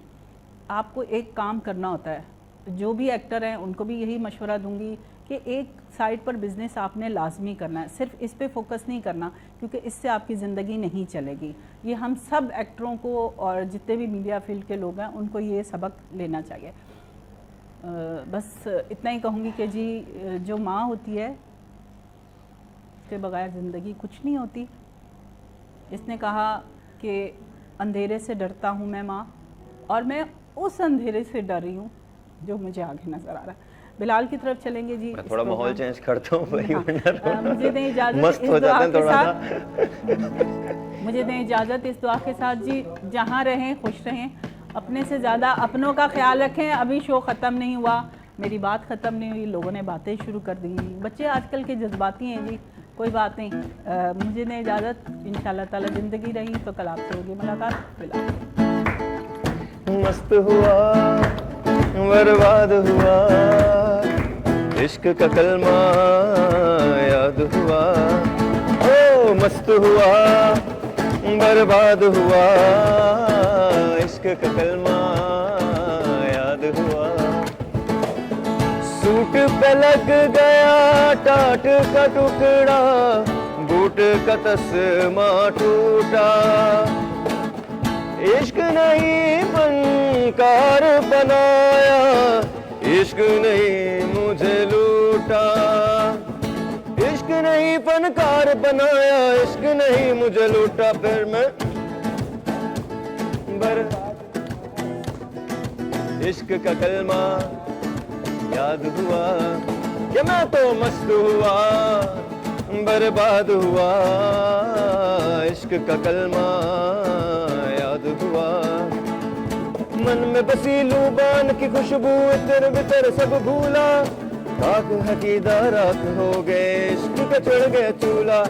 आपको एक काम करना होता है। जो भी एक्टर हैं उनको भी यही मशवरा दूंगी कि एक साइड पर बिज़नेस आपने लाजमी करना है, सिर्फ इस पे फोकस नहीं करना, क्योंकि इससे आपकी ज़िंदगी नहीं चलेगी। ये हम सब एक्टरों को और जितने भी मीडिया फील्ड के लोग हैं उनको ये सबक लेना चाहिए। बस इतना ही कहूँगी कि जी जो माँ होती है उसके बगैर ज़िंदगी कुछ नहीं होती। इसने कहा कि अंधेरे से डरता हूँ मैं माँ, और मैं उस अंधेरे से डर रही हूँ जो मुझे आगे नज़र आ रहा है। बिलाल की तरफ चलेंगे जी। मैं थोड़ा माहौल चेंज करता हूँ भाई, मुझे दें इजाज़त, मस्त हो जाते हैं थोड़ा सा। मुझे दें इजाज़त इस दुआ के साथ जी, जहाँ रहें खुश रहें, अपने से ज़्यादा अपनों का ख्याल रखें। अभी शो ख़त्म नहीं हुआ, मेरी बात ख़त्म नहीं हुई, लोगों ने बातें शुरू कर दी। बच्चे आजकल के जज्बाती हैं जी, कोई बात नहीं। मुझे दें इजाज़त, इंशाल्लाह ताला ज़िंदगी रही तो कल आपसे होगी मुलाकात। बिलाल मस्त हुआ बर्बाद हुआ, इश्क का कलमा याद हुआ। ओ मस्त हुआ बर्बाद हुआ, इश्क का कलमा याद हुआ। सूट पे लग गया टाट का टुकड़ा, बूट का तस्मा टूटा। इश्क नहीं बनकार बनाया, इश्क नहीं मुझे लूटा। इश्क नहीं फनकार बनाया, इश्क नहीं मुझे लूटा। फिर मैं इश्क का कलमा याद हुआ कि मैं तो मस्त हुआ बर्बाद हुआ, इश्क का कलमा याद हुआ। मन में बसी लूबान की खुशबू इतर बितर सब भूला, राख हकीदा राख हो गए, इश्क का चढ़ गया चूल्हा।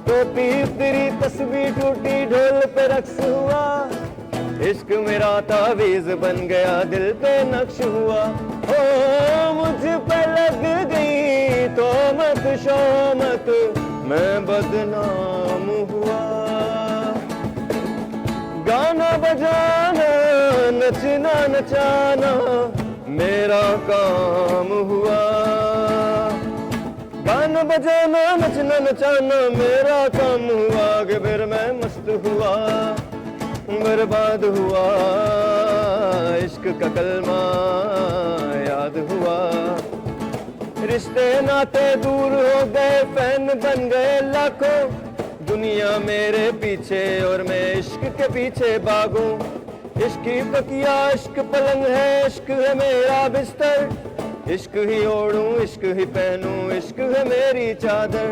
टोपी तेरी तस्वीर टूटी, ढोल पे रक्स हुआ, इश्क मेरा तावीज बन गया, दिल पे नक्श हुआ। ओ मुझ पे लग गई तो मत शामत, मैं बदनाम हूँ। नचना नचाना मेरा काम हुआ, गाना बजाना नचना नचाना मेरा काम हुआ, कि फिर मैं मस्त हुआ, बर्बाद हुआ, इश्क का कलमा याद हुआ। रिश्ते नाते दूर हो गए, फैन बन गए लाखों, दुनिया मेरे पीछे और मैं इश्क के पीछे भागूं। इश्क ही तकिया, इश्क पलंग है, इश्क है मेरा बिस्तर, इश्क ही ओढ़ूं, इश्क ही पहनूं, इश्क है मेरी चादर।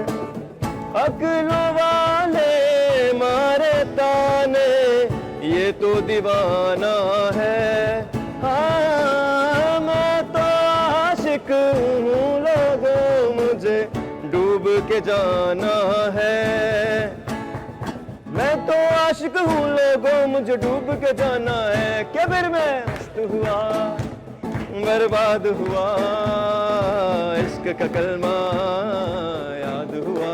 अक्लों वाले मारे ताने, ये तो दीवाना है, हाँ मैं तो आशिक हूँ, लोगों मुझे डूब के जाना है। मैं तो आशिक हूँ, लोगों मुझे डूब के जाना है, क्या फिर मैं मस्त हुआ, बर्बाद हुआ, इश्क का कलमा याद हुआ।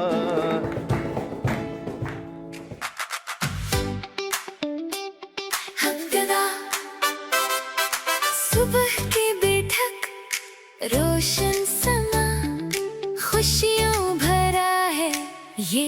हमददा सुबह की बैठक, रोशन समा, खुशियों भरा है ये